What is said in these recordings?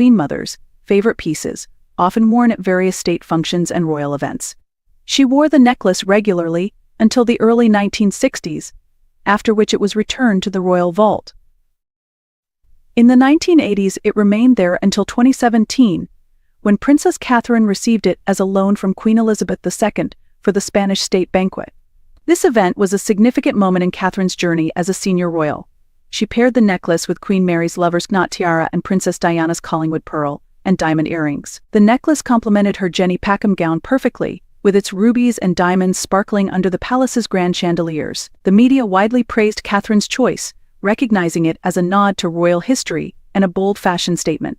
Queen Mother's favorite pieces, often worn at various state functions and royal events. She wore the necklace regularly until the early 1960s, after which it was returned to the royal vault. In the 1980s, it remained there until 2017, when Princess Catherine received it as a loan from Queen Elizabeth II for the Spanish state banquet. This event was a significant moment in Catherine's journey as a senior royal. She paired the necklace with Queen Mary's lover's knot tiara and Princess Diana's Collingwood pearl and diamond earrings. The necklace complemented her Jenny Packham gown perfectly, with its rubies and diamonds sparkling under the palace's grand chandeliers. The media widely praised Catherine's choice, recognizing it as a nod to royal history and a bold fashion statement.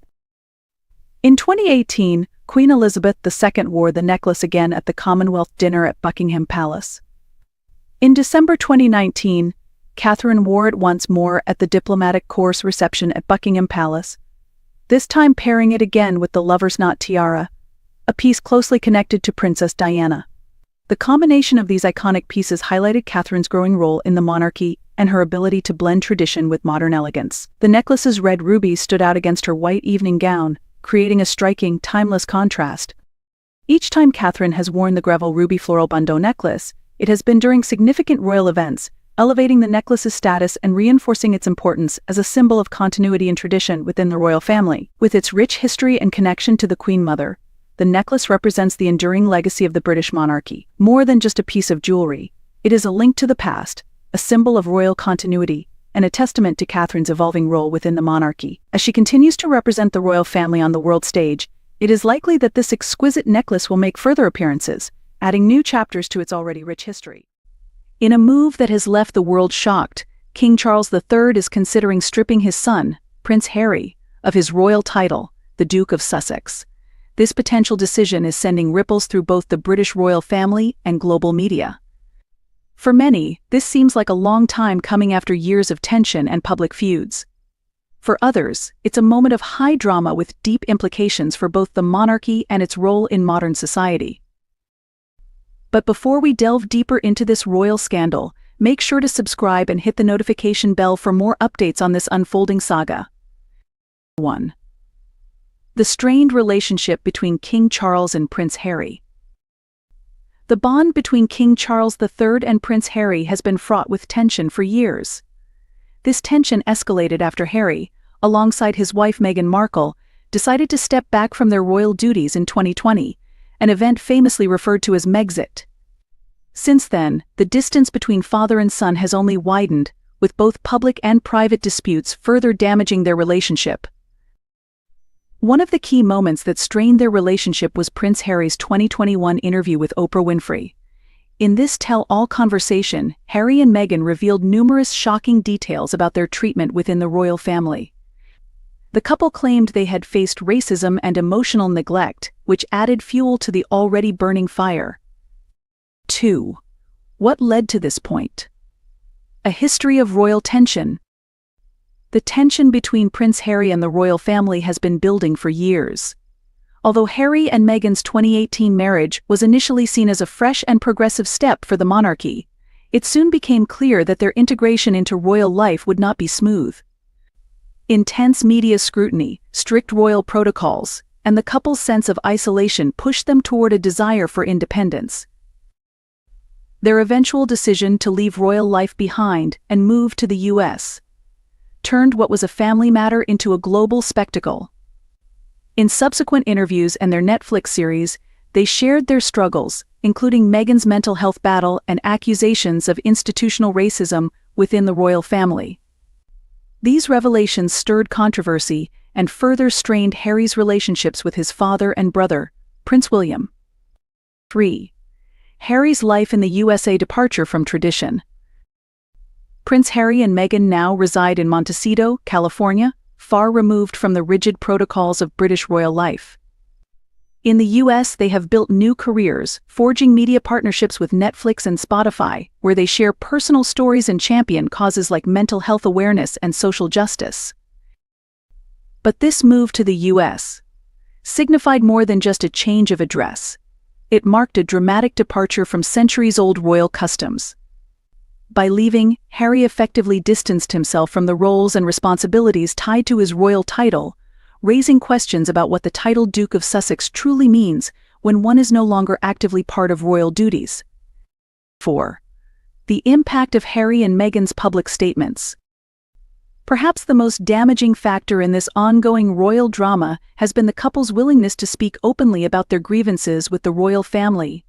In 2018, Queen Elizabeth II wore the necklace again at the Commonwealth dinner at Buckingham Palace. In December 2019, Catherine wore it once more at the diplomatic corps reception at Buckingham Palace, this time pairing it again with the lover's knot tiara, a piece closely connected to Princess Diana. The combination of these iconic pieces highlighted Catherine's growing role in the monarchy and her ability to blend tradition with modern elegance. The necklace's red rubies stood out against her white evening gown, creating a striking, timeless contrast. Each time Catherine has worn the Greville ruby floral bandeau necklace, it has been during significant royal events, elevating the necklace's status and reinforcing its importance as a symbol of continuity and tradition within the royal family. With its rich history and connection to the Queen Mother, the necklace represents the enduring legacy of the British monarchy. More than just a piece of jewelry, it is a link to the past, a symbol of royal continuity, and a testament to Catherine's evolving role within the monarchy. As she continues to represent the royal family on the world stage, it is likely that this exquisite necklace will make further appearances, adding new chapters to its already rich history. In a move that has left the world shocked, King Charles III is considering stripping his son, Prince Harry, of his royal title, the Duke of Sussex. This potential decision is sending ripples through both the British royal family and global media. For many, this seems like a long time coming after years of tension and public feuds. For others, it's a moment of high drama with deep implications for both the monarchy and its role in modern society. But before we delve deeper into this royal scandal, make sure to subscribe and hit the notification bell for more updates on this unfolding saga. 1. The strained relationship between King Charles and Prince Harry. The bond between King Charles III and Prince Harry has been fraught with tension for years. This tension escalated after Harry, alongside his wife Meghan Markle, decided to step back from their royal duties in 2020, an event famously referred to as Megxit. Since then, the distance between father and son has only widened, with both public and private disputes further damaging their relationship. One of the key moments that strained their relationship was Prince Harry's 2021 interview with Oprah Winfrey. In this tell-all conversation, Harry and Meghan revealed numerous shocking details about their treatment within the royal family. The couple claimed they had faced racism and emotional neglect, which added fuel to the already burning fire. 2. What led to this point? A history of royal tension. The tension between Prince Harry and the royal family has been building for years. Although Harry and Meghan's 2018 marriage was initially seen as a fresh and progressive step for the monarchy, it soon became clear that their integration into royal life would not be smooth. Intense media scrutiny, strict royal protocols, and the couple's sense of isolation pushed them toward a desire for independence. Their eventual decision to leave royal life behind and move to the US turned what was a family matter into a global spectacle. In subsequent interviews and their Netflix series, they shared their struggles, including Meghan's mental health battle and accusations of institutional racism within the royal family. These revelations stirred controversy and further strained Harry's relationships with his father and brother, Prince William. 3. Harry's life in the USA departure from tradition. Prince Harry and Meghan now reside in Montecito, California, far removed from the rigid protocols of British royal life. In the US, they have built new careers, forging media partnerships with Netflix and Spotify, where they share personal stories and champion causes like mental health awareness and social justice. But this move to the US signified more than just a change of address. It marked a dramatic departure from centuries-old royal customs. By leaving, Harry effectively distanced himself from the roles and responsibilities tied to his royal title, raising questions about what the title Duke of Sussex truly means when one is no longer actively part of royal duties. 4. The impact of Harry and Meghan's public statements. Perhaps the most damaging factor in this ongoing royal drama has been the couple's willingness to speak openly about their grievances with the royal family.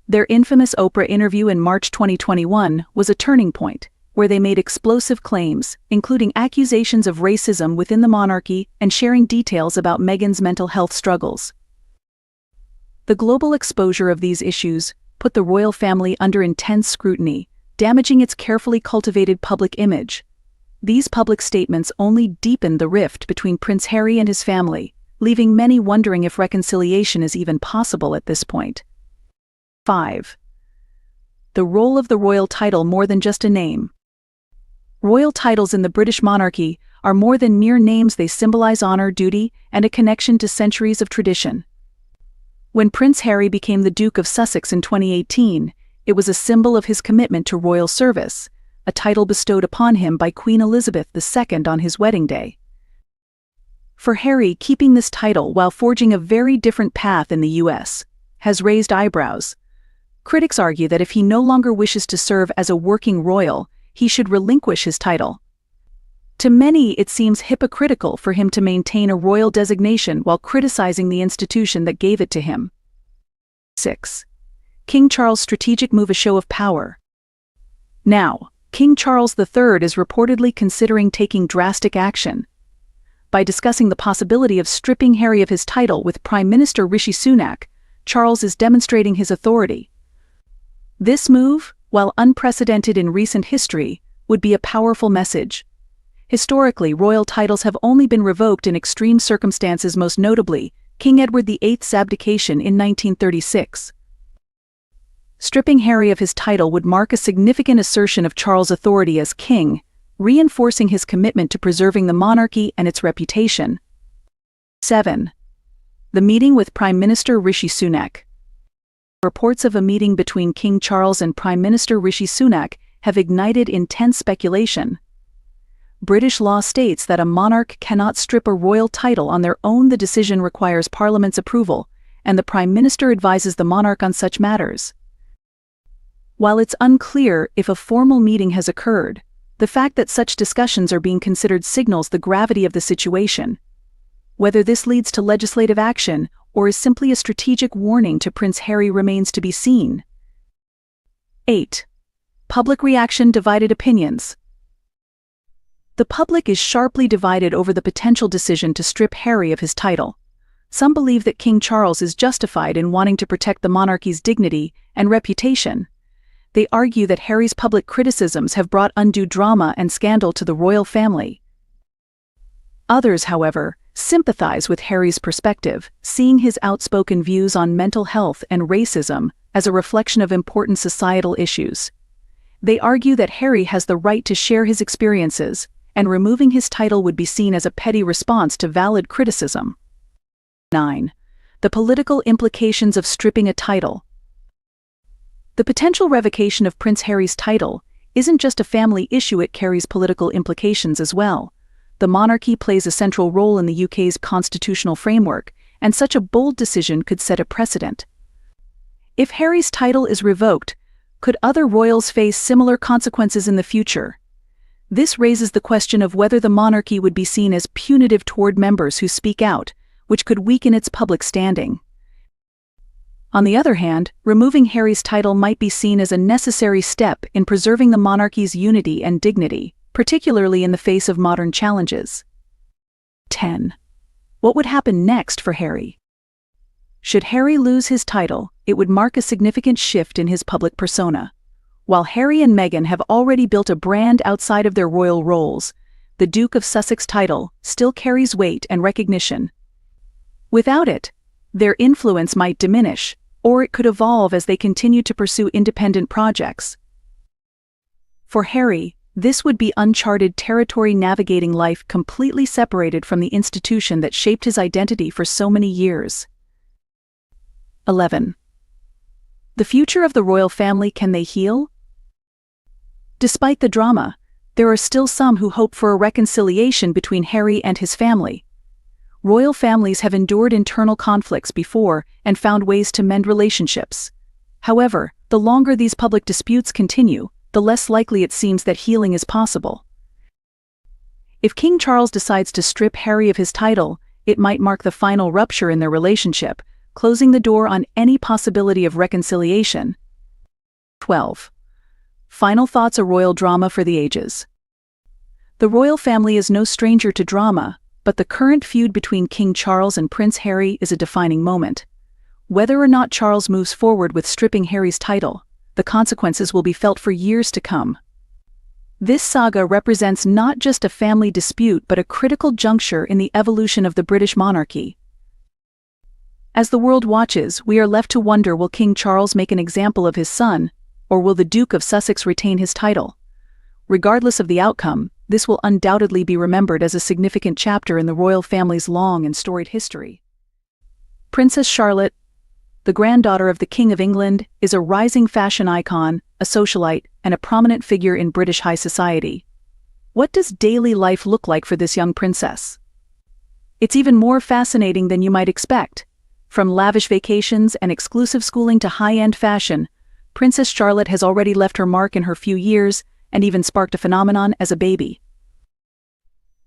Their infamous Oprah interview in March 2021 was a turning point, where they made explosive claims, including accusations of racism within the monarchy and sharing details about Meghan's mental health struggles. The global exposure of these issues put the royal family under intense scrutiny, damaging its carefully cultivated public image. These public statements only deepened the rift between Prince Harry and his family, leaving many wondering if reconciliation is even possible at this point. 5. The role of the royal title more than just a name. Royal titles in the British monarchy are more than mere names. They symbolize honor, duty, and a connection to centuries of tradition. When Prince Harry became the Duke of Sussex in 2018, it was a symbol of his commitment to royal service, a title bestowed upon him by Queen Elizabeth II on his wedding day. For Harry, keeping this title while forging a very different path in the US has raised eyebrows. Critics argue that if he no longer wishes to serve as a working royal, he should relinquish his title. To many, it seems hypocritical for him to maintain a royal designation while criticizing the institution that gave it to him. 6. King Charles' strategic move: a show of power. Now, King Charles III is reportedly considering taking drastic action. By discussing the possibility of stripping Harry of his title with Prime Minister Rishi Sunak, Charles is demonstrating his authority. This move, while unprecedented in recent history, would be a powerful message. Historically, royal titles have only been revoked in extreme circumstances, most notably King Edward VIII's abdication in 1936. Stripping Harry of his title would mark a significant assertion of Charles' authority as king, reinforcing his commitment to preserving the monarchy and its reputation. 7. The meeting with Prime Minister Rishi Sunak. Reports of a meeting between King Charles and Prime Minister Rishi Sunak have ignited intense speculation. British law states that a monarch cannot strip a royal title on their own. The decision requires Parliament's approval, and the Prime Minister advises the monarch on such matters. While it's unclear if a formal meeting has occurred, the fact that such discussions are being considered signals the gravity of the situation. Whether this leads to legislative action or is simply a strategic warning to Prince Harry remains to be seen. 8. Public reaction: divided opinions. The public is sharply divided over the potential decision to strip Harry of his title. Some believe that King Charles is justified in wanting to protect the monarchy's dignity and reputation. They argue that Harry's public criticisms have brought undue drama and scandal to the royal family. Others, however, sympathize with Harry's perspective, seeing his outspoken views on mental health and racism as a reflection of important societal issues. They argue that Harry has the right to share his experiences, and removing his title would be seen as a petty response to valid criticism. 9. The political implications of stripping a title. The potential revocation of Prince Harry's title isn't just a family issue, it carries political implications as well. The monarchy plays a central role in the UK's constitutional framework, and such a bold decision could set a precedent. If Harry's title is revoked, could other royals face similar consequences in the future? This raises the question of whether the monarchy would be seen as punitive toward members who speak out, which could weaken its public standing. On the other hand, removing Harry's title might be seen as a necessary step in preserving the monarchy's unity and dignity, particularly in the face of modern challenges. 10. What would happen next for Harry? Should Harry lose his title, it would mark a significant shift in his public persona. While Harry and Meghan have already built a brand outside of their royal roles, the Duke of Sussex title still carries weight and recognition. Without it, their influence might diminish, or it could evolve as they continue to pursue independent projects. For Harry, this would be uncharted territory, navigating life completely separated from the institution that shaped his identity for so many years. 11. The future of the royal family: can they heal? Despite the drama, there are still some who hope for a reconciliation between Harry and his family. Royal families have endured internal conflicts before and found ways to mend relationships. However, the longer these public disputes continue, the less likely it seems that healing is possible. If King Charles decides to strip Harry of his title, it might mark the final rupture in their relationship, closing the door on any possibility of reconciliation. 12. Final thoughts: a royal drama for the ages. The royal family is no stranger to drama, but the current feud between King Charles and Prince Harry is a defining moment. Whether or not Charles moves forward with stripping Harry's title, the consequences will be felt for years to come. This saga represents not just a family dispute but a critical juncture in the evolution of the British monarchy. As the world watches, we are left to wonder: will King Charles make an example of his son, or will the Duke of Sussex retain his title? Regardless of the outcome, this will undoubtedly be remembered as a significant chapter in the royal family's long and storied history. Princess Charlotte, the granddaughter of the King of England, is a rising fashion icon, a socialite, and a prominent figure in British high society. What does daily life look like for this young princess? It's even more fascinating than you might expect. From lavish vacations and exclusive schooling to high-end fashion, Princess Charlotte has already left her mark in her few years and even sparked a phenomenon as a baby.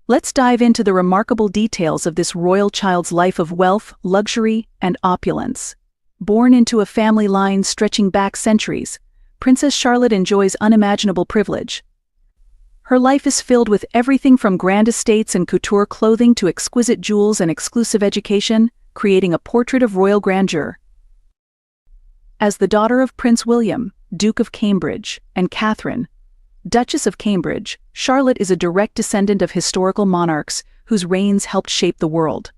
Let's dive into the remarkable details of this royal child's life of wealth, luxury, and opulence. Born into a family line stretching back centuries, Princess Charlotte enjoys unimaginable privilege. Her life is filled with everything from grand estates and couture clothing to exquisite jewels and exclusive education, creating a portrait of royal grandeur. As the daughter of Prince William, Duke of Cambridge, and Catherine, Duchess of Cambridge, Charlotte is a direct descendant of historical monarchs whose reigns helped shape the world.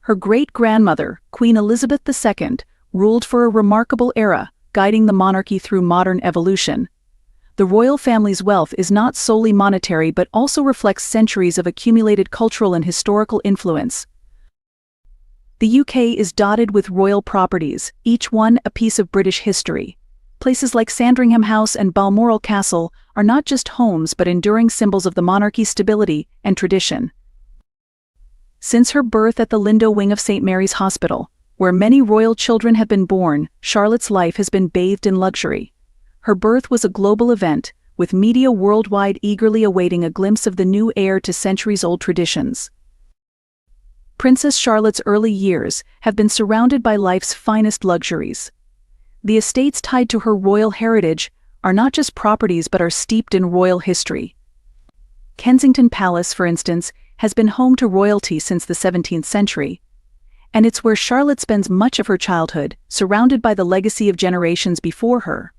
Her great-grandmother, Queen Elizabeth II, ruled for a remarkable era, guiding the monarchy through modern evolution. The royal family's wealth is not solely monetary but also reflects centuries of accumulated cultural and historical influence. The UK is dotted with royal properties, each one a piece of British history. Places like Sandringham House and Balmoral Castle are not just homes but enduring symbols of the monarchy's stability and tradition. Since her birth at the Lindo wing of St. Mary's Hospital, where many royal children have been born, Charlotte's life has been bathed in luxury. Her birth was a global event, with media worldwide eagerly awaiting a glimpse of the new heir to centuries-old traditions. Princess Charlotte's early years have been surrounded by life's finest luxuries. The estates tied to her royal heritage are not just properties but are steeped in royal history. Kensington Palace, for instance, has been home to royalty since the 17th century, and it's where Charlotte spends much of her childhood, surrounded by the legacy of generations before her.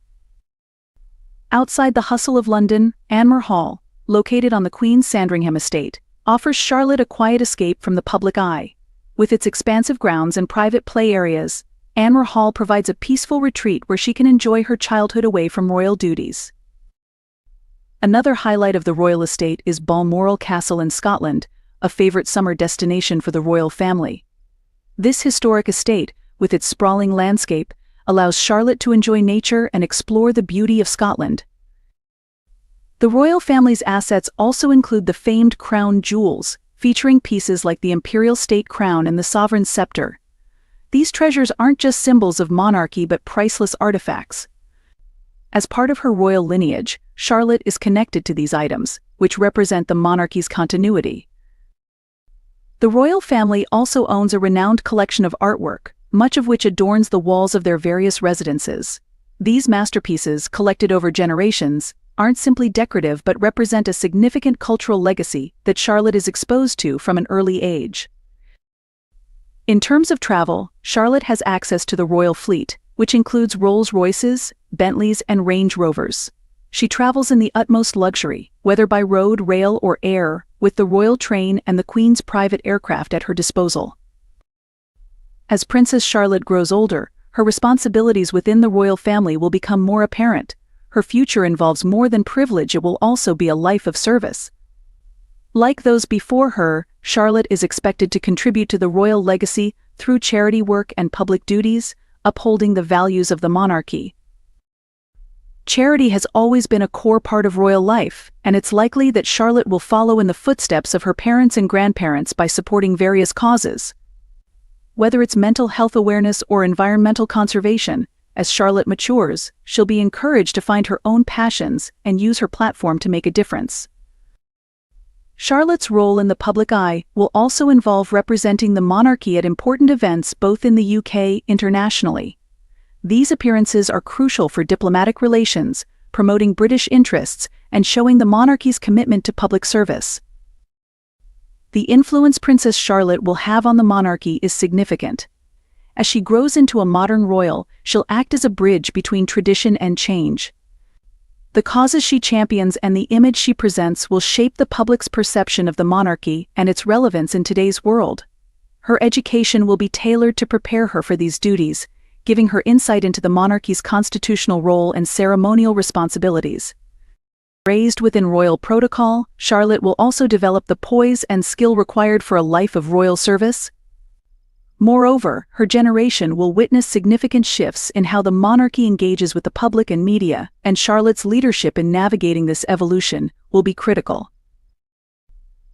Outside the hustle of London, Anmer Hall, located on the Queen's Sandringham estate, offers Charlotte a quiet escape from the public eye. With its expansive grounds and private play areas, Anmer Hall provides a peaceful retreat where she can enjoy her childhood away from royal duties. Another highlight of the royal estate is Balmoral Castle in Scotland, a favorite summer destination for the royal family. This historic estate, with its sprawling landscape, allows Charlotte to enjoy nature and explore the beauty of Scotland. The royal family's assets also include the famed crown jewels, featuring pieces like the imperial state crown and the sovereign's scepter. These treasures aren't just symbols of monarchy but priceless artifacts. As part of her royal lineage, Charlotte is connected to these items, which represent the monarchy's continuity. The royal family also owns a renowned collection of artwork, much of which adorns the walls of their various residences. These masterpieces, collected over generations, aren't simply decorative but represent a significant cultural legacy that Charlotte is exposed to from an early age. In terms of travel, Charlotte has access to the royal fleet, which includes Rolls-Royces, Bentleys, and Range Rovers. She travels in the utmost luxury, whether by road, rail, or air, with the royal train and the Queen's private aircraft at her disposal. As Princess Charlotte grows older, her responsibilities within the royal family will become more apparent. Her future involves more than privilege; it will also be a life of service. Like those before her, Charlotte is expected to contribute to the royal legacy through charity work and public duties, upholding the values of the monarchy. Charity has always been a core part of royal life, and it's likely that Charlotte will follow in the footsteps of her parents and grandparents by supporting various causes. Whether it's mental health awareness or environmental conservation, as Charlotte matures, she'll be encouraged to find her own passions and use her platform to make a difference. Charlotte's role in the public eye will also involve representing the monarchy at important events both in the UK and internationally. These appearances are crucial for diplomatic relations, promoting British interests, and showing the monarchy's commitment to public service. The influence Princess Charlotte will have on the monarchy is significant. As she grows into a modern royal, she'll act as a bridge between tradition and change. The causes she champions and the image she presents will shape the public's perception of the monarchy and its relevance in today's world. Her education will be tailored to prepare her for these duties, giving her insight into the monarchy's constitutional role and ceremonial responsibilities. Raised within royal protocol, Charlotte will also develop the poise and skill required for a life of royal service. Moreover, her generation will witness significant shifts in how the monarchy engages with the public and media, and Charlotte's leadership in navigating this evolution will be critical.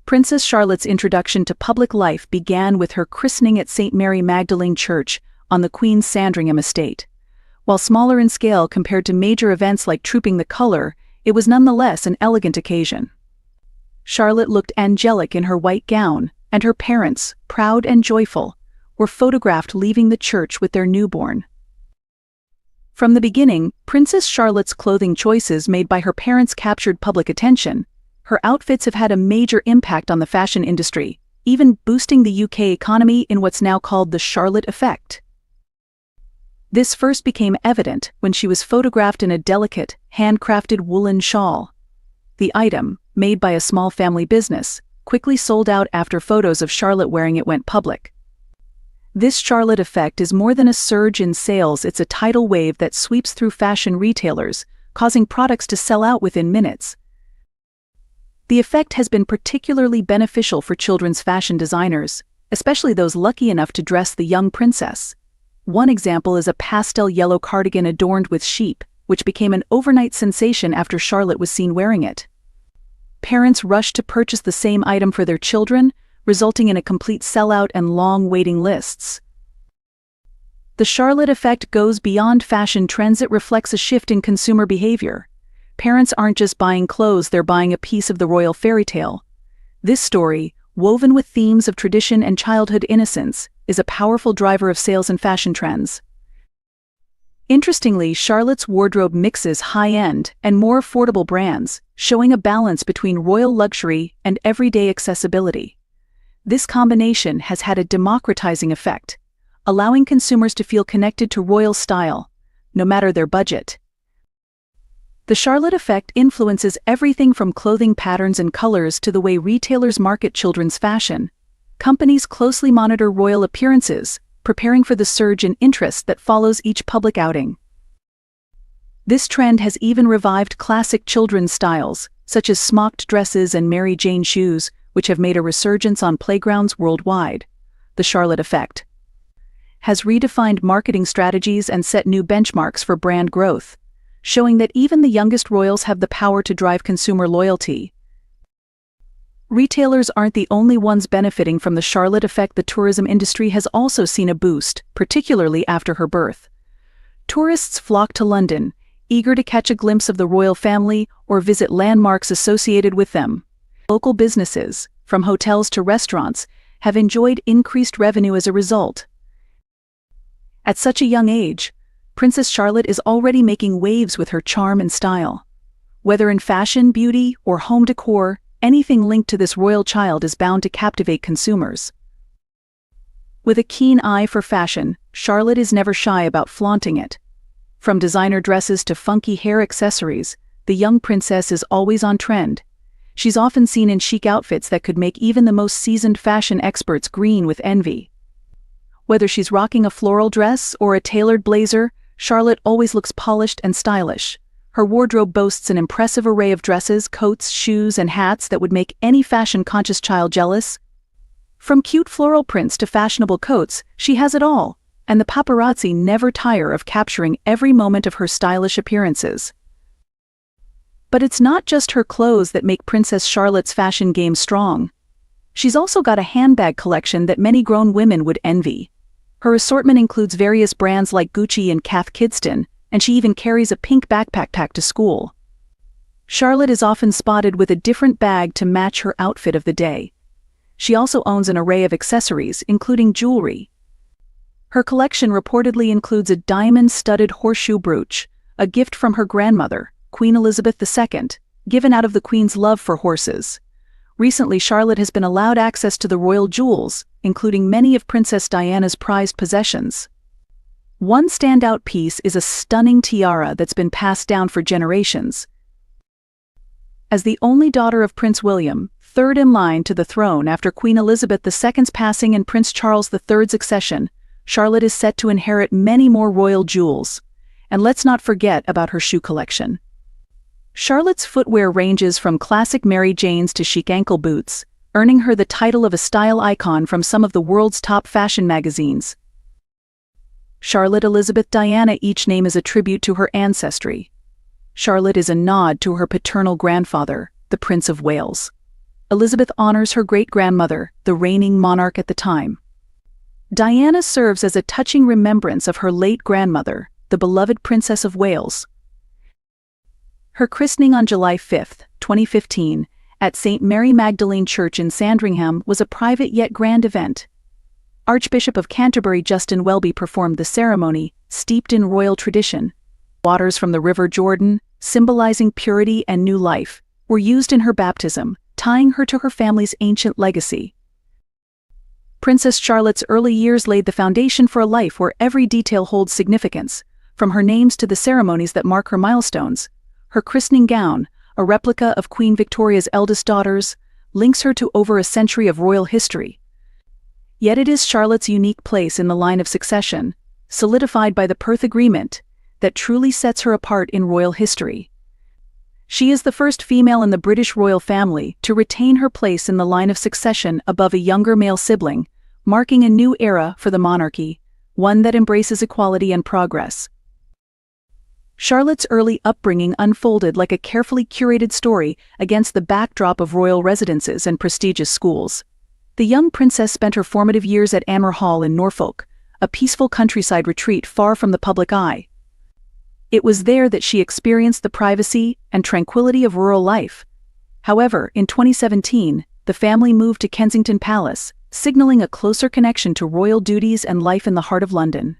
Princess Charlotte's introduction to public life began with her christening at St. Mary Magdalene Church on the Queen's Sandringham estate. While smaller in scale compared to major events like Trooping the Colour, it was nonetheless an elegant occasion. Charlotte looked angelic in her white gown, and her parents, proud and joyful, were photographed leaving the church with their newborn. From the beginning, Princess Charlotte's clothing choices made by her parents captured public attention. Her outfits have had a major impact on the fashion industry, even boosting the UK economy in what's now called the Charlotte effect. This first became evident when she was photographed in a delicate, handcrafted woolen shawl. The item, made by a small family business, quickly sold out after photos of Charlotte wearing it went public. This Charlotte effect is more than a surge in sales, it's a tidal wave that sweeps through fashion retailers, causing products to sell out within minutes. The effect has been particularly beneficial for children's fashion designers, especially those lucky enough to dress the young princess. One example is a pastel yellow cardigan adorned with sheep, which became an overnight sensation after Charlotte was seen wearing it. Parents rushed to purchase the same item for their children, resulting in a complete sellout and long waiting lists. The Charlotte effect goes beyond fashion trends, it reflects a shift in consumer behavior. Parents aren't just buying clothes, they're buying a piece of the royal fairy tale. This story, woven with themes of tradition and childhood innocence, is a powerful driver of sales and fashion trends. Interestingly, Charlotte's wardrobe mixes high-end and more affordable brands, showing a balance between royal luxury and everyday accessibility. This combination has had a democratizing effect, allowing consumers to feel connected to royal style, no matter their budget. The Charlotte effect influences everything from clothing patterns and colors to the way retailers market children's fashion. Companies closely monitor royal appearances, preparing for the surge in interest that follows each public outing. This trend has even revived classic children's styles, such as smocked dresses and Mary Jane shoes, which have made a resurgence on playgrounds worldwide. The Charlotte effect has redefined marketing strategies and set new benchmarks for brand growth, showing that even the youngest royals have the power to drive consumer loyalty. Retailers aren't the only ones benefiting from the Charlotte effect. The tourism industry has also seen a boost, particularly after her birth. Tourists flock to London, eager to catch a glimpse of the royal family or visit landmarks associated with them. Local businesses, from hotels to restaurants, have enjoyed increased revenue as a result. At such a young age, Princess Charlotte is already making waves with her charm and style. Whether in fashion, beauty, or home decor, anything linked to this royal child is bound to captivate consumers. With a keen eye for fashion, Charlotte is never shy about flaunting it. From designer dresses to funky hair accessories, the young princess is always on trend. She's often seen in chic outfits that could make even the most seasoned fashion experts green with envy. Whether she's rocking a floral dress or a tailored blazer, Charlotte always looks polished and stylish. Her wardrobe boasts an impressive array of dresses, coats, shoes, and hats that would make any fashion-conscious child jealous. From cute floral prints to fashionable coats, she has it all, and the paparazzi never tire of capturing every moment of her stylish appearances. But it's not just her clothes that make Princess Charlotte's fashion game strong. She's also got a handbag collection that many grown women would envy. Her assortment includes various brands like Gucci and Cath Kidston, and she even carries a pink backpack to school. Charlotte is often spotted with a different bag to match her outfit of the day. She also owns an array of accessories, including jewelry. Her collection reportedly includes a diamond-studded horseshoe brooch, a gift from her grandmother, Queen Elizabeth II, given out of the Queen's love for horses. Recently, Charlotte has been allowed access to the royal jewels, including many of Princess Diana's prized possessions. One standout piece is a stunning tiara that's been passed down for generations. As the only daughter of Prince William, third in line to the throne after Queen Elizabeth II's passing and Prince Charles III's accession, Charlotte is set to inherit many more royal jewels. And let's not forget about her shoe collection. Charlotte's footwear ranges from classic Mary Janes to chic ankle boots, earning her the title of a style icon from some of the world's top fashion magazines. Charlotte, Elizabeth, Diana, each name is a tribute to her ancestry. Charlotte is a nod to her paternal grandfather, the Prince of Wales. Elizabeth honors her great-grandmother, the reigning monarch at the time. Diana serves as a touching remembrance of her late grandmother, the beloved Princess of Wales. Her christening on July 5, 2015, at St. Mary Magdalene Church in Sandringham was a private yet grand event. Archbishop of Canterbury Justin Welby performed the ceremony, steeped in royal tradition. Waters from the River Jordan, symbolizing purity and new life, were used in her baptism, tying her to her family's ancient legacy. Princess Charlotte's early years laid the foundation for a life where every detail holds significance, from her names to the ceremonies that mark her milestones. Her christening gown, a replica of Queen Victoria's eldest daughters, links her to over a century of royal history. Yet it is Charlotte's unique place in the line of succession, solidified by the Perth Agreement, that truly sets her apart in royal history. She is the first female in the British royal family to retain her place in the line of succession above a younger male sibling, marking a new era for the monarchy, one that embraces equality and progress. Charlotte's early upbringing unfolded like a carefully curated story against the backdrop of royal residences and prestigious schools. The young princess spent her formative years at Amer Hall in Norfolk, a peaceful countryside retreat far from the public eye. It was there that she experienced the privacy and tranquility of rural life. However, in 2017, the family moved to Kensington Palace, signaling a closer connection to royal duties and life in the heart of London.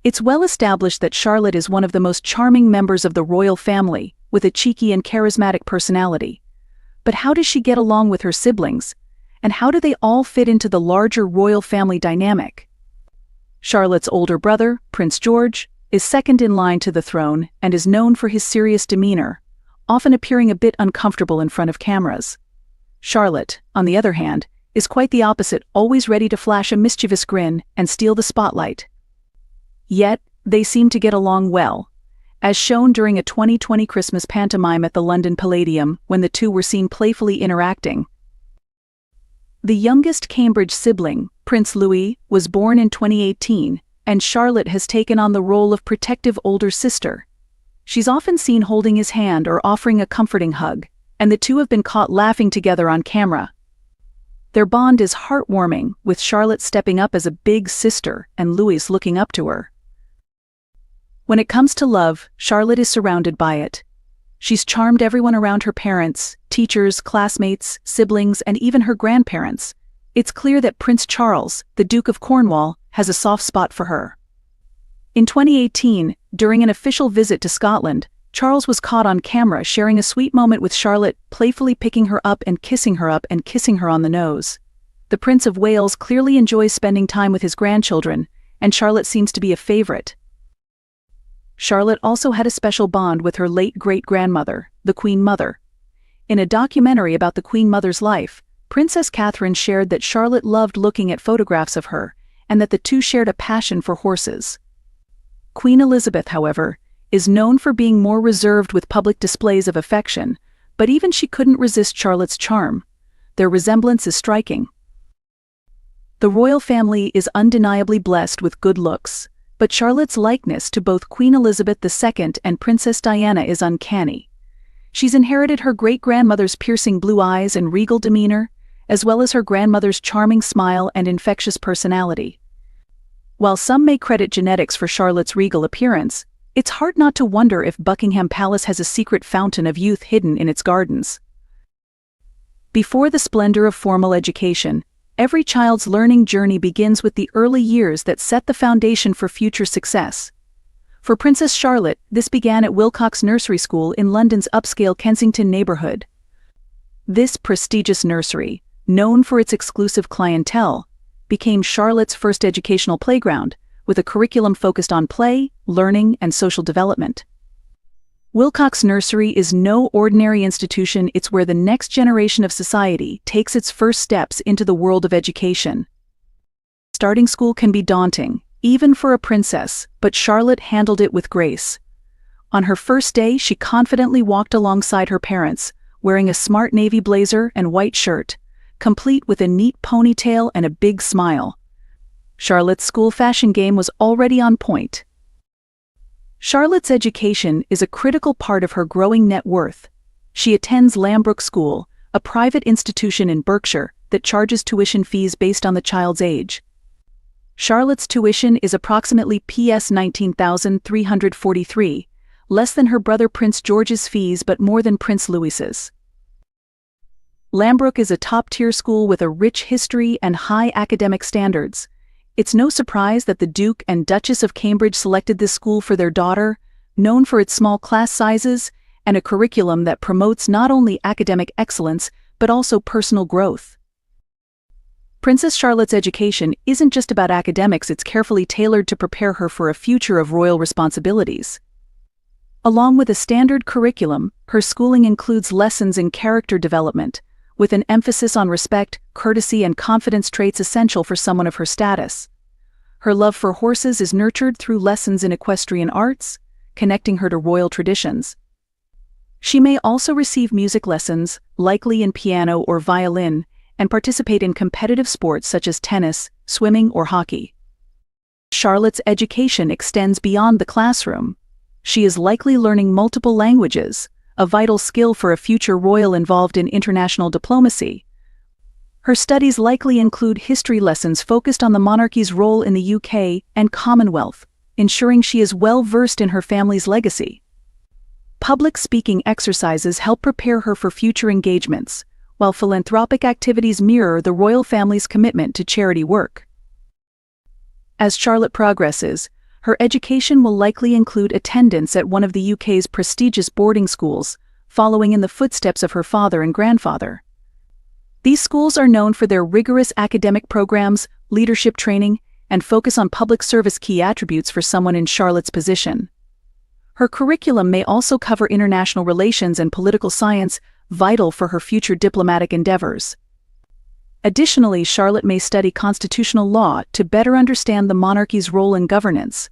It's well established that Charlotte is one of the most charming members of the royal family, with a cheeky and charismatic personality. But how does she get along with her siblings? And how do they all fit into the larger royal family dynamic? Charlotte's older brother, Prince George, is second in line to the throne and is known for his serious demeanor, often appearing a bit uncomfortable in front of cameras. Charlotte, on the other hand, is quite the opposite, always ready to flash a mischievous grin and steal the spotlight. Yet, they seem to get along well, as shown during a 2020 Christmas pantomime at the London Palladium when the two were seen playfully interacting. The youngest Cambridge sibling, Prince Louis, was born in 2018, and Charlotte has taken on the role of protective older sister. She's often seen holding his hand or offering a comforting hug, and the two have been caught laughing together on camera. Their bond is heartwarming, with Charlotte stepping up as a big sister and Louis looking up to her. When it comes to love, Charlotte is surrounded by it. She's charmed everyone around her: parents, teachers, classmates, siblings, and even her grandparents. It's clear that Prince Charles, the Duke of Cornwall, has a soft spot for her. In 2018, during an official visit to Scotland, Charles was caught on camera sharing a sweet moment with Charlotte, playfully picking her up and kissing her on the nose. The Prince of Wales clearly enjoys spending time with his grandchildren, and Charlotte seems to be a favorite. Charlotte also had a special bond with her late great-grandmother, the Queen Mother. In a documentary about the Queen Mother's life, Princess Catherine shared that Charlotte loved looking at photographs of her, and that the two shared a passion for horses. Queen Elizabeth, however, is known for being more reserved with public displays of affection, but even she couldn't resist Charlotte's charm. Their resemblance is striking. The royal family is undeniably blessed with good looks, but Charlotte's likeness to both Queen Elizabeth II and Princess Diana is uncanny. She's inherited her great-grandmother's piercing blue eyes and regal demeanor, as well as her grandmother's charming smile and infectious personality. While some may credit genetics for Charlotte's regal appearance, it's hard not to wonder if Buckingham Palace has a secret fountain of youth hidden in its gardens. Before the splendor of formal education, every child's learning journey begins with the early years that set the foundation for future success. For Princess Charlotte, this began at Wilcox Nursery School in London's upscale Kensington neighborhood. This prestigious nursery, known for its exclusive clientele, became Charlotte's first educational playground, with a curriculum focused on play, learning, and social development. Wilcox Nursery is no ordinary institution. It's where the next generation of society takes its first steps into the world of education. Starting school can be daunting, even for a princess, but Charlotte handled it with grace. On her first day, she confidently walked alongside her parents, wearing a smart navy blazer and white shirt, complete with a neat ponytail and a big smile. Charlotte's school fashion game was already on point. Charlotte's education is a critical part of her growing net worth. She attends Lambrook School, a private institution in Berkshire that charges tuition fees based on the child's age. Charlotte's tuition is approximately Ps 19,343, less than her brother Prince George's fees but more than Prince Louis's. Lambrook is a top-tier school with a rich history and high academic standards. It's no surprise that the Duke and Duchess of Cambridge selected this school for their daughter, known for its small class sizes and a curriculum that promotes not only academic excellence but also personal growth. Princess Charlotte's education isn't just about academics. It's carefully tailored to prepare her for a future of royal responsibilities. Along with a standard curriculum, her schooling includes lessons in character development, with an emphasis on respect, courtesy, and confidence, traits essential for someone of her status. Her love for horses is nurtured through lessons in equestrian arts, connecting her to royal traditions. She may also receive music lessons, likely in piano or violin, and participate in competitive sports such as tennis, swimming, or hockey. Charlotte's education extends beyond the classroom. She is likely learning multiple languages, a vital skill for a future royal involved in international diplomacy. Her studies likely include history lessons focused on the monarchy's role in the UK and Commonwealth, ensuring she is well versed in her family's legacy. Public speaking exercises help prepare her for future engagements, while philanthropic activities mirror the royal family's commitment to charity work. As Charlotte progresses, her education will likely include attendance at one of the UK's prestigious boarding schools, following in the footsteps of her father and grandfather. These schools are known for their rigorous academic programs, leadership training, and focus on public service, key attributes for someone in Charlotte's position. Her curriculum may also cover international relations and political science, vital for her future diplomatic endeavors. Additionally, Charlotte may study constitutional law to better understand the monarchy's role in governance.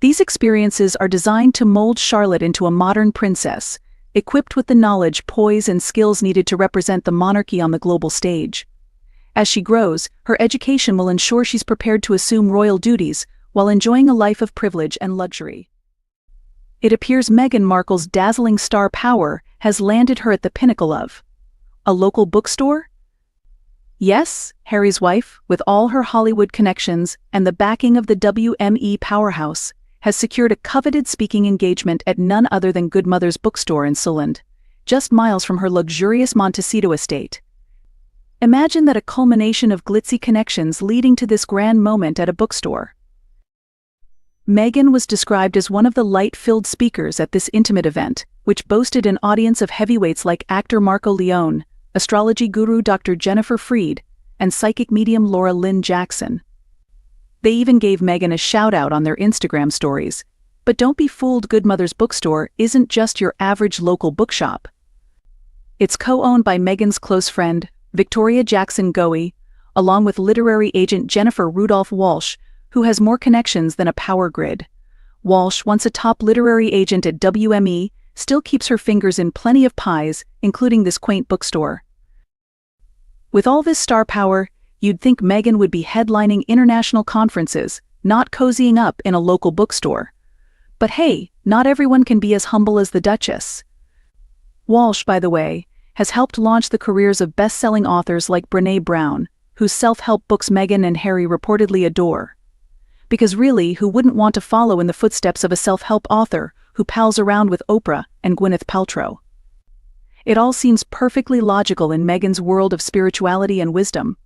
These experiences are designed to mold Charlotte into a modern princess, equipped with the knowledge, poise, and skills needed to represent the monarchy on the global stage. As she grows, her education will ensure she's prepared to assume royal duties while enjoying a life of privilege and luxury. It appears Meghan Markle's dazzling star power has landed her at the pinnacle of a local bookstore? Yes, Harry's wife, with all her Hollywood connections and the backing of the WME powerhouse, has secured a coveted speaking engagement at none other than Goodmother's Bookstore in Solent, just miles from her luxurious Montecito estate. Imagine that, a culmination of glitzy connections leading to this grand moment at a bookstore. Meghan was described as one of the light-filled speakers at this intimate event, which boasted an audience of heavyweights like actor Marco Leone, astrology guru Dr. Jennifer Freed, and psychic medium Laura Lynn Jackson. They even gave Meghan a shout-out on their Instagram stories. But don't be fooled, Goodmother's Bookstore isn't just your average local bookshop. It's co-owned by Meghan's close friend, Victoria Jackson Goey, along with literary agent Jennifer Rudolph Walsh, who has more connections than a power grid. Walsh, once a top literary agent at WME, still keeps her fingers in plenty of pies, including this quaint bookstore. With all this star power, you'd think Meghan would be headlining international conferences, not cozying up in a local bookstore. But hey, not everyone can be as humble as the Duchess. Walsh, by the way, has helped launch the careers of best-selling authors like Brené Brown, whose self-help books Meghan and Harry reportedly adore. Because really, who wouldn't want to follow in the footsteps of a self-help author who pals around with Oprah and Gwyneth Paltrow? It all seems perfectly logical in Meghan's world of spirituality and wisdom.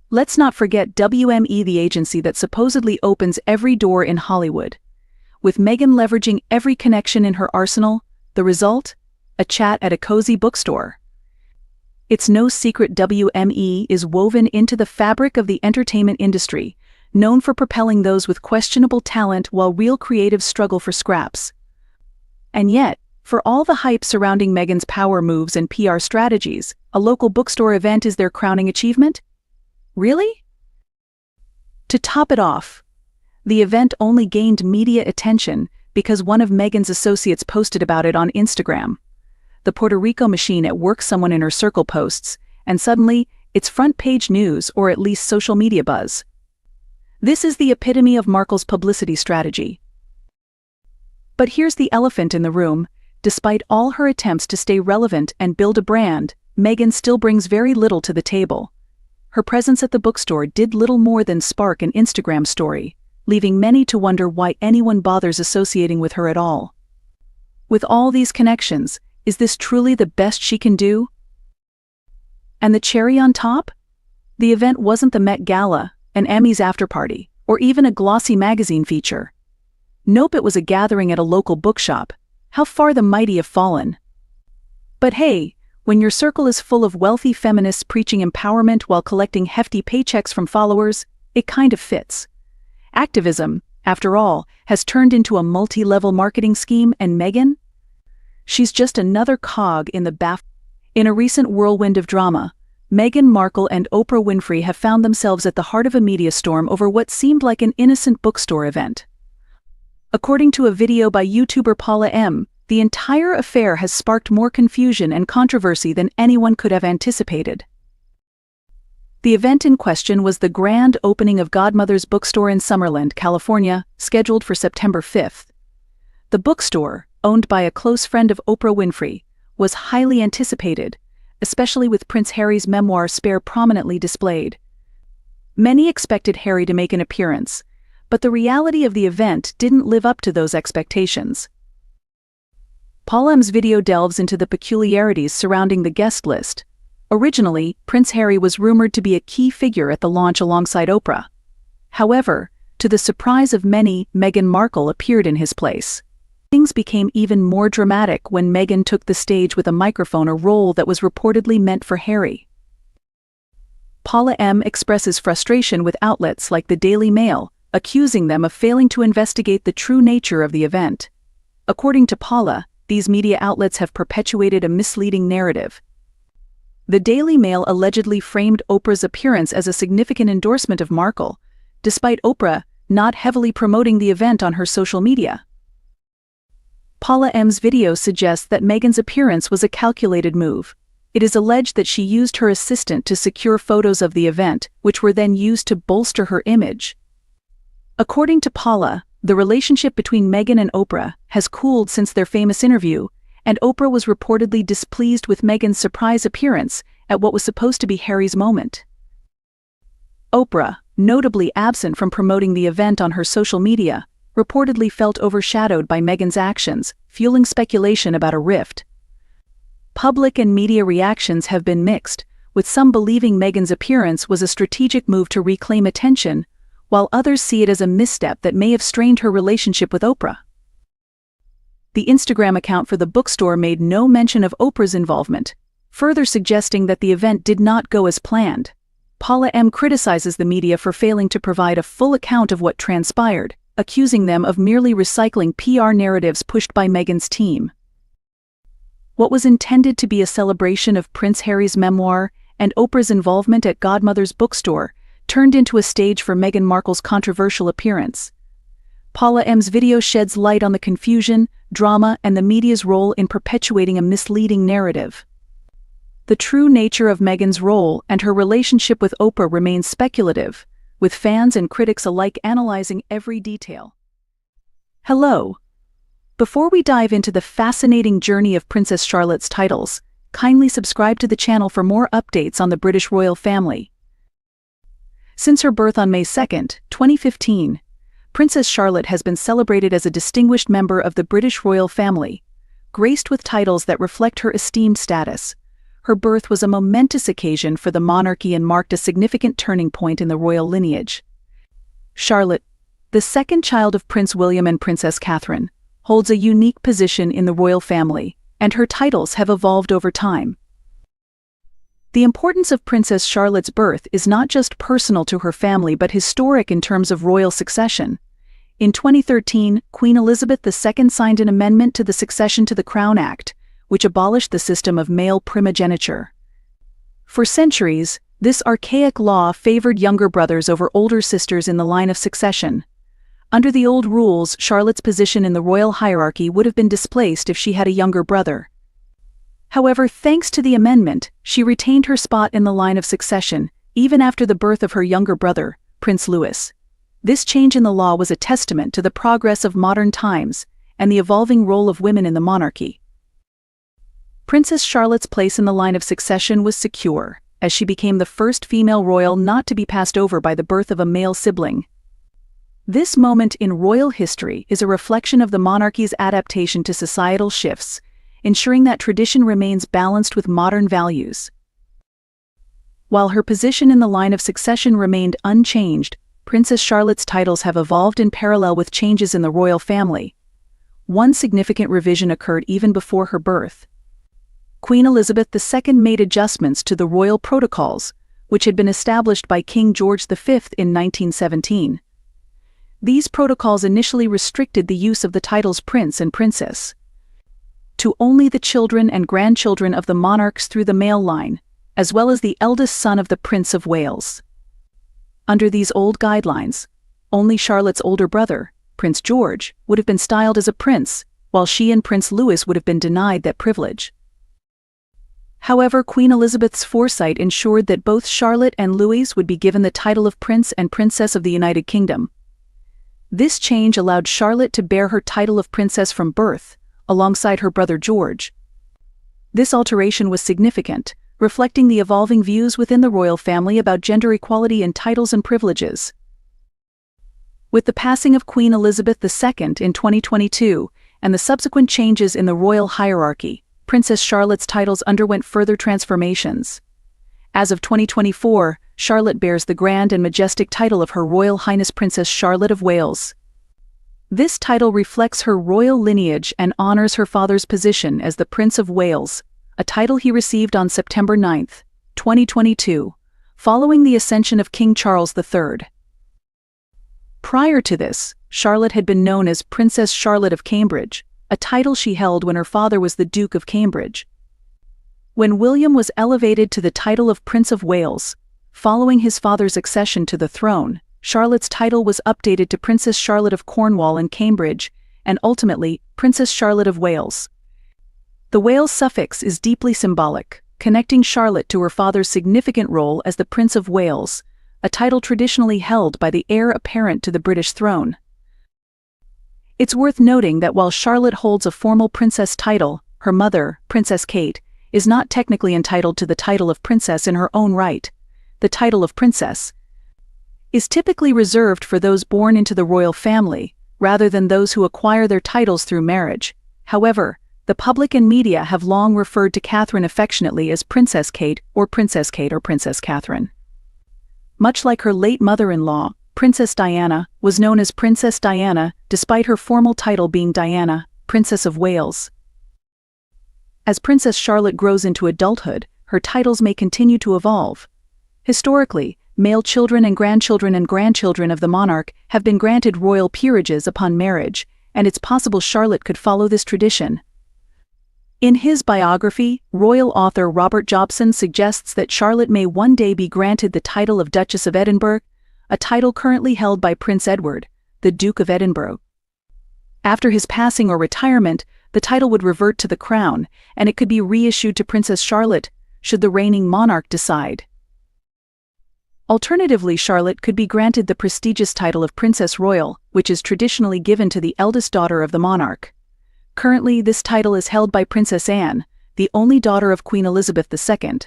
Let's not forget WME, the agency that supposedly opens every door in Hollywood. With Meghan leveraging every connection in her arsenal, the result? A chat at a cozy bookstore. It's no secret WME is woven into the fabric of the entertainment industry, known for propelling those with questionable talent while real creatives struggle for scraps. And yet, for all the hype surrounding Meghan's power moves and PR strategies, a local bookstore event is their crowning achievement? Really? To top it off, the event only gained media attention because one of Meghan's associates posted about it on Instagram. The Puerto Rico machine at work, someone in her circle posts, and suddenly, it's front-page news or at least social media buzz. This is the epitome of Markle's publicity strategy. But here's the elephant in the room. Despite all her attempts to stay relevant and build a brand, Meghan still brings very little to the table. Her presence at the bookstore did little more than spark an Instagram story, leaving many to wonder why anyone bothers associating with her at all. With all these connections, is this truly the best she can do? And the cherry on top? The event wasn't the Met Gala, an Emmys afterparty, or even a glossy magazine feature. Nope, it was a gathering at a local bookshop. How far the mighty have fallen. But hey, when your circle is full of wealthy feminists preaching empowerment while collecting hefty paychecks from followers, it kind of fits. Activism, after all, has turned into a multi-level marketing scheme, and Meghan? She's just another cog in the baff. In a recent whirlwind of drama, Meghan Markle and Oprah Winfrey have found themselves at the heart of a media storm over what seemed like an innocent bookstore event. According to a video by YouTuber Paula M., the entire affair has sparked more confusion and controversy than anyone could have anticipated. The event in question was the grand opening of Godmother's Bookstore in Summerlin, California, scheduled for September 5th. The bookstore, owned by a close friend of Oprah Winfrey, was highly anticipated, especially with Prince Harry's memoir Spare prominently displayed. Many expected Harry to make an appearance, but the reality of the event didn't live up to those expectations. Paula M's video delves into the peculiarities surrounding the guest list. Originally, Prince Harry was rumored to be a key figure at the launch alongside Oprah. However, to the surprise of many, Meghan Markle appeared in his place. Things became even more dramatic when Meghan took the stage with a microphone, a role that was reportedly meant for Harry. Paula M. expresses frustration with outlets like the Daily Mail, accusing them of failing to investigate the true nature of the event. According to Paula, these media outlets have perpetuated a misleading narrative. The Daily Mail allegedly framed Oprah's appearance as a significant endorsement of Markle, despite Oprah not heavily promoting the event on her social media. Paula M's video suggests that Meghan's appearance was a calculated move. It is alleged that she used her assistant to secure photos of the event, which were then used to bolster her image. According to Paula, the relationship between Meghan and Oprah has cooled since their famous interview, and Oprah was reportedly displeased with Meghan's surprise appearance at what was supposed to be Harry's moment. Oprah, notably absent from promoting the event on her social media, reportedly felt overshadowed by Meghan's actions, fueling speculation about a rift. Public and media reactions have been mixed, with some believing Meghan's appearance was a strategic move to reclaim attention, while others see it as a misstep that may have strained her relationship with Oprah. The Instagram account for the bookstore made no mention of Oprah's involvement, further suggesting that the event did not go as planned. Paula M. criticizes the media for failing to provide a full account of what transpired, accusing them of merely recycling PR narratives pushed by Meghan's team. What was intended to be a celebration of Prince Harry's memoir and Oprah's involvement at Godmother's Bookstore turned into a stage for Meghan Markle's controversial appearance. Paula M's video sheds light on the confusion, drama, and the media's role in perpetuating a misleading narrative. The true nature of Meghan's role and her relationship with Oprah remains speculative, with fans and critics alike analyzing every detail. Hello. Before we dive into the fascinating journey of Princess Charlotte's titles, kindly subscribe to the channel for more updates on the British royal family. Since her birth on May 2, 2015, Princess Charlotte has been celebrated as a distinguished member of the British royal family, graced with titles that reflect her esteemed status. Her birth was a momentous occasion for the monarchy and marked a significant turning point in the royal lineage. Charlotte, the second child of Prince William and Princess Catherine, holds a unique position in the royal family, and her titles have evolved over time. The importance of Princess Charlotte's birth is not just personal to her family but historic in terms of royal succession. In 2013, Queen Elizabeth II signed an amendment to the Succession to the Crown Act, which abolished the system of male primogeniture. For centuries, this archaic law favored younger brothers over older sisters in the line of succession. Under the old rules, Charlotte's position in the royal hierarchy would have been displaced if she had a younger brother. However, thanks to the amendment, she retained her spot in the line of succession, even after the birth of her younger brother, Prince Louis. This change in the law was a testament to the progress of modern times and the evolving role of women in the monarchy. Princess Charlotte's place in the line of succession was secure, as she became the first female royal not to be passed over by the birth of a male sibling. This moment in royal history is a reflection of the monarchy's adaptation to societal shifts, ensuring that tradition remains balanced with modern values. While her position in the line of succession remained unchanged, Princess Charlotte's titles have evolved in parallel with changes in the royal family. One significant revision occurred even before her birth. Queen Elizabeth II made adjustments to the royal protocols, which had been established by King George V in 1917. These protocols initially restricted the use of the titles Prince and Princess to only the children and grandchildren of the monarchs through the male line, as well as the eldest son of the Prince of Wales. Under these old guidelines, only Charlotte's older brother, Prince George, would have been styled as a prince, while she and Prince Louis would have been denied that privilege. However, Queen Elizabeth's foresight ensured that both Charlotte and Louis would be given the title of Prince and Princess of the United Kingdom. This change allowed Charlotte to bear her title of princess from birth, alongside her brother George. This alteration was significant, reflecting the evolving views within the royal family about gender equality in titles and privileges. With the passing of Queen Elizabeth II in 2022 and the subsequent changes in the royal hierarchy, Princess Charlotte's titles underwent further transformations. As of 2024, Charlotte bears the grand and majestic title of Her Royal Highness Princess Charlotte of Wales. This title reflects her royal lineage and honors her father's position as the Prince of Wales, a title he received on September 9, 2022, following the ascension of King Charles III. Prior to this, Charlotte had been known as Princess Charlotte of Cambridge, a title she held when her father was the Duke of Cambridge. When William was elevated to the title of Prince of Wales, following his father's accession to the throne, Charlotte's title was updated to Princess Charlotte of Cornwall and Cambridge, and ultimately, Princess Charlotte of Wales. The Wales suffix is deeply symbolic, connecting Charlotte to her father's significant role as the Prince of Wales, a title traditionally held by the heir apparent to the British throne. It's worth noting that while Charlotte holds a formal princess title, her mother, Princess Kate, is not technically entitled to the title of princess in her own right. The title of princess is typically reserved for those born into the royal family, rather than those who acquire their titles through marriage. However, the public and media have long referred to Catherine affectionately as Princess Kate or Princess Catherine. Much like her late mother-in-law, Princess Diana was known as Princess Diana despite her formal title being Diana, Princess of Wales. As Princess Charlotte grows into adulthood, her titles may continue to evolve. Historically, male children and grandchildren of the monarch have been granted royal peerages upon marriage, and it's possible Charlotte could follow this tradition. In his biography, royal author Robert Jobson suggests that Charlotte may one day be granted the title of Duchess of Edinburgh, a title currently held by Prince Edward, the Duke of Edinburgh. After his passing or retirement, the title would revert to the crown, and it could be reissued to Princess Charlotte, should the reigning monarch decide. Alternatively, Charlotte could be granted the prestigious title of Princess Royal, which is traditionally given to the eldest daughter of the monarch. Currently, this title is held by Princess Anne, the only daughter of Queen Elizabeth II.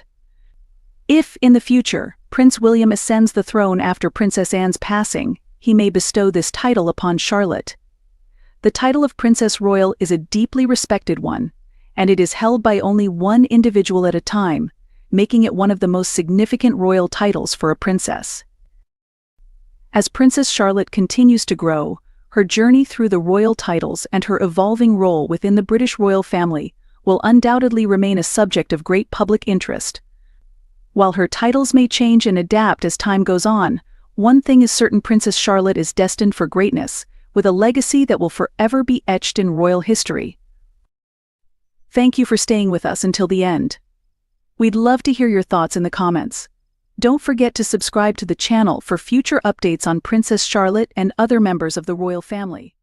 If, in the future, Prince William ascends the throne after Princess Anne's passing, he may bestow this title upon Charlotte. The title of Princess Royal is a deeply respected one, and it is held by only one individual at a time, making it one of the most significant royal titles for a princess. As Princess Charlotte continues to grow, her journey through the royal titles and her evolving role within the British royal family will undoubtedly remain a subject of great public interest. While her titles may change and adapt as time goes on, one thing is certain: Princess Charlotte is destined for greatness, with a legacy that will forever be etched in royal history. Thank you for staying with us until the end. We'd love to hear your thoughts in the comments. Don't forget to subscribe to the channel for future updates on Princess Charlotte and other members of the royal family.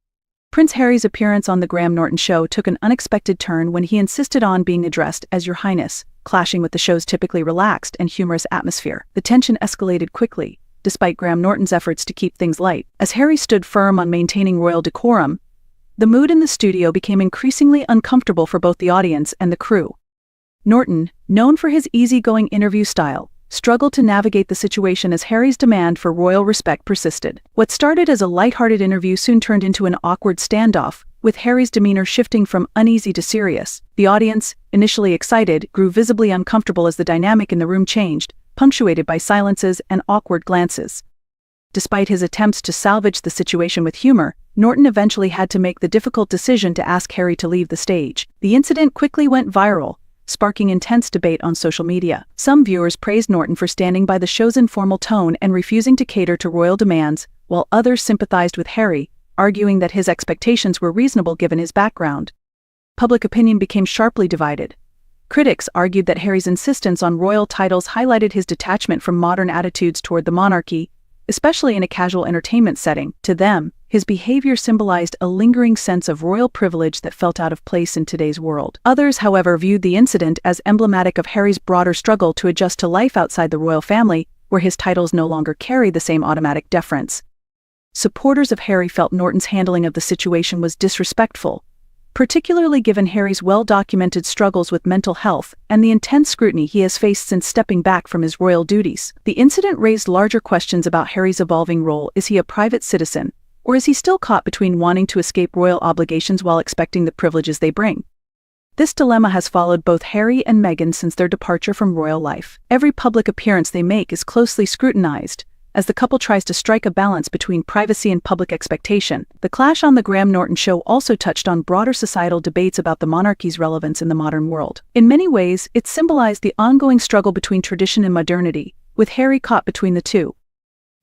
Prince Harry's appearance on The Graham Norton Show took an unexpected turn when he insisted on being addressed as Your Highness, clashing with the show's typically relaxed and humorous atmosphere. The tension escalated quickly, despite Graham Norton's efforts to keep things light. As Harry stood firm on maintaining royal decorum, the mood in the studio became increasingly uncomfortable for both the audience and the crew. Norton, known for his easygoing interview style, struggled to navigate the situation as Harry's demand for royal respect persisted. What started as a lighthearted interview soon turned into an awkward standoff, with Harry's demeanor shifting from uneasy to serious. The audience, initially excited, grew visibly uncomfortable as the dynamic in the room changed, punctuated by silences and awkward glances. Despite his attempts to salvage the situation with humor, Norton eventually had to make the difficult decision to ask Harry to leave the stage. The incident quickly went viral, sparking intense debate on social media. Some viewers praised Norton for standing by the show's informal tone and refusing to cater to royal demands, while others sympathized with Harry, arguing that his expectations were reasonable given his background. Public opinion became sharply divided. Critics argued that Harry's insistence on royal titles highlighted his detachment from modern attitudes toward the monarchy, especially in a casual entertainment setting. To them, his behavior symbolized a lingering sense of royal privilege that felt out of place in today's world. Others, however, viewed the incident as emblematic of Harry's broader struggle to adjust to life outside the royal family, where his titles no longer carry the same automatic deference. Supporters of Harry felt Norton's handling of the situation was disrespectful, particularly given Harry's well-documented struggles with mental health and the intense scrutiny he has faced since stepping back from his royal duties. The incident raised larger questions about Harry's evolving role. Is he a private citizen, or is he still caught between wanting to escape royal obligations while expecting the privileges they bring? This dilemma has followed both Harry and Meghan since their departure from royal life. Every public appearance they make is closely scrutinized, as the couple tries to strike a balance between privacy and public expectation. The clash on The Graham Norton Show also touched on broader societal debates about the monarchy's relevance in the modern world. In many ways, it symbolized the ongoing struggle between tradition and modernity, with Harry caught between the two.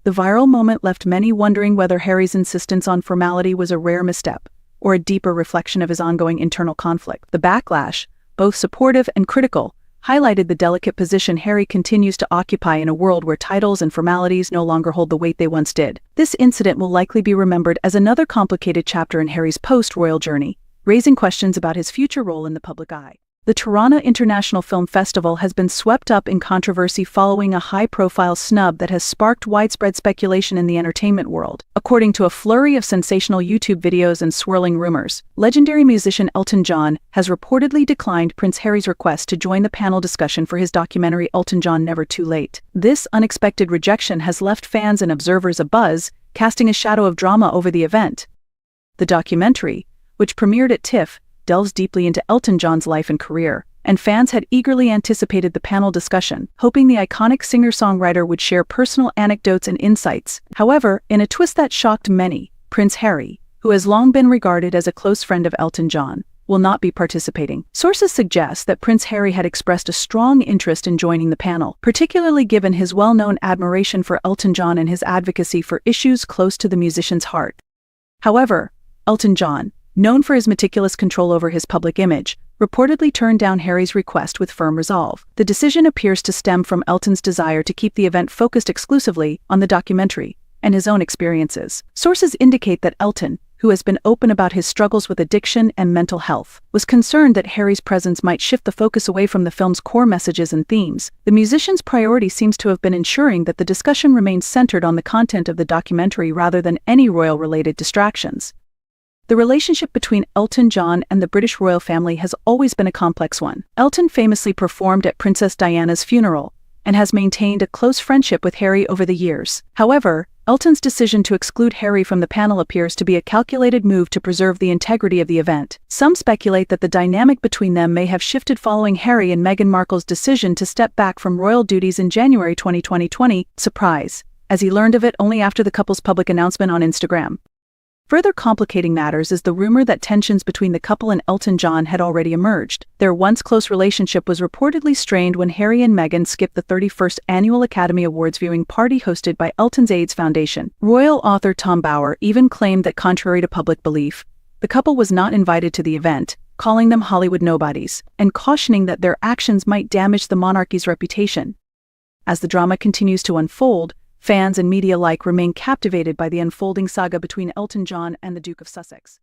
The viral moment left many wondering whether Harry's insistence on formality was a rare misstep, or a deeper reflection of his ongoing internal conflict. The backlash, both supportive and critical, highlighted the delicate position Harry continues to occupy in a world where titles and formalities no longer hold the weight they once did. This incident will likely be remembered as another complicated chapter in Harry's post-royal journey, raising questions about his future role in the public eye. The Toronto International Film Festival has been swept up in controversy following a high-profile snub that has sparked widespread speculation in the entertainment world. According to a flurry of sensational YouTube videos and swirling rumors, legendary musician Elton John has reportedly declined Prince Harry's request to join the panel discussion for his documentary Elton John Never Too Late. This unexpected rejection has left fans and observers abuzz, casting a shadow of drama over the event. The documentary, which premiered at TIFF, delves deeply into Elton John's life and career, and fans had eagerly anticipated the panel discussion, hoping the iconic singer-songwriter would share personal anecdotes and insights. However, in a twist that shocked many, Prince Harry, who has long been regarded as a close friend of Elton John, will not be participating. Sources suggest that Prince Harry had expressed a strong interest in joining the panel, particularly given his well-known admiration for Elton John and his advocacy for issues close to the musician's heart. However, Elton John, known for his meticulous control over his public image, reportedly turned down Harry's request with firm resolve. The decision appears to stem from Elton's desire to keep the event focused exclusively on the documentary and his own experiences. Sources indicate that Elton, who has been open about his struggles with addiction and mental health, was concerned that Harry's presence might shift the focus away from the film's core messages and themes. The musician's priority seems to have been ensuring that the discussion remains centered on the content of the documentary rather than any royal-related distractions. The relationship between Elton John and the British royal family has always been a complex one. Elton famously performed at Princess Diana's funeral and has maintained a close friendship with Harry over the years. However, Elton's decision to exclude Harry from the panel appears to be a calculated move to preserve the integrity of the event. Some speculate that the dynamic between them may have shifted following Harry and Meghan Markle's decision to step back from royal duties in January 2020. Surprise, as he learned of it only after the couple's public announcement on Instagram. Further complicating matters is the rumor that tensions between the couple and Elton John had already emerged. Their once close relationship was reportedly strained when Harry and Meghan skipped the 31st Annual Academy Awards viewing party hosted by Elton's AIDS Foundation. Royal author Tom Bower even claimed that, contrary to public belief, the couple was not invited to the event, calling them Hollywood nobodies, and cautioning that their actions might damage the monarchy's reputation. As the drama continues to unfold, fans and media alike remain captivated by the unfolding saga between Elton John and the Duke of Sussex.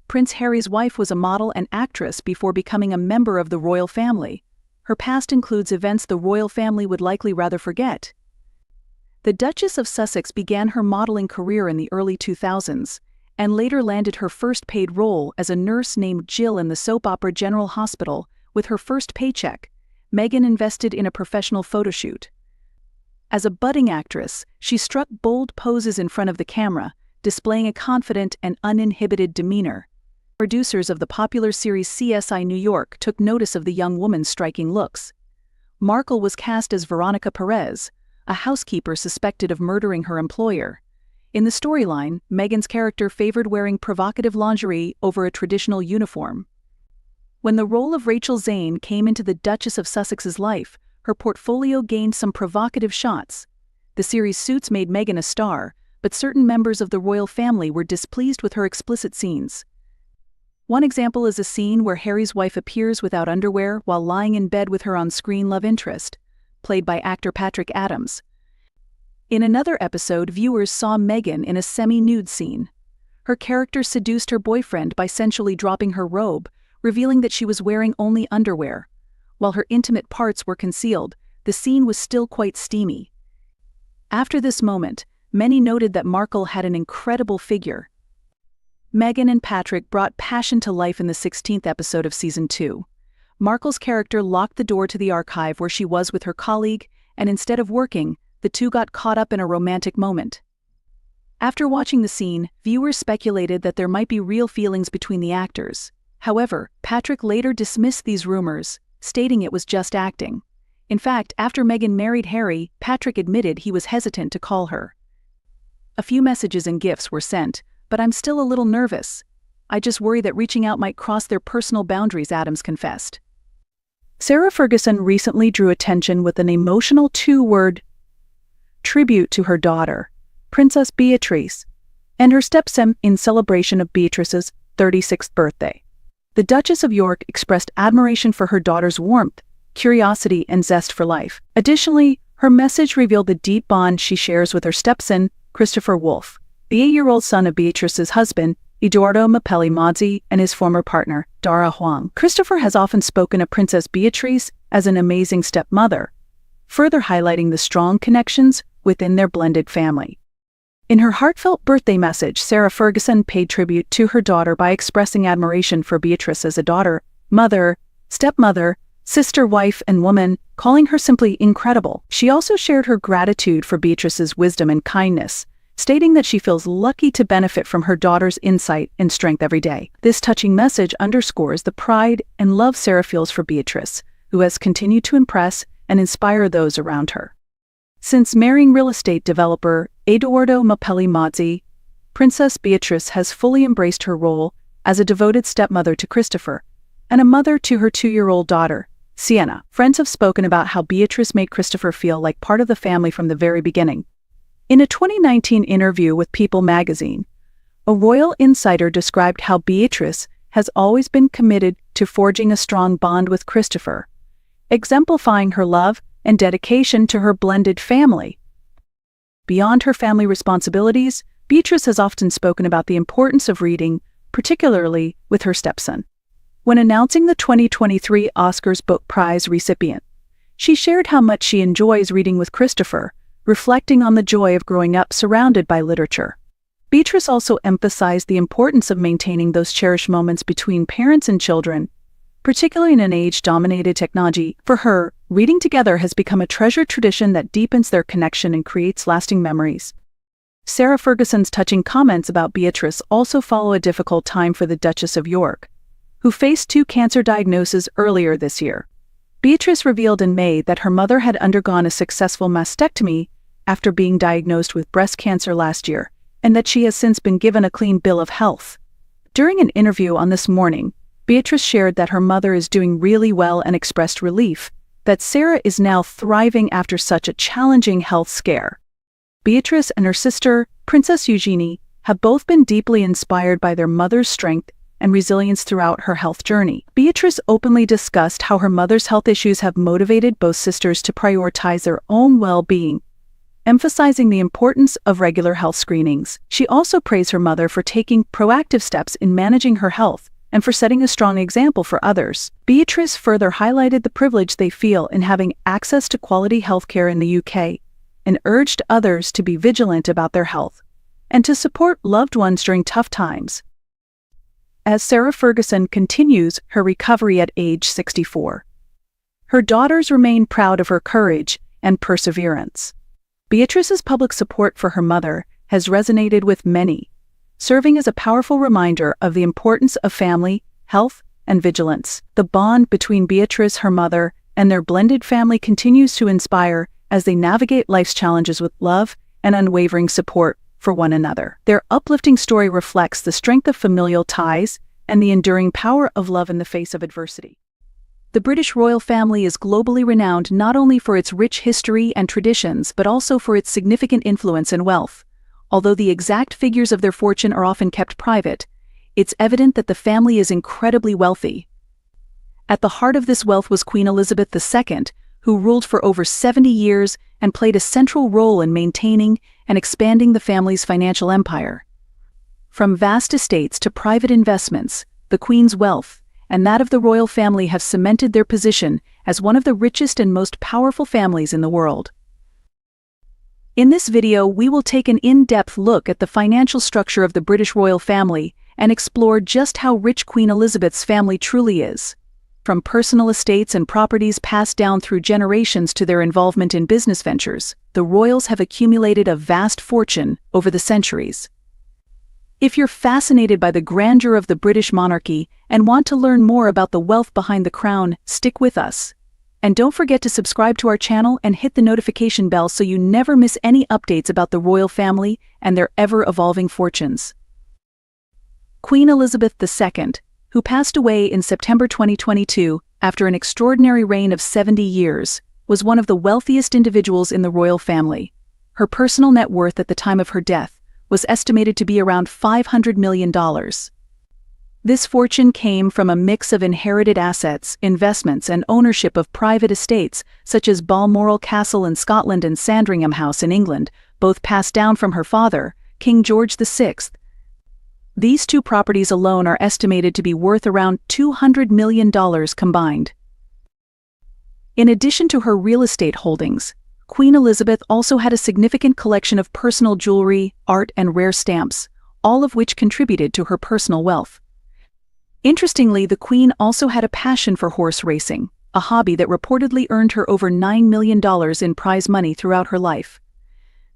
Prince Harry's wife was a model and actress before becoming a member of the royal family. Her past includes events the royal family would likely rather forget. The Duchess of Sussex began her modeling career in the early 2000s, and later landed her first paid role as a nurse named Jill in the soap opera General Hospital. With her first paycheck, Meghan invested in a professional photoshoot. As a budding actress, she struck bold poses in front of the camera, displaying a confident and uninhibited demeanor. Producers of the popular series CSI New York took notice of the young woman's striking looks. Markle was cast as Veronica Perez, a housekeeper suspected of murdering her employer. In the storyline, Meghan's character favored wearing provocative lingerie over a traditional uniform. When the role of Rachel Zane came into the Duchess of Sussex's life, her portfolio gained some provocative shots. The series' suits made Meghan a star, but certain members of the royal family were displeased with her explicit scenes. One example is a scene where Harry's wife appears without underwear while lying in bed with her on-screen love interest, played by actor Patrick Adams. In another episode, viewers saw Meghan in a semi-nude scene. Her character seduced her boyfriend by sensually dropping her robe, revealing that she was wearing only underwear. While her intimate parts were concealed, the scene was still quite steamy. After this moment, many noted that Markle had an incredible figure. Meghan and Patrick brought passion to life in the 16th episode of Season 2. Markle's character locked the door to the archive where she was with her colleague, and instead of working, the two got caught up in a romantic moment. After watching the scene, viewers speculated that there might be real feelings between the actors. However, Patrick later dismissed these rumors, stating it was just acting. In fact, after Meghan married Harry, Patrick admitted he was hesitant to call her. A few messages and gifts were sent, but I'm still a little nervous. I just worry that reaching out might cross their personal boundaries, Adams confessed. Sarah Ferguson recently drew attention with an emotional two-word tribute to her daughter, Princess Beatrice, and her stepson in celebration of Beatrice's 36th birthday. The Duchess of York expressed admiration for her daughter's warmth, curiosity, and zest for life. Additionally, her message revealed the deep bond she shares with her stepson, Christopher Wolfe, the 8-year-old son of Beatrice's husband, Edoardo Mapelli-Mozzi, and his former partner, Dara Huang. Christopher has often spoken of Princess Beatrice as an amazing stepmother, further highlighting the strong connections within their blended family. In her heartfelt birthday message, Sarah Ferguson paid tribute to her daughter by expressing admiration for Beatrice as a daughter, mother, stepmother, sister, wife, and woman, calling her simply incredible. She also shared her gratitude for Beatrice's wisdom and kindness, stating that she feels lucky to benefit from her daughter's insight and strength every day. This touching message underscores the pride and love Sarah feels for Beatrice, who has continued to impress and inspire those around her. Since marrying real estate developer Edoardo Mapelli-Mozzi, Princess Beatrice has fully embraced her role as a devoted stepmother to Christopher and a mother to her 2-year-old daughter, Sienna. Friends have spoken about how Beatrice made Christopher feel like part of the family from the very beginning. In a 2019 interview with People magazine, a royal insider described how Beatrice has always been committed to forging a strong bond with Christopher, exemplifying her love and dedication to her blended family. Beyond her family responsibilities, Beatrice has often spoken about the importance of reading, particularly with her stepson. When announcing the 2023 Oscars Book Prize recipient, she shared how much she enjoys reading with Christopher, reflecting on the joy of growing up surrounded by literature. Beatrice also emphasized the importance of maintaining those cherished moments between parents and children, particularly in an age-dominated technology. For her, reading together has become a treasured tradition that deepens their connection and creates lasting memories. Sarah Ferguson's touching comments about Beatrice also follow a difficult time for the Duchess of York, who faced 2 cancer diagnoses earlier this year. Beatrice revealed in May that her mother had undergone a successful mastectomy after being diagnosed with breast cancer last year, and that she has since been given a clean bill of health. During an interview on This Morning, Beatrice shared that her mother is doing really well and expressed relief that Sarah is now thriving after such a challenging health scare. Beatrice and her sister, Princess Eugenie, have both been deeply inspired by their mother's strength and resilience throughout her health journey. Beatrice openly discussed how her mother's health issues have motivated both sisters to prioritize their own well-being, emphasizing the importance of regular health screenings. She also praised her mother for taking proactive steps in managing her health and for setting a strong example for others. Beatrice further highlighted the privilege they feel in having access to quality healthcare in the UK and urged others to be vigilant about their health and to support loved ones during tough times. As Sarah Ferguson continues her recovery at age 64, her daughters remain proud of her courage and perseverance. Beatrice's public support for her mother has resonated with many, serving as a powerful reminder of the importance of family, health, and vigilance. The bond between Beatrice, her mother, and their blended family continues to inspire as they navigate life's challenges with love and unwavering support for one another. Their uplifting story reflects the strength of familial ties and the enduring power of love in the face of adversity. The British royal family is globally renowned not only for its rich history and traditions but also for its significant influence and wealth. Although the exact figures of their fortune are often kept private, it's evident that the family is incredibly wealthy. At the heart of this wealth was Queen Elizabeth II, who ruled for over 70 years and played a central role in maintaining and expanding the family's financial empire. From vast estates to private investments, the Queen's wealth and that of the royal family have cemented their position as one of the richest and most powerful families in the world. In this video, we will take an in-depth look at the financial structure of the British royal family and explore just how rich Queen Elizabeth's family truly is. From personal estates and properties passed down through generations to their involvement in business ventures, the royals have accumulated a vast fortune over the centuries. If you're fascinated by the grandeur of the British monarchy and want to learn more about the wealth behind the crown, stick with us. And don't forget to subscribe to our channel and hit the notification bell so you never miss any updates about the royal family and their ever-evolving fortunes. Queen Elizabeth II, who passed away in September 2022 after an extraordinary reign of 70 years, was one of the wealthiest individuals in the royal family. Her personal net worth at the time of her death was estimated to be around $500 million. This fortune came from a mix of inherited assets, investments, and ownership of private estates, such as Balmoral Castle in Scotland and Sandringham House in England, both passed down from her father, King George VI. These two properties alone are estimated to be worth around $200 million combined. In addition to her real estate holdings, Queen Elizabeth also had a significant collection of personal jewelry, art, and rare stamps, all of which contributed to her personal wealth. Interestingly, the Queen also had a passion for horse racing, a hobby that reportedly earned her over $9 million in prize money throughout her life.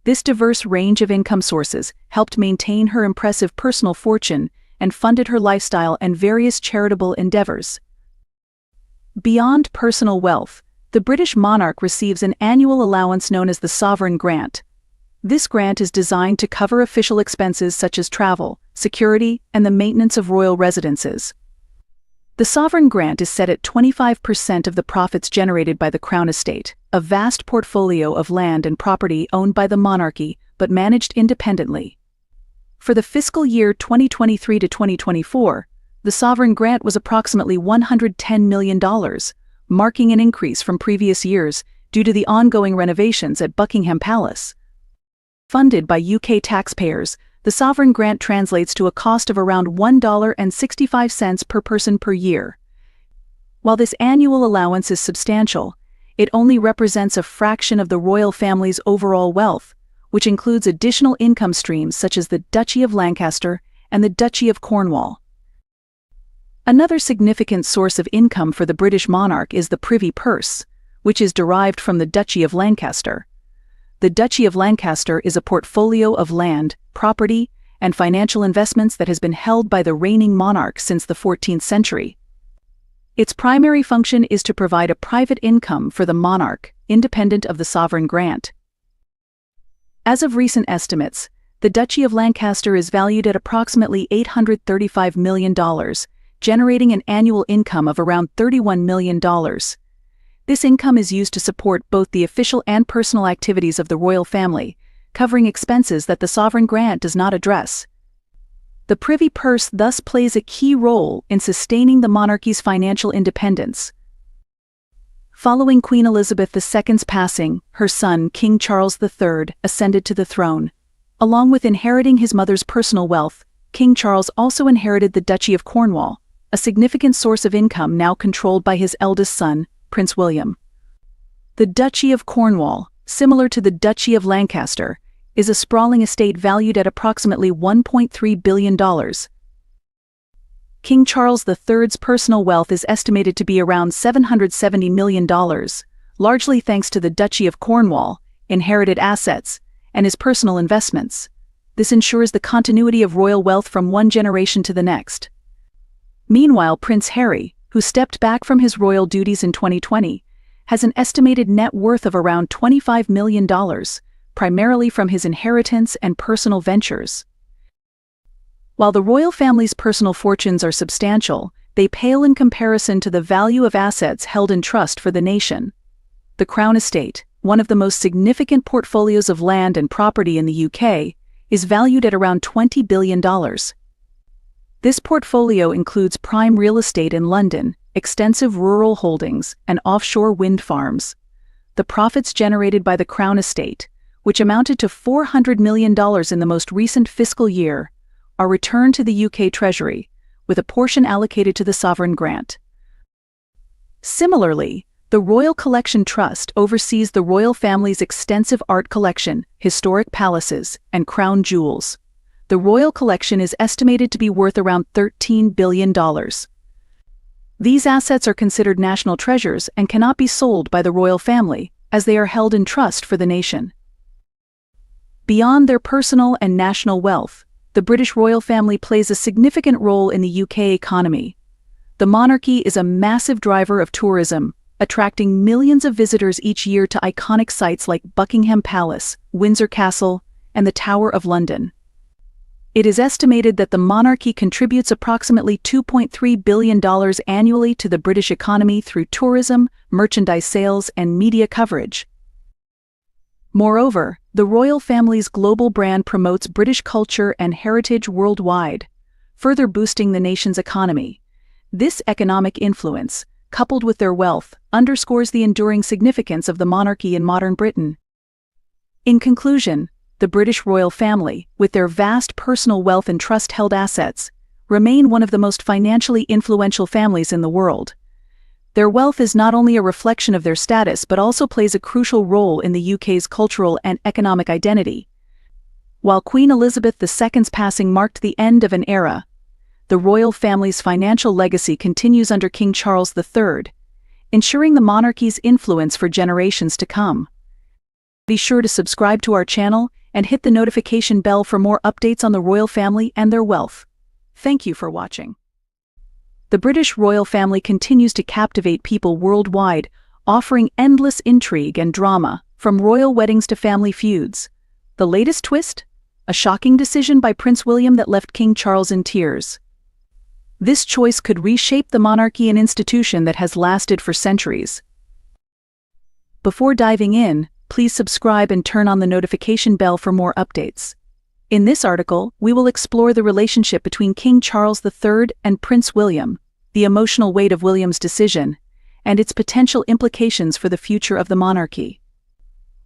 This diverse range of income sources helped maintain her impressive personal fortune and funded her lifestyle and various charitable endeavors. Beyond personal wealth, the British monarch receives an annual allowance known as the Sovereign Grant. This grant is designed to cover official expenses such as travel, security, and the maintenance of royal residences. The Sovereign Grant is set at 25% of the profits generated by the Crown Estate, a vast portfolio of land and property owned by the monarchy but managed independently. For the fiscal year 2023 to 2024, the Sovereign Grant was approximately $110 million, marking an increase from previous years due to the ongoing renovations at Buckingham Palace. Funded by UK taxpayers, the Sovereign Grant translates to a cost of around $1.65 per person per year. While this annual allowance is substantial, it only represents a fraction of the royal family's overall wealth, which includes additional income streams such as the Duchy of Lancaster and the Duchy of Cornwall. Another significant source of income for the British monarch is the Privy Purse, which is derived from the Duchy of Lancaster. The Duchy of Lancaster is a portfolio of land, property, and financial investments that has been held by the reigning monarch since the 14th century. Its primary function is to provide a private income for the monarch, independent of the Sovereign Grant. As of recent estimates, the Duchy of Lancaster is valued at approximately $835 million, generating an annual income of around $31 million. This income is used to support both the official and personal activities of the royal family, covering expenses that the Sovereign Grant does not address. The Privy Purse thus plays a key role in sustaining the monarchy's financial independence. Following Queen Elizabeth II's passing, her son, King Charles III, ascended to the throne. Along with inheriting his mother's personal wealth, King Charles also inherited the Duchy of Cornwall, a significant source of income now controlled by his eldest son, Prince William. The Duchy of Cornwall, similar to the Duchy of Lancaster, is a sprawling estate valued at approximately $1.3 billion. King Charles III's personal wealth is estimated to be around $770 million, largely thanks to the Duchy of Cornwall, inherited assets, and his personal investments. This ensures the continuity of royal wealth from one generation to the next. Meanwhile, Prince Harry, who stepped back from his royal duties in 2020, has an estimated net worth of around $25 million, primarily from his inheritance and personal ventures. While the royal family's personal fortunes are substantial, they pale in comparison to the value of assets held in trust for the nation. The Crown Estate, one of the most significant portfolios of land and property in the UK, is valued at around $20 billion. This portfolio includes prime real estate in London, extensive rural holdings, and offshore wind farms. The profits generated by the Crown Estate, which amounted to $400 million in the most recent fiscal year, are returned to the UK Treasury, with a portion allocated to the sovereign grant. Similarly, the Royal Collection Trust oversees the royal family's extensive art collection, historic palaces, and crown jewels. The royal collection is estimated to be worth around $13 billion. These assets are considered national treasures and cannot be sold by the royal family, as they are held in trust for the nation. Beyond their personal and national wealth, the British royal family plays a significant role in the UK economy. The monarchy is a massive driver of tourism, attracting millions of visitors each year to iconic sites like Buckingham Palace, Windsor Castle, and the Tower of London. It is estimated that the monarchy contributes approximately $2.3 billion annually to the British economy through tourism, merchandise sales, and media coverage. Moreover, the royal family's global brand promotes British culture and heritage worldwide, further boosting the nation's economy. This economic influence, coupled with their wealth, underscores the enduring significance of the monarchy in modern Britain. In conclusion, the British royal family, with their vast personal wealth and trust-held assets, remain one of the most financially influential families in the world. Their wealth is not only a reflection of their status but also plays a crucial role in the UK's cultural and economic identity. While Queen Elizabeth II's passing marked the end of an era, the royal family's financial legacy continues under King Charles III, ensuring the monarchy's influence for generations to come. Be sure to subscribe to our channel and hit the notification bell for more updates on the royal family and their wealth. Thank you for watching. The British royal family continues to captivate people worldwide, offering endless intrigue and drama, from royal weddings to family feuds. The latest twist? A shocking decision by Prince William that left King Charles in tears. This choice could reshape the monarchy, an institution that has lasted for centuries. Before diving in, please subscribe and turn on the notification bell for more updates. In this article, we will explore the relationship between King Charles III and Prince William, the emotional weight of William's decision, and its potential implications for the future of the monarchy.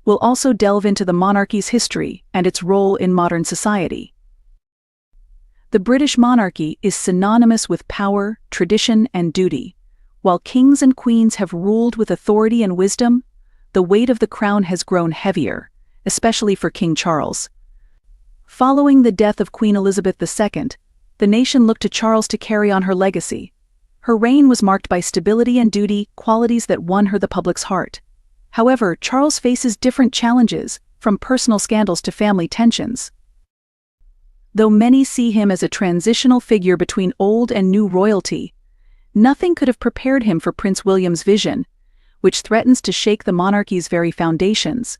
We'll also delve into the monarchy's history and its role in modern society. The British monarchy is synonymous with power, tradition, and duty. While kings and queens have ruled with authority and wisdom, the weight of the crown has grown heavier, especially for King Charles. Following the death of Queen Elizabeth II, the nation looked to Charles to carry on her legacy. Her reign was marked by stability and duty, qualities that won her the public's heart. However, Charles faces different challenges, from personal scandals to family tensions. Though many see him as a transitional figure between old and new royalty, nothing could have prepared him for Prince William's vision, which threatens to shake the monarchy's very foundations.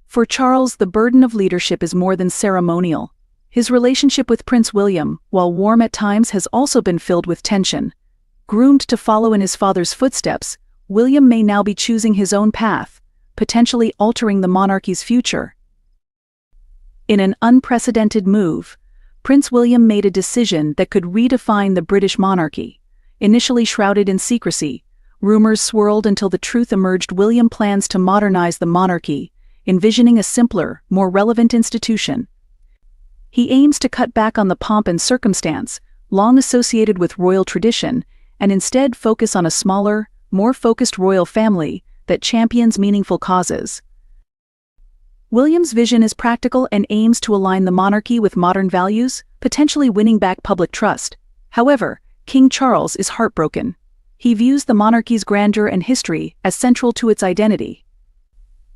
For Charles, the burden of leadership is more than ceremonial. His relationship with Prince William, while warm at times, has also been filled with tension. Groomed to follow in his father's footsteps, William may now be choosing his own path, potentially altering the monarchy's future. In an unprecedented move, Prince William made a decision that could redefine the British monarchy. Initially shrouded in secrecy, rumors swirled until the truth emerged. William plans to modernize the monarchy, envisioning a simpler, more relevant institution. He aims to cut back on the pomp and circumstance, long associated with royal tradition, and instead focus on a smaller, more focused royal family that champions meaningful causes. William's vision is practical and aims to align the monarchy with modern values, potentially winning back public trust. However, King Charles is heartbroken. He views the monarchy's grandeur and history as central to its identity.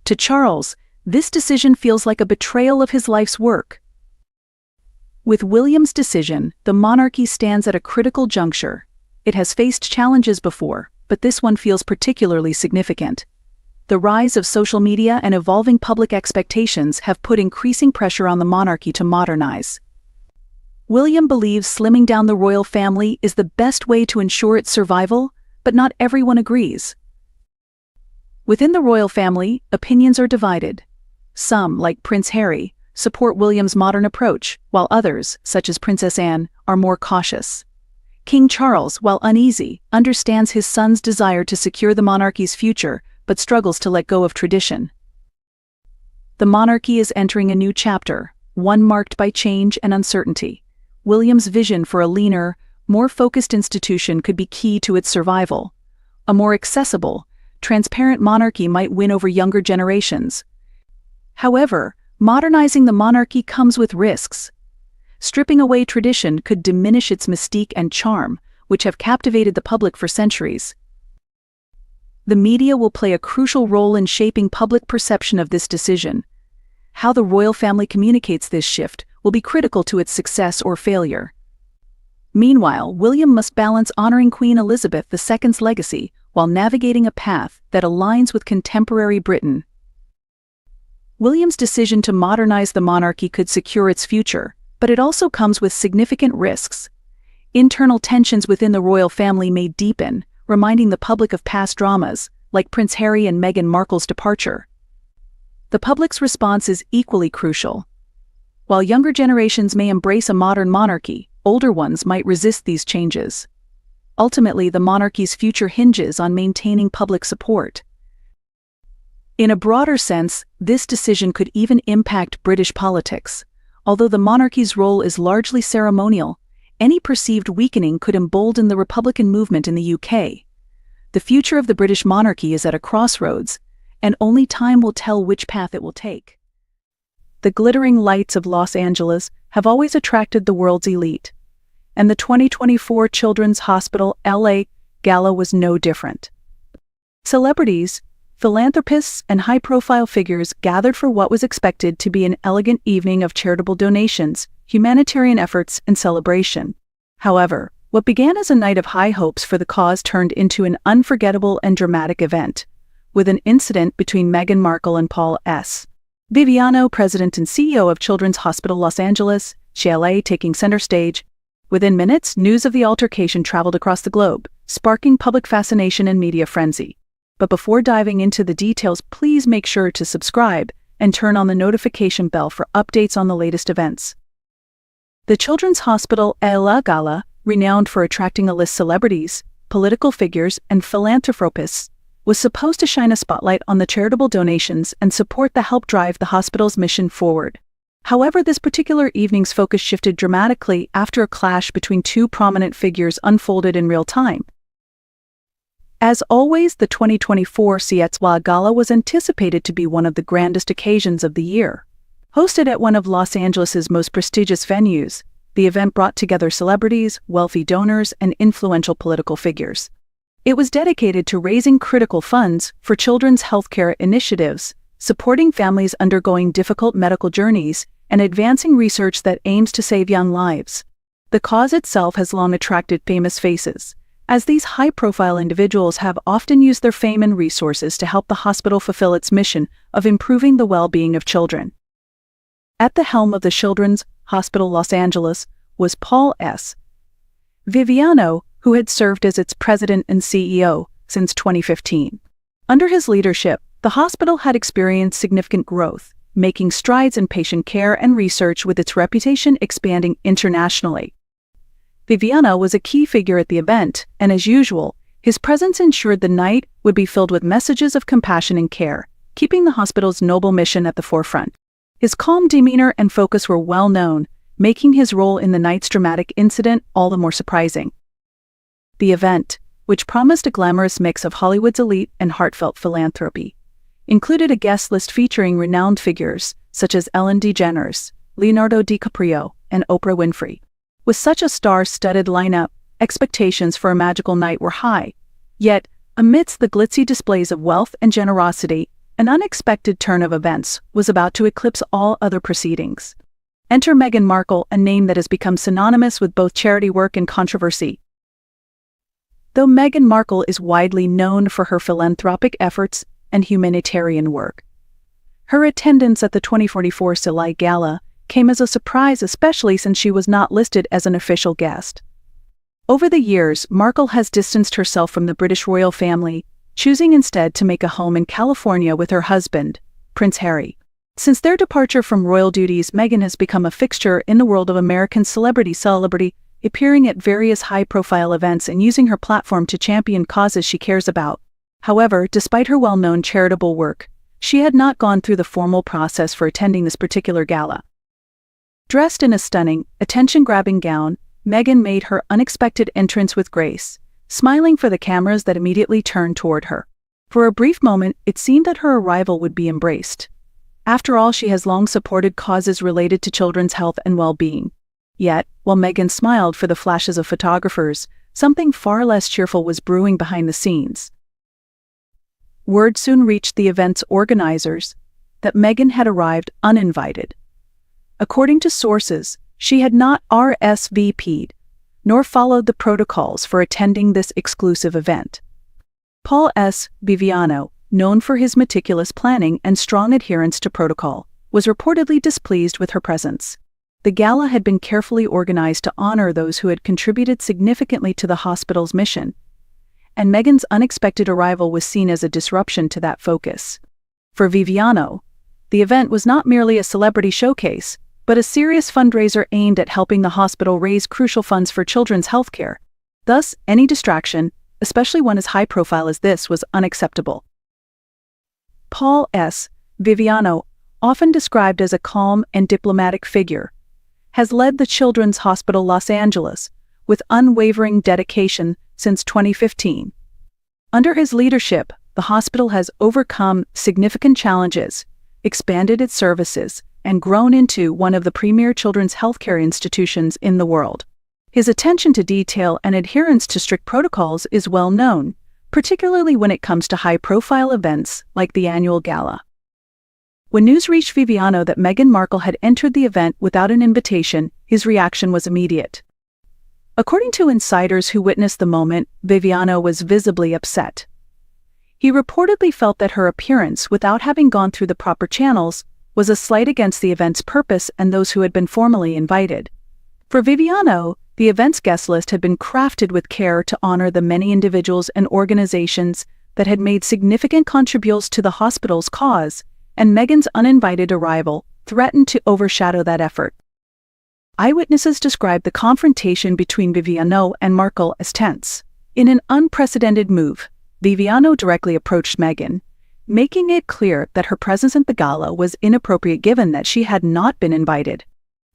To Charles, this decision feels like a betrayal of his life's work. With William's decision, the monarchy stands at a critical juncture. It has faced challenges before, but this one feels particularly significant. The rise of social media and evolving public expectations have put increasing pressure on the monarchy to modernize. William believes slimming down the royal family is the best way to ensure its survival, but not everyone agrees. Within the royal family, opinions are divided. Some, like Prince Harry, support William's modern approach, while others, such as Princess Anne, are more cautious. King Charles, while uneasy, understands his son's desire to secure the monarchy's future, but struggles to let go of tradition. The monarchy is entering a new chapter, one marked by change and uncertainty. William's vision for a leaner, more focused institution could be key to its survival. A more accessible, transparent monarchy might win over younger generations. However, modernizing the monarchy comes with risks. Stripping away tradition could diminish its mystique and charm, which have captivated the public for centuries. The media will play a crucial role in shaping public perception of this decision. How the royal family communicates this shift will be critical to its success or failure. Meanwhile, William must balance honoring Queen Elizabeth II's legacy while navigating a path that aligns with contemporary Britain. William's decision to modernize the monarchy could secure its future, but it also comes with significant risks. Internal tensions within the royal family may deepen, reminding the public of past dramas, like Prince Harry and Meghan Markle's departure. The public's response is equally crucial. While younger generations may embrace a modern monarchy, older ones might resist these changes. Ultimately, the monarchy's future hinges on maintaining public support. In a broader sense, this decision could even impact British politics. Although the monarchy's role is largely ceremonial, any perceived weakening could embolden the Republican movement in the UK. The future of the British monarchy is at a crossroads, and only time will tell which path it will take. The glittering lights of Los Angeles have always attracted the world's elite, and the 2024 Children's Hospital LA Gala was no different. Celebrities, philanthropists, and high-profile figures gathered for what was expected to be an elegant evening of charitable donations, humanitarian efforts, and celebration. However, what began as a night of high hopes for the cause turned into an unforgettable and dramatic event, with an incident between Meghan Markle and Paul S. Viviano, president and CEO of Children's Hospital Los Angeles, CLA, taking center stage. Within minutes, news of the altercation traveled across the globe, sparking public fascination and media frenzy. But before diving into the details, please make sure to subscribe and turn on the notification bell for updates on the latest events. The Children's Hospital LA Gala, renowned for attracting A-list celebrities, political figures, and philanthropists, was supposed to shine a spotlight on the charitable donations and support the help drive the hospital's mission forward. However, this particular evening's focus shifted dramatically after a clash between two prominent figures unfolded in real time. As always, the 2024 CLA Gala was anticipated to be one of the grandest occasions of the year. Hosted at one of Los Angeles' most prestigious venues, the event brought together celebrities, wealthy donors, and influential political figures. It was dedicated to raising critical funds for children's healthcare initiatives, supporting families undergoing difficult medical journeys, and advancing research that aims to save young lives. The cause itself has long attracted famous faces, as these high-profile individuals have often used their fame and resources to help the hospital fulfill its mission of improving the well-being of children. At the helm of the Children's Hospital Los Angeles was Paul S. Viviano, who had served as its president and CEO since 2015. Under his leadership, the hospital had experienced significant growth, making strides in patient care and research, with its reputation expanding internationally. Viviano was a key figure at the event, and as usual, His presence ensured the night would be filled with messages of compassion and care, keeping the hospital's noble mission at the forefront. His calm demeanor and focus were well known, making his role in the night's dramatic incident all the more surprising. The event, which promised a glamorous mix of Hollywood's elite and heartfelt philanthropy, included a guest list featuring renowned figures such as Ellen DeGeneres, Leonardo DiCaprio, and Oprah Winfrey. With such a star-studded lineup, expectations for a magical night were high. Yet, amidst the glitzy displays of wealth and generosity, an unexpected turn of events was about to eclipse all other proceedings. Enter Meghan Markle, a name that has become synonymous with both charity work and controversy. Though Meghan Markle is widely known for her philanthropic efforts and humanitarian work, her attendance at the 2044 Cali Gala came as a surprise, especially since she was not listed as an official guest. Over the years, Markle has distanced herself from the British royal family, choosing instead to make a home in California with her husband, Prince Harry. Since their departure from royal duties, Meghan has become a fixture in the world of American celebrity, appearing at various high-profile events and using her platform to champion causes she cares about. However, despite her well-known charitable work, she had not gone through the formal process for attending this particular gala. Dressed in a stunning, attention-grabbing gown, Meghan made her unexpected entrance with grace, smiling for the cameras that immediately turned toward her. For a brief moment, it seemed that her arrival would be embraced. After all, she has long supported causes related to children's health and well-being. Yet, while Meghan smiled for the flashes of photographers, something far less cheerful was brewing behind the scenes. Word soon reached the event's organizers that Meghan had arrived uninvited. According to sources, she had not RSVP'd, nor followed the protocols for attending this exclusive event. Paul S. Viviano, known for his meticulous planning and strong adherence to protocol, was reportedly displeased with her presence. The gala had been carefully organized to honor those who had contributed significantly to the hospital's mission, and Meghan's unexpected arrival was seen as a disruption to that focus. For Viviano, the event was not merely a celebrity showcase, but a serious fundraiser aimed at helping the hospital raise crucial funds for children's healthcare. Thus, any distraction, especially one as high-profile as this, was unacceptable. Paul S. Viviano, often described as a calm and diplomatic figure, has led the Children's Hospital Los Angeles with unwavering dedication since 2015. Under his leadership, the hospital has overcome significant challenges, expanded its services, and grown into one of the premier children's healthcare institutions in the world. His attention to detail and adherence to strict protocols is well known, particularly when it comes to high-profile events like the annual gala. When news reached Viviano that Meghan Markle had entered the event without an invitation, his reaction was immediate. According to insiders who witnessed the moment, Viviano was visibly upset. He reportedly felt that her appearance, without having gone through the proper channels, was a slight against the event's purpose and those who had been formally invited. For Viviano, the event's guest list had been crafted with care to honor the many individuals and organizations that had made significant contributions to the hospital's cause, and Meghan's uninvited arrival threatened to overshadow that effort. Eyewitnesses described the confrontation between Viviano and Markle as tense. In an unprecedented move, Viviano directly approached Meghan, making it clear that her presence at the gala was inappropriate given that she had not been invited.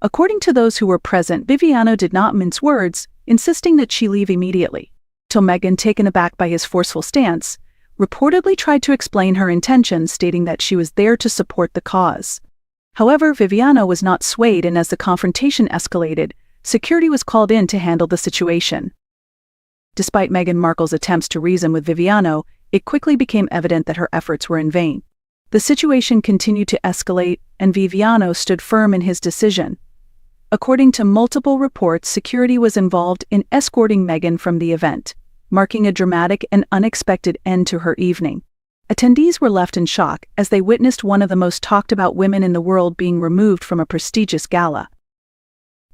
According to those who were present, Viviano did not mince words, insisting that she leave immediately, till Meghan, taken aback by his forceful stance, reportedly tried to explain her intentions, stating that she was there to support the cause. However, Viviano was not swayed, and as the confrontation escalated, security was called in to handle the situation. Despite Meghan Markle's attempts to reason with Viviano, it quickly became evident that her efforts were in vain. The situation continued to escalate, and Viviano stood firm in his decision. According to multiple reports, security was involved in escorting Meghan from the event, marking a dramatic and unexpected end to her evening. Attendees were left in shock as they witnessed one of the most talked-about women in the world being removed from a prestigious gala.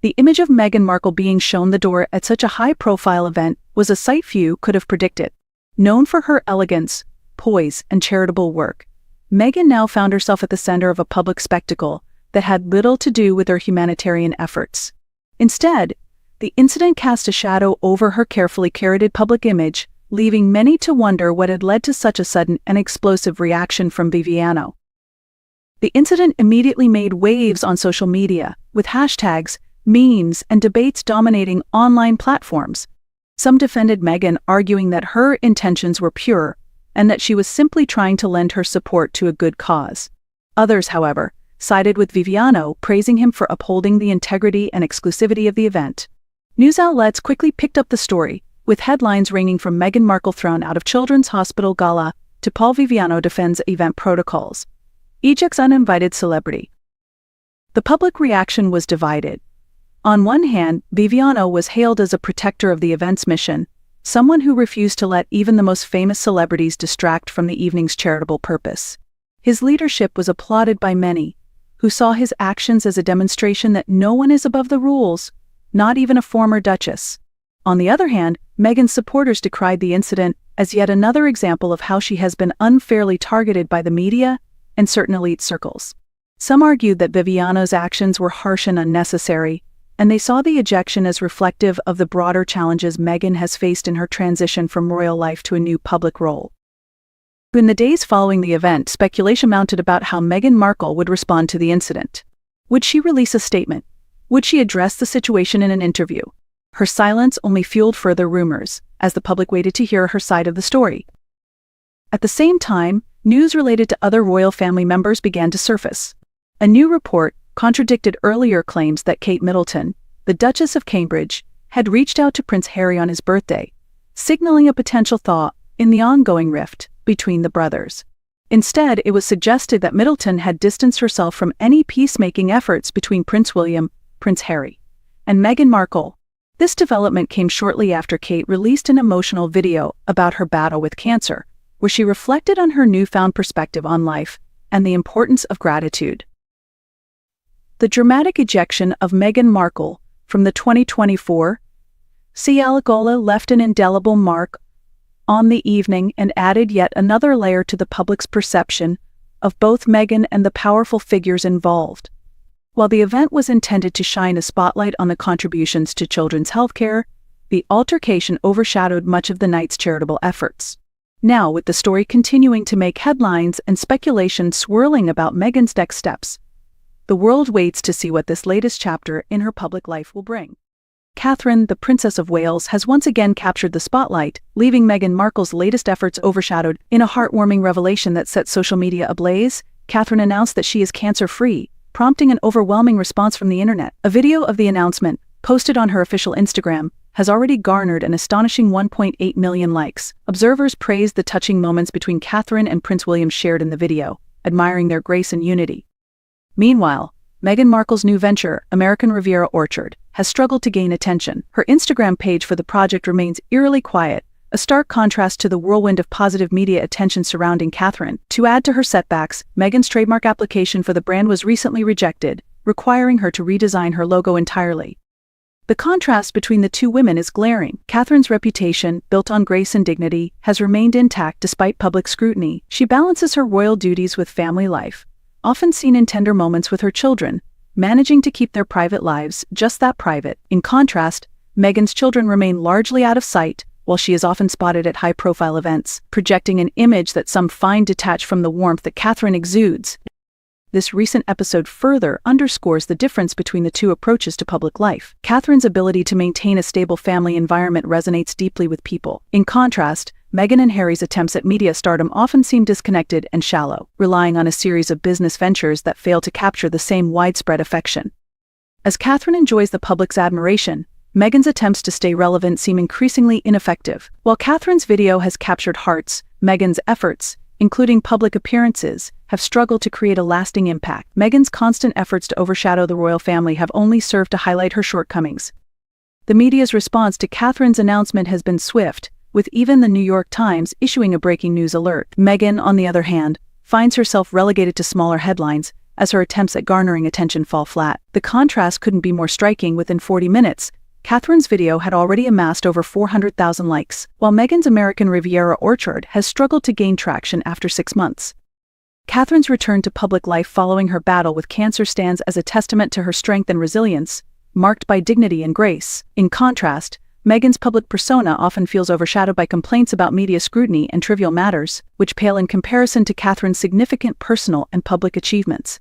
The image of Meghan Markle being shown the door at such a high-profile event was a sight few could have predicted. Known for her elegance, poise, and charitable work, Meghan now found herself at the center of a public spectacle that had little to do with her humanitarian efforts. Instead, the incident cast a shadow over her carefully curated public image, leaving many to wonder what had led to such a sudden and explosive reaction from Viviano. The incident immediately made waves on social media, with hashtags, memes, and debates dominating online platforms. Some defended Meghan, arguing that her intentions were pure and that she was simply trying to lend her support to a good cause. Others, however, sided with Viviano, praising him for upholding the integrity and exclusivity of the event. News outlets quickly picked up the story, with headlines ranging from Meghan Markle thrown out of Children's Hospital Gala to Paul Viviano defends event protocols. Each uninvited celebrity. The public reaction was divided. On one hand, Viviano was hailed as a protector of the event's mission, someone who refused to let even the most famous celebrities distract from the evening's charitable purpose. His leadership was applauded by many, who saw his actions as a demonstration that no one is above the rules, not even a former duchess. On the other hand, Meghan's supporters decried the incident as yet another example of how she has been unfairly targeted by the media and certain elite circles. Some argued that Viviano's actions were harsh and unnecessary, and they saw the ejection as reflective of the broader challenges Meghan has faced in her transition from royal life to a new public role. In the days following the event, speculation mounted about how Meghan Markle would respond to the incident. Would she release a statement? Would she address the situation in an interview? Her silence only fueled further rumors, as the public waited to hear her side of the story. At the same time, news related to other royal family members began to surface. A new report contradicted earlier claims that Kate Middleton, the Duchess of Cambridge, had reached out to Prince Harry on his birthday, signaling a potential thaw in the ongoing rift between the brothers. Instead, it was suggested that Middleton had distanced herself from any peacemaking efforts between Prince William, Prince Harry, and Meghan Markle. This development came shortly after Kate released an emotional video about her battle with cancer, where she reflected on her newfound perspective on life and the importance of gratitude. The dramatic ejection of Meghan Markle from the 2024 gala left an indelible mark on the evening and added yet another layer to the public's perception of both Meghan and the powerful figures involved. While the event was intended to shine a spotlight on the contributions to children's healthcare, the altercation overshadowed much of the night's charitable efforts. Now, with the story continuing to make headlines and speculation swirling about Meghan's next steps, the world waits to see what this latest chapter in her public life will bring. Catherine, the Princess of Wales, has once again captured the spotlight, leaving Meghan Markle's latest efforts overshadowed. In a heartwarming revelation that set social media ablaze, Catherine announced that she is cancer-free, prompting an overwhelming response from the internet. A video of the announcement, posted on her official Instagram, has already garnered an astonishing 1.8 million likes. Observers praised the touching moments between Catherine and Prince William shared in the video, admiring their grace and unity. Meanwhile, Meghan Markle's new venture, American Riviera Orchard, has struggled to gain attention. Her Instagram page for the project remains eerily quiet, a stark contrast to the whirlwind of positive media attention surrounding Catherine. To add to her setbacks, Meghan's trademark application for the brand was recently rejected, requiring her to redesign her logo entirely. The contrast between the two women is glaring. Catherine's reputation, built on grace and dignity, has remained intact despite public scrutiny. She balances her royal duties with family life, often seen in tender moments with her children, managing to keep their private lives just that private. In contrast, Meghan's children remain largely out of sight, while she is often spotted at high-profile events, projecting an image that some find detached from the warmth that Catherine exudes. This recent episode further underscores the difference between the two approaches to public life. Catherine's ability to maintain a stable family environment resonates deeply with people. In contrast, Meghan and Harry's attempts at media stardom often seem disconnected and shallow, relying on a series of business ventures that fail to capture the same widespread affection. As Catherine enjoys the public's admiration, Meghan's attempts to stay relevant seem increasingly ineffective. While Catherine's video has captured hearts, Meghan's efforts, including public appearances, have struggled to create a lasting impact. Meghan's constant efforts to overshadow the royal family have only served to highlight her shortcomings. The media's response to Catherine's announcement has been swift, with even the New York Times issuing a breaking news alert. Meghan, on the other hand, finds herself relegated to smaller headlines as her attempts at garnering attention fall flat. The contrast couldn't be more striking. Within 40 minutes, Catherine's video had already amassed over 400,000 likes, while Meghan's American Riviera Orchard has struggled to gain traction after 6 months. Catherine's return to public life following her battle with cancer stands as a testament to her strength and resilience, marked by dignity and grace. In contrast, Meghan's public persona often feels overshadowed by complaints about media scrutiny and trivial matters, which pale in comparison to Catherine's significant personal and public achievements.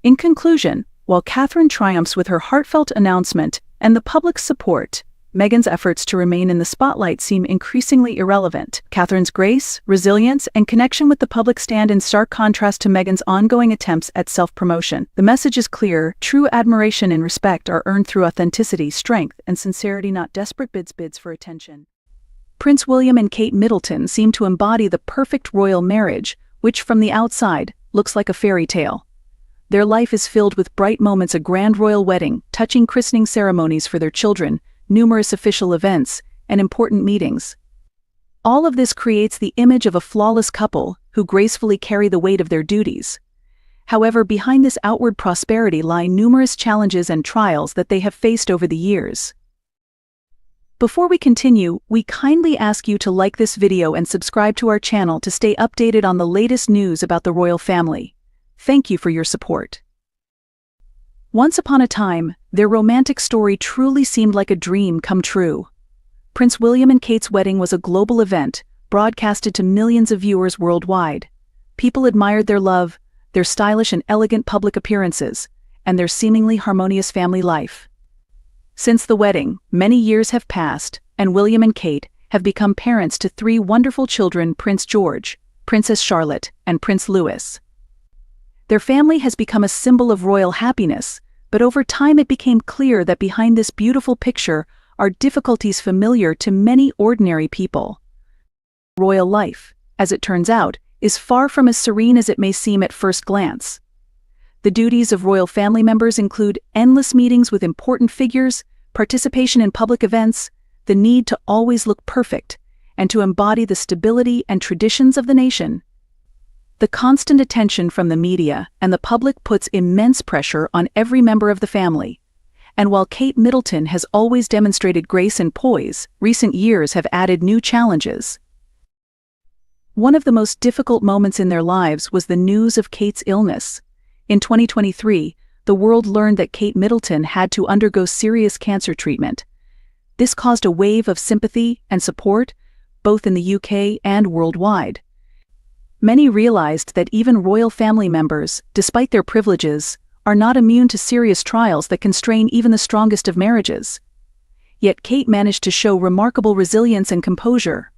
In conclusion, while Catherine triumphs with her heartfelt announcement and the public's support, Meghan's efforts to remain in the spotlight seem increasingly irrelevant. Catherine's grace, resilience, and connection with the public stand in stark contrast to Meghan's ongoing attempts at self-promotion. The message is clear: true admiration and respect are earned through authenticity, strength, and sincerity, not desperate bids for attention. Prince William and Kate Middleton seem to embody the perfect royal marriage, which from the outside looks like a fairy tale. Their life is filled with bright moments: a grand royal wedding, touching christening ceremonies for their children, numerous official events, and important meetings. All of this creates the image of a flawless couple who gracefully carry the weight of their duties. However, behind this outward prosperity lie numerous challenges and trials that they have faced over the years. Before we continue, we kindly ask you to like this video and subscribe to our channel to stay updated on the latest news about the royal family. Thank you for your support. Once upon a time, their romantic story truly seemed like a dream come true. Prince William and Kate's wedding was a global event, broadcasted to millions of viewers worldwide. People admired their love, their stylish and elegant public appearances, and their seemingly harmonious family life. Since the wedding, many years have passed, and William and Kate have become parents to 3 wonderful children: Prince George, Princess Charlotte, and Prince Louis. Their family has become a symbol of royal happiness, but over time it became clear that behind this beautiful picture are difficulties familiar to many ordinary people. Royal life, as it turns out, is far from as serene as it may seem at first glance. The duties of royal family members include endless meetings with important figures, participation in public events, the need to always look perfect, and to embody the stability and traditions of the nation. The constant attention from the media and the public puts immense pressure on every member of the family. And while Kate Middleton has always demonstrated grace and poise, recent years have added new challenges. One of the most difficult moments in their lives was the news of Kate's illness. In 2023, the world learned that Kate Middleton had to undergo serious cancer treatment. This caused a wave of sympathy and support, both in the UK and worldwide. Many realized that even royal family members, despite their privileges, are not immune to serious trials that constrain even the strongest of marriages. Yet Kate managed to show remarkable resilience and composure.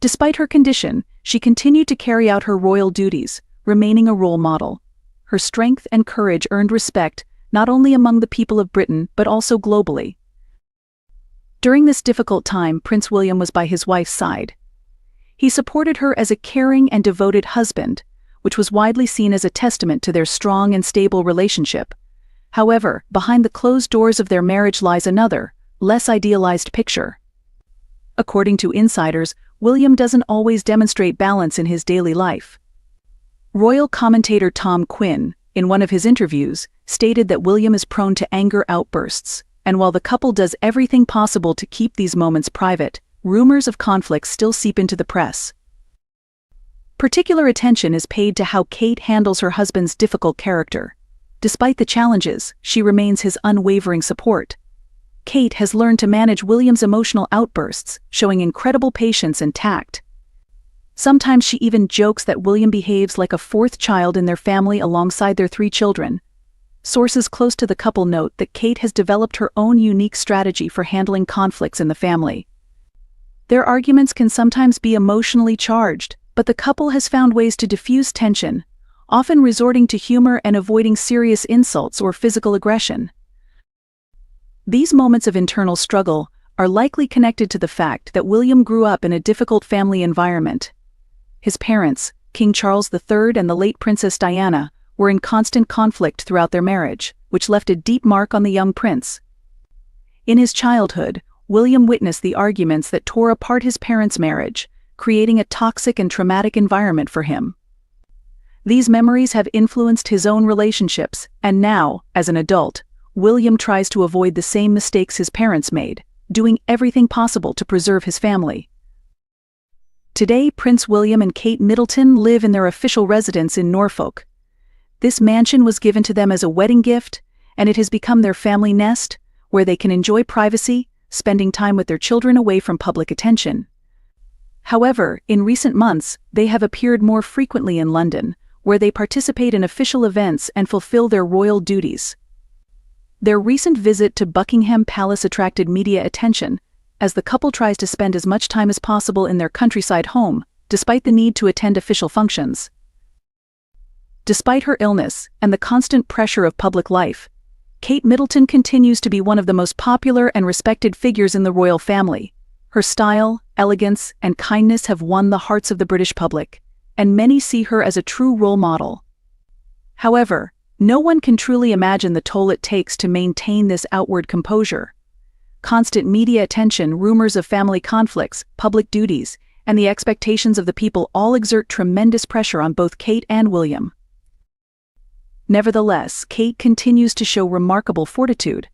Despite her condition, she continued to carry out her royal duties, remaining a role model. Her strength and courage earned respect not only among the people of Britain but also globally. During this difficult time, Prince William was by his wife's side. He supported her as a caring and devoted husband, which was widely seen as a testament to their strong and stable relationship. However, behind the closed doors of their marriage lies another, less idealized picture. According to insiders, William doesn't always demonstrate balance in his daily life. Royal commentator Tom Quinn, in one of his interviews, stated that William is prone to anger outbursts, and while the couple does everything possible to keep these moments private, rumors of conflicts still seep into the press. Particular attention is paid to how Kate handles her husband's difficult character. Despite the challenges, she remains his unwavering support. Kate has learned to manage William's emotional outbursts, showing incredible patience and tact. Sometimes she even jokes that William behaves like a 4th child in their family alongside their 3 children. Sources close to the couple note that Kate has developed her own unique strategy for handling conflicts in the family. Their arguments can sometimes be emotionally charged, but the couple has found ways to diffuse tension, often resorting to humor and avoiding serious insults or physical aggression. These moments of internal struggle are likely connected to the fact that William grew up in a difficult family environment. His parents, King Charles III and the late Princess Diana, were in constant conflict throughout their marriage, which left a deep mark on the young prince. In his childhood, William witnessed the arguments that tore apart his parents' marriage, creating a toxic and traumatic environment for him. These memories have influenced his own relationships, and now, as an adult, William tries to avoid the same mistakes his parents made, doing everything possible to preserve his family. Today, Prince William and Kate Middleton live in their official residence in Norfolk. This mansion was given to them as a wedding gift, and it has become their family nest, where they can enjoy privacy, spending time with their children away from public attention. However, in recent months, they have appeared more frequently in London, where they participate in official events and fulfill their royal duties. Their recent visit to Buckingham Palace attracted media attention, as the couple tries to spend as much time as possible in their countryside home, despite the need to attend official functions. Despite her illness and the constant pressure of public life, Kate Middleton continues to be one of the most popular and respected figures in the royal family. Her style, elegance, and kindness have won the hearts of the British public, and many see her as a true role model. However, no one can truly imagine the toll it takes to maintain this outward composure. Constant media attention, rumors of family conflicts, public duties, and the expectations of the people all exert tremendous pressure on both Kate and William. Nevertheless, Kate continues to show remarkable fortitude.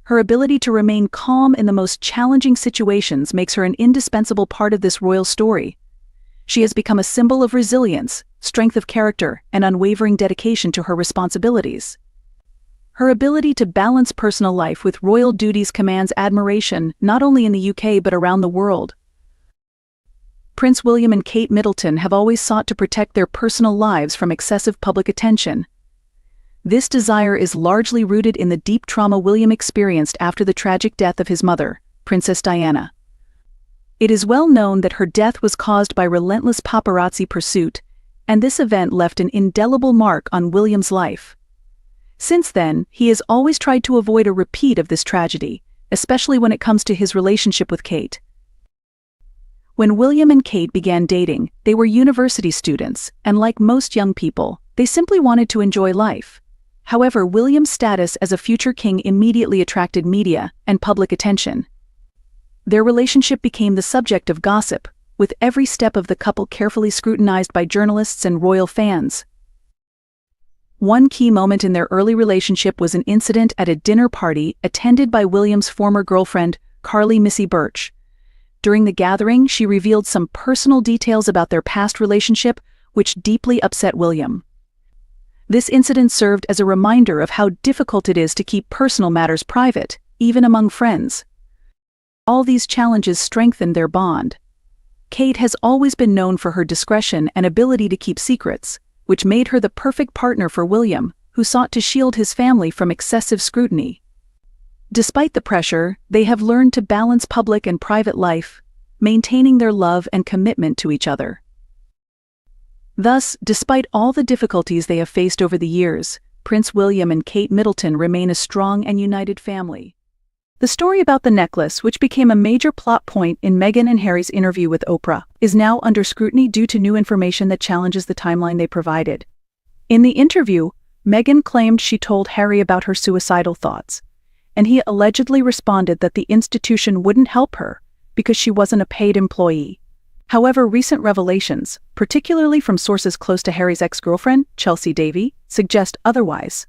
Her ability to remain calm in the most challenging situations makes her an indispensable part of this royal story. She has become a symbol of resilience, strength of character, and unwavering dedication to her responsibilities. Her ability to balance personal life with royal duties commands admiration not only in the UK but around the world. Prince William and Kate Middleton have always sought to protect their personal lives from excessive public attention. This desire is largely rooted in the deep trauma William experienced after the tragic death of his mother, Princess Diana. It is well known that her death was caused by relentless paparazzi pursuit, and this event left an indelible mark on William's life. Since then, he has always tried to avoid a repeat of this tragedy, especially when it comes to his relationship with Kate. When William and Kate began dating, they were university students, and like most young people, they simply wanted to enjoy life. However, William's status as a future king immediately attracted media and public attention. Their relationship became the subject of gossip, with every step of the couple carefully scrutinized by journalists and royal fans. One key moment in their early relationship was an incident at a dinner party attended by William's former girlfriend, Carly Missy Birch. During the gathering, she revealed some personal details about their past relationship, which deeply upset William. This incident served as a reminder of how difficult it is to keep personal matters private, even among friends. All these challenges strengthened their bond. Kate has always been known for her discretion and ability to keep secrets, which made her the perfect partner for William, who sought to shield his family from excessive scrutiny. Despite the pressure, they have learned to balance public and private life, maintaining their love and commitment to each other. Thus, despite all the difficulties they have faced over the years, Prince William and Kate Middleton remain a strong and united family. The story about the necklace, which became a major plot point in Meghan and Harry's interview with Oprah, is now under scrutiny due to new information that challenges the timeline they provided. In the interview, Meghan claimed she told Harry about her suicidal thoughts, and he allegedly responded that the institution wouldn't help her because she wasn't a paid employee. However, recent revelations, particularly from sources close to Harry's ex-girlfriend, Chelsea Davy, suggest otherwise.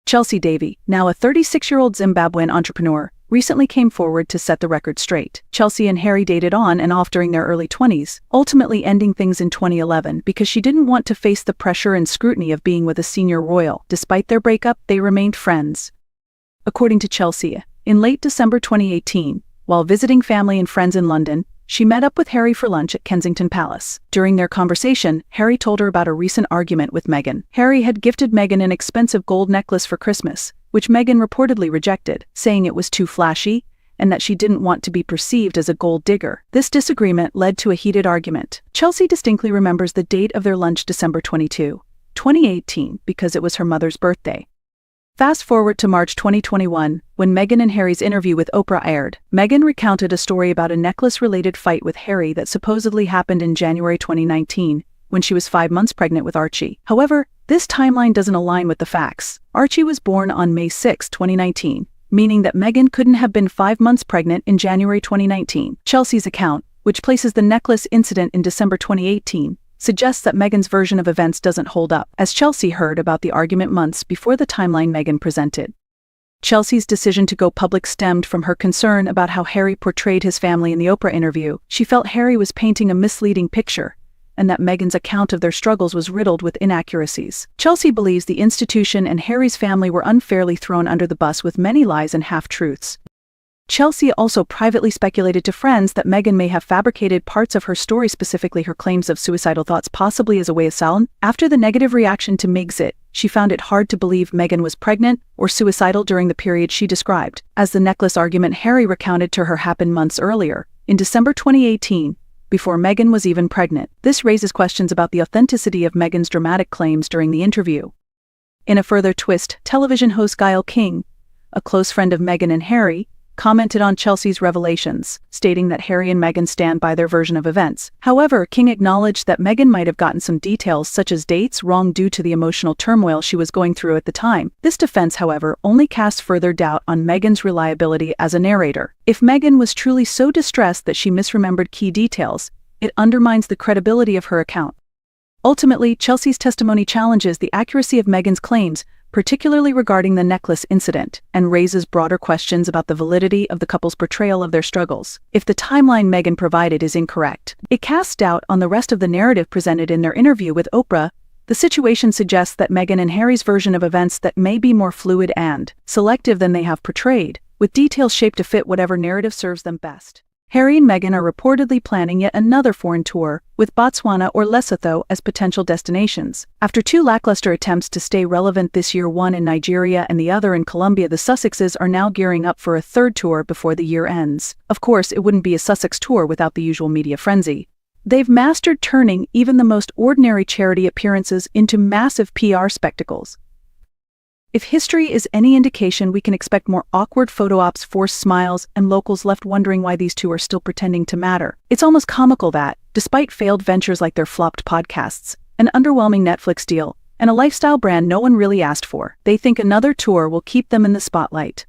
Chelsea Davy, now a 36-year-old Zimbabwean entrepreneur, recently came forward to set the record straight. Chelsea and Harry dated on and off during their early 20s, ultimately ending things in 2011 because she didn't want to face the pressure and scrutiny of being with a senior royal. Despite their breakup, they remained friends. According to Chelsea, in late December 2018, while visiting family and friends in London, she met up with Harry for lunch at Kensington Palace. During their conversation, Harry told her about a recent argument with Meghan. Harry had gifted Meghan an expensive gold necklace for Christmas, which Meghan reportedly rejected, saying it was too flashy and that she didn't want to be perceived as a gold digger. This disagreement led to a heated argument. Chelsea distinctly remembers the date of their lunch, December 22, 2018, because it was her mother's birthday. Fast forward to March 2021, when Meghan and Harry's interview with Oprah aired. Meghan recounted a story about a necklace-related fight with Harry that supposedly happened in January 2019, when she was 5 months pregnant with Archie. However, this timeline doesn't align with the facts. Archie was born on May 6, 2019, meaning that Meghan couldn't have been 5 months pregnant in January 2019. Chelsea's account, which places the necklace incident in December 2018, suggests that Meghan's version of events doesn't hold up, as Chelsea heard about the argument months before the timeline Meghan presented. Chelsea's decision to go public stemmed from her concern about how Harry portrayed his family in the Oprah interview. She felt Harry was painting a misleading picture, and that Meghan's account of their struggles was riddled with inaccuracies. Chelsea believes the institution and Harry's family were unfairly thrown under the bus with many lies and half-truths. Chelsea also privately speculated to friends that Meghan may have fabricated parts of her story, specifically her claims of suicidal thoughts, possibly as a way of selling. After the negative reaction to Megxit, she found it hard to believe Meghan was pregnant or suicidal during the period she described, as the necklace argument Harry recounted to her happened months earlier, in December 2018, before Meghan was even pregnant. This raises questions about the authenticity of Meghan's dramatic claims during the interview. In a further twist, television host Gayle King, a close friend of Meghan and Harry, commented on Chelsea's revelations, stating that Harry and Meghan stand by their version of events. However, King acknowledged that Meghan might have gotten some details such as dates wrong due to the emotional turmoil she was going through at the time. This defense, however, only casts further doubt on Meghan's reliability as a narrator. If Meghan was truly so distressed that she misremembered key details, it undermines the credibility of her account. Ultimately, Chelsea's testimony challenges the accuracy of Meghan's claims, particularly regarding the necklace incident, and raises broader questions about the validity of the couple's portrayal of their struggles. If the timeline Meghan provided is incorrect, it casts doubt on the rest of the narrative presented in their interview with Oprah. The situation suggests that Meghan and Harry's version of events that may be more fluid and selective than they have portrayed, with details shaped to fit whatever narrative serves them best. Harry and Meghan are reportedly planning yet another foreign tour, with Botswana or Lesotho as potential destinations. After two lackluster attempts to stay relevant this year, one in Nigeria and the other in Colombia, the Sussexes are now gearing up for a third tour before the year ends. Of course, it wouldn't be a Sussex tour without the usual media frenzy. They've mastered turning even the most ordinary charity appearances into massive PR spectacles. If history is any indication, we can expect more awkward photo ops, forced smiles, and locals left wondering why these two are still pretending to matter. It's almost comical that, despite failed ventures like their flopped podcasts, an underwhelming Netflix deal, and a lifestyle brand no one really asked for, they think another tour will keep them in the spotlight.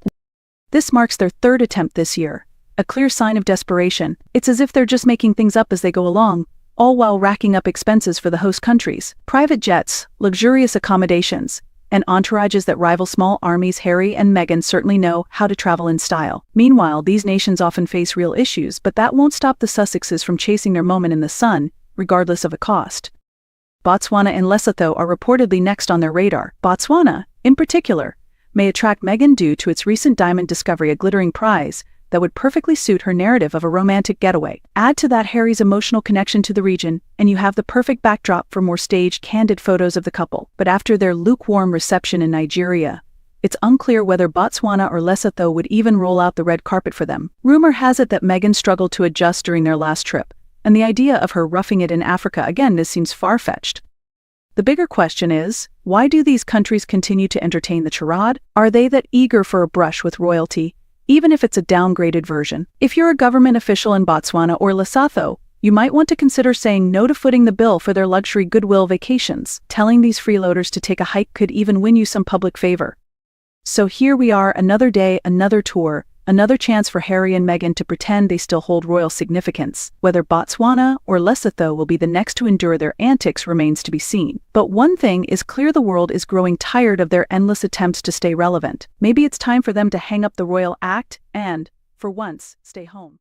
This marks their third attempt this year, a clear sign of desperation. It's as if they're just making things up as they go along, all while racking up expenses for the host countries. Private jets, luxurious accommodations, and entourages that rival small armies. Harry and Meghan certainly know how to travel in style. Meanwhile, these nations often face real issues, but that won't stop the Sussexes from chasing their moment in the sun, regardless of a cost. Botswana and Lesotho are reportedly next on their radar. Botswana, in particular, may attract Meghan due to its recent diamond discovery, a glittering prize that would perfectly suit her narrative of a romantic getaway. Add to that Harry's emotional connection to the region, and you have the perfect backdrop for more staged, candid photos of the couple. But after their lukewarm reception in Nigeria, it's unclear whether Botswana or Lesotho would even roll out the red carpet for them. Rumor has it that Meghan struggled to adjust during their last trip, and the idea of her roughing it in Africa, again, this seems far-fetched. The bigger question is, why do these countries continue to entertain the charade? Are they that eager for a brush with royalty, even if it's a downgraded version? If you're a government official in Botswana or Lesotho, you might want to consider saying no to footing the bill for their luxury goodwill vacations. Telling these freeloaders to take a hike could even win you some public favor. So here we are, another day, another tour, another chance for Harry and Meghan to pretend they still hold royal significance. Whether Botswana or Lesotho will be the next to endure their antics remains to be seen. But one thing is clear: the world is growing tired of their endless attempts to stay relevant. Maybe it's time for them to hang up the royal act and, for once, stay home.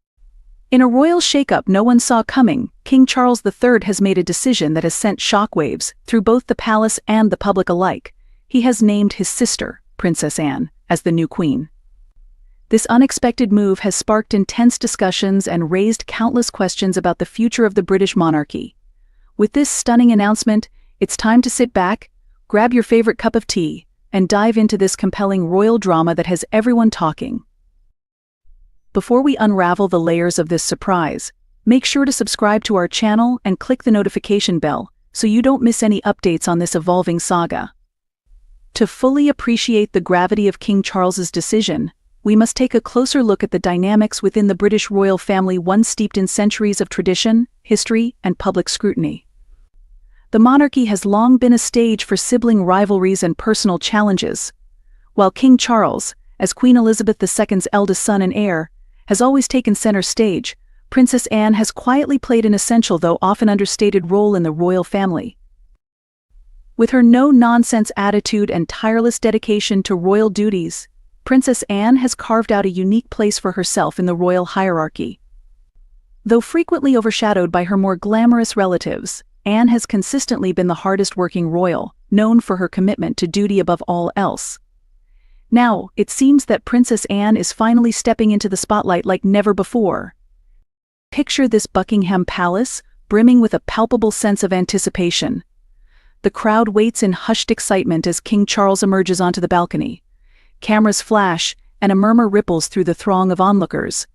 In a royal shakeup no one saw coming, King Charles III has made a decision that has sent shockwaves through both the palace and the public alike. He has named his sister, Princess Anne, as the new queen. This unexpected move has sparked intense discussions and raised countless questions about the future of the British monarchy. With this stunning announcement, it's time to sit back, grab your favorite cup of tea, and dive into this compelling royal drama that has everyone talking. Before we unravel the layers of this surprise, make sure to subscribe to our channel and click the notification bell so you don't miss any updates on this evolving saga. To fully appreciate the gravity of King Charles's decision, we must take a closer look at the dynamics within the British royal family, one steeped in centuries of tradition, history, and public scrutiny. The monarchy has long been a stage for sibling rivalries and personal challenges. While King Charles, as Queen Elizabeth II's eldest son and heir, has always taken center stage, Princess Anne has quietly played an essential, though often understated, role in the royal family. With her no-nonsense attitude and tireless dedication to royal duties, Princess Anne has carved out a unique place for herself in the royal hierarchy. Though frequently overshadowed by her more glamorous relatives, Anne has consistently been the hardest-working royal, known for her commitment to duty above all else. Now, it seems that Princess Anne is finally stepping into the spotlight like never before. Picture this Buckingham Palace, brimming with a palpable sense of anticipation. The crowd waits in hushed excitement as King Charles emerges onto the balcony. Cameras flash, and a murmur ripples through the throng of onlookers.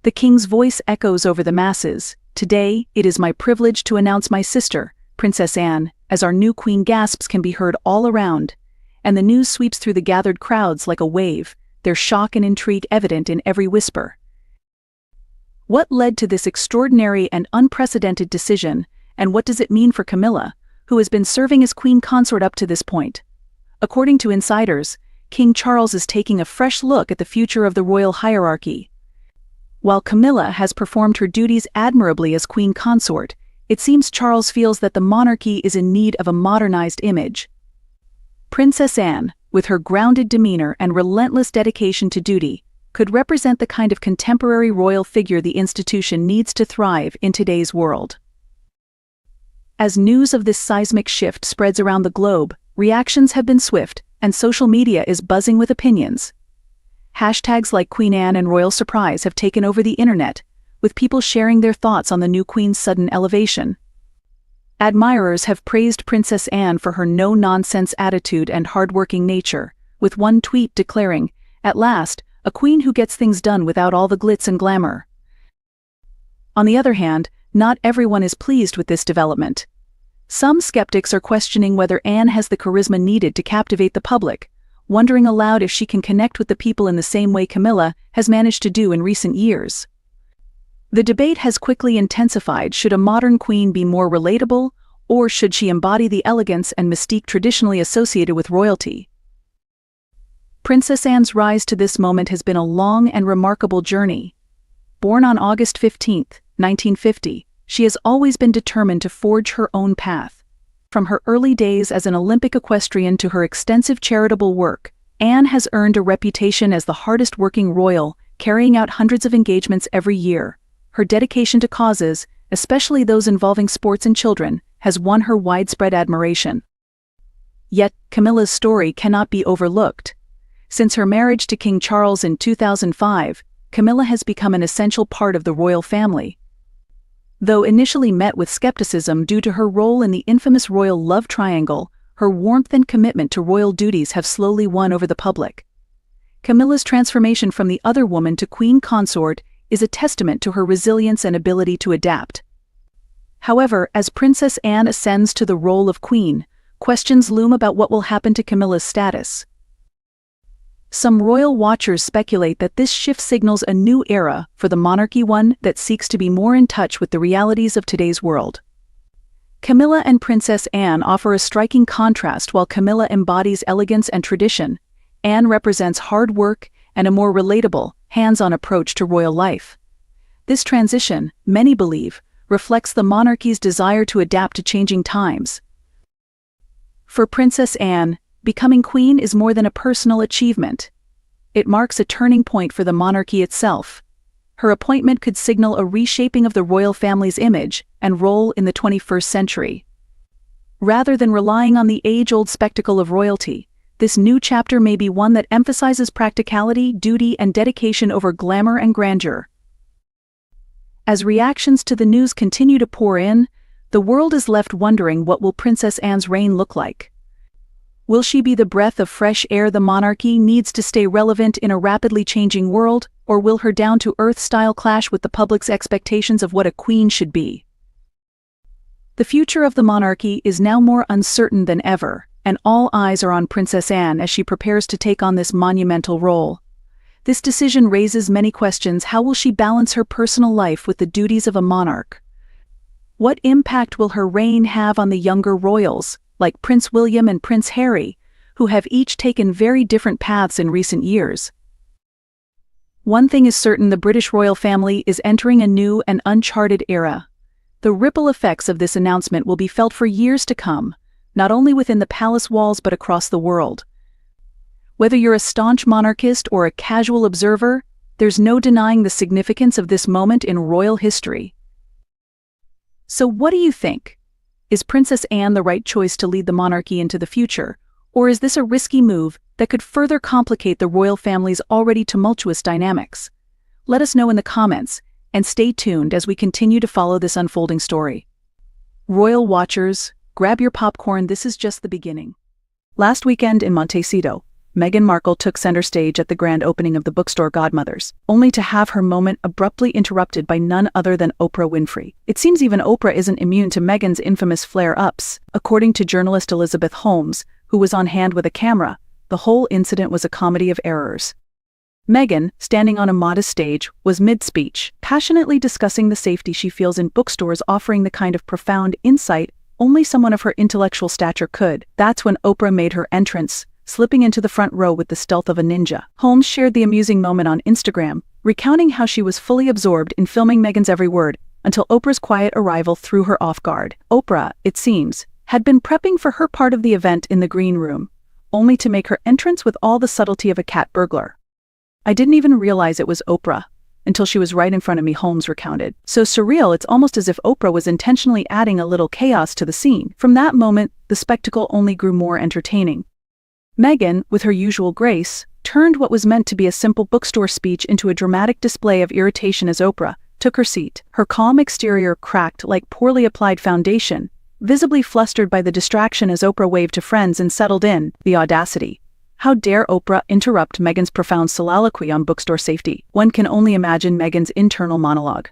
The king's voice echoes over the masses. "Today, it is my privilege to announce my sister, Princess Anne," as our new queen gasps can be heard all around. And the news sweeps through the gathered crowds like a wave, their shock and intrigue evident in every whisper. What led to this extraordinary and unprecedented decision, and what does it mean for Camilla, who has been serving as queen consort up to this point? According to insiders, King Charles is taking a fresh look at the future of the royal hierarchy. While Camilla has performed her duties admirably as queen consort, it seems Charles feels that the monarchy is in need of a modernized image. Princess Anne, with her grounded demeanor and relentless dedication to duty, could represent the kind of contemporary royal figure the institution needs to thrive in today's world. As news of this seismic shift spreads around the globe, reactions have been swift, and social media is buzzing with opinions. Hashtags like Queen Anne and Royal Surprise have taken over the internet, with people sharing their thoughts on the new queen's sudden elevation. Admirers have praised Princess Anne for her no-nonsense attitude and hardworking nature, with one tweet declaring, "At last, a queen who gets things done without all the glitz and glamour." On the other hand, not everyone is pleased with this development. Some skeptics are questioning whether Anne has the charisma needed to captivate the public, wondering aloud if she can connect with the people in the same way Camilla has managed to do in recent years. The debate has quickly intensified: should a modern queen be more relatable, or should she embody the elegance and mystique traditionally associated with royalty? Princess Anne's rise to this moment has been a long and remarkable journey. Born on August 15, 1950, she has always been determined to forge her own path. From her early days as an Olympic equestrian to her extensive charitable work, Anne has earned a reputation as the hardest-working royal, carrying out hundreds of engagements every year. Her dedication to causes, especially those involving sports and children, has won her widespread admiration. Yet, Camilla's story cannot be overlooked. Since her marriage to King Charles in 2005, Camilla has become an essential part of the royal family. Though initially met with skepticism due to her role in the infamous royal love triangle, her warmth and commitment to royal duties have slowly won over the public. Camilla's transformation from the other woman to queen consort is a testament to her resilience and ability to adapt. However, as Princess Anne ascends to the role of queen, questions loom about what will happen to Camilla's status. Some royal watchers speculate that this shift signals a new era for the monarchy, one that seeks to be more in touch with the realities of today's world. Camilla and Princess Anne offer a striking contrast. While Camilla embodies elegance and tradition, Anne represents hard work and a more relatable, hands-on approach to royal life. This transition, many believe, reflects the monarchy's desire to adapt to changing times. For Princess Anne, becoming queen is more than a personal achievement. It marks a turning point for the monarchy itself. Her appointment could signal a reshaping of the royal family's image and role in the 21st century. Rather than relying on the age-old spectacle of royalty, this new chapter may be one that emphasizes practicality, duty, and dedication over glamour and grandeur. As reactions to the news continue to pour in, the world is left wondering, what will Princess Anne's reign look like? Will she be the breath of fresh air the monarchy needs to stay relevant in a rapidly changing world, or will her down-to-earth style clash with the public's expectations of what a queen should be? The future of the monarchy is now more uncertain than ever, and all eyes are on Princess Anne as she prepares to take on this monumental role. This decision raises many questions. How will she balance her personal life with the duties of a monarch? What impact will her reign have on the younger royals, like Prince William and Prince Harry, who have each taken very different paths in recent years? One thing is certain: the British royal family is entering a new and uncharted era. The ripple effects of this announcement will be felt for years to come, not only within the palace walls but across the world. Whether you're a staunch monarchist or a casual observer, there's no denying the significance of this moment in royal history. So what do you think? Is Princess Anne the right choice to lead the monarchy into the future, Or is this a risky move that could further complicate the royal family's already tumultuous dynamics? Let us know in the comments, and stay tuned as we continue to follow this unfolding story. Royal watchers, grab your popcorn, this is just the beginning. Last weekend in Montecito, Meghan Markle took center stage at the grand opening of the Bookstore Godmothers, only to have her moment abruptly interrupted by none other than Oprah Winfrey. It seems even Oprah isn't immune to Meghan's infamous flare-ups. According to journalist Elizabeth Holmes, who was on hand with a camera, the whole incident was a comedy of errors. Meghan, standing on a modest stage, was mid-speech, passionately discussing the safety she feels in bookstores offering the kind of profound insight only someone of her intellectual stature could. That's when Oprah made her entrance, slipping into the front row with the stealth of a ninja. Holmes shared the amusing moment on Instagram, recounting how she was fully absorbed in filming Meghan's every word, until Oprah's quiet arrival threw her off guard. Oprah, it seems, had been prepping for her part of the event in the green room, only to make her entrance with all the subtlety of a cat burglar. "I didn't even realize it was Oprah until she was right in front of me," Holmes recounted. "So surreal, it's almost as if Oprah was intentionally adding a little chaos to the scene." From that moment, the spectacle only grew more entertaining. Meghan, with her usual grace, turned what was meant to be a simple bookstore speech into a dramatic display of irritation as Oprah took her seat. Her calm exterior cracked like poorly applied foundation, visibly flustered by the distraction as Oprah waved to friends and settled in. The audacity. How dare Oprah interrupt Meghan's profound soliloquy on bookstore safety? One can only imagine Meghan's internal monologue.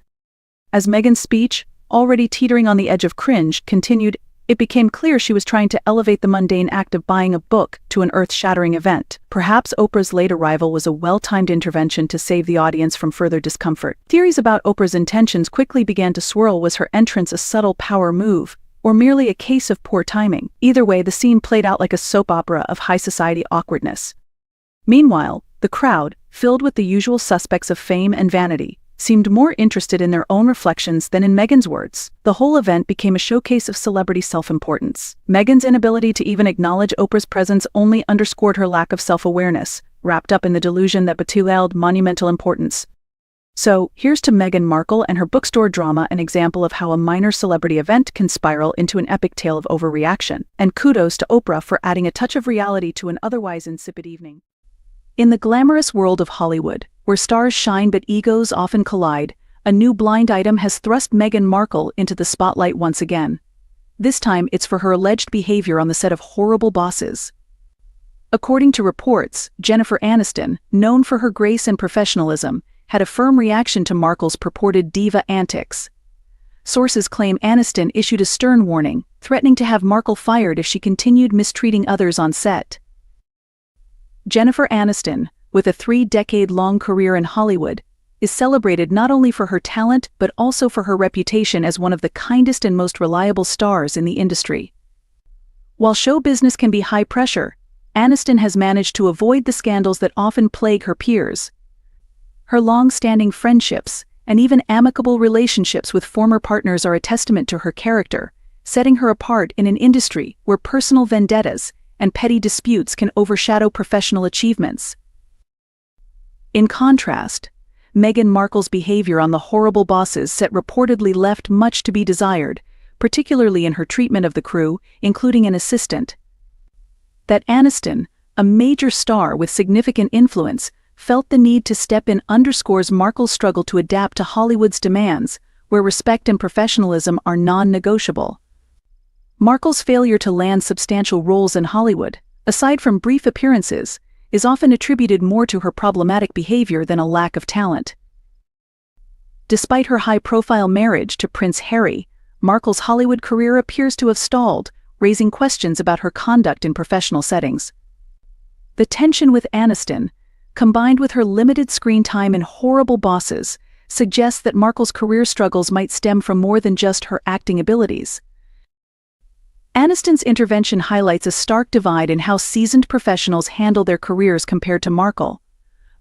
As Meghan's speech, already teetering on the edge of cringe, continued, it became clear she was trying to elevate the mundane act of buying a book to an earth-shattering event. Perhaps Oprah's late arrival was a well-timed intervention to save the audience from further discomfort. Theories about Oprah's intentions quickly began to swirl. Was her entrance a subtle power move, or merely a case of poor timing? Either way, the scene played out like a soap opera of high-society awkwardness. Meanwhile, the crowd, filled with the usual suspects of fame and vanity, seemed more interested in their own reflections than in Meghan's words. The whole event became a showcase of celebrity self-importance. Meghan's inability to even acknowledge Oprah's presence only underscored her lack of self-awareness, wrapped up in the delusion that bewailed monumental importance. So, here's to Meghan Markle and her bookstore drama, an example of how a minor celebrity event can spiral into an epic tale of overreaction. And kudos to Oprah for adding a touch of reality to an otherwise insipid evening. In the glamorous world of Hollywood, where stars shine but egos often collide, a new blind item has thrust Meghan Markle into the spotlight once again. This time it's for her alleged behavior on the set of Horrible Bosses. According to reports, Jennifer Aniston, known for her grace and professionalism, had a firm reaction to Markle's purported diva antics. Sources claim Aniston issued a stern warning, threatening to have Markle fired if she continued mistreating others on set. Jennifer Aniston, with a 3-decade-long career in Hollywood, is celebrated not only for her talent but also for her reputation as one of the kindest and most reliable stars in the industry. While show business can be high pressure, Aniston has managed to avoid the scandals that often plague her peers. Her long-standing friendships and even amicable relationships with former partners are a testament to her character, setting her apart in an industry where personal vendettas and petty disputes can overshadow professional achievements. In contrast, Meghan Markle's behavior on the Horrible Bosses set reportedly left much to be desired, particularly in her treatment of the crew, including an assistant. That Aniston, a major star with significant influence, felt the need to step in underscores Markle's struggle to adapt to Hollywood's demands, where respect and professionalism are non-negotiable. Markle's failure to land substantial roles in Hollywood, aside from brief appearances, is often attributed more to her problematic behavior than a lack of talent. Despite her high-profile marriage to Prince Harry, Markle's Hollywood career appears to have stalled, raising questions about her conduct in professional settings. The tension with Aniston, combined with her limited screen time in Horrible Bosses, suggests that Markle's career struggles might stem from more than just her acting abilities. Aniston's intervention highlights a stark divide in how seasoned professionals handle their careers compared to Markle.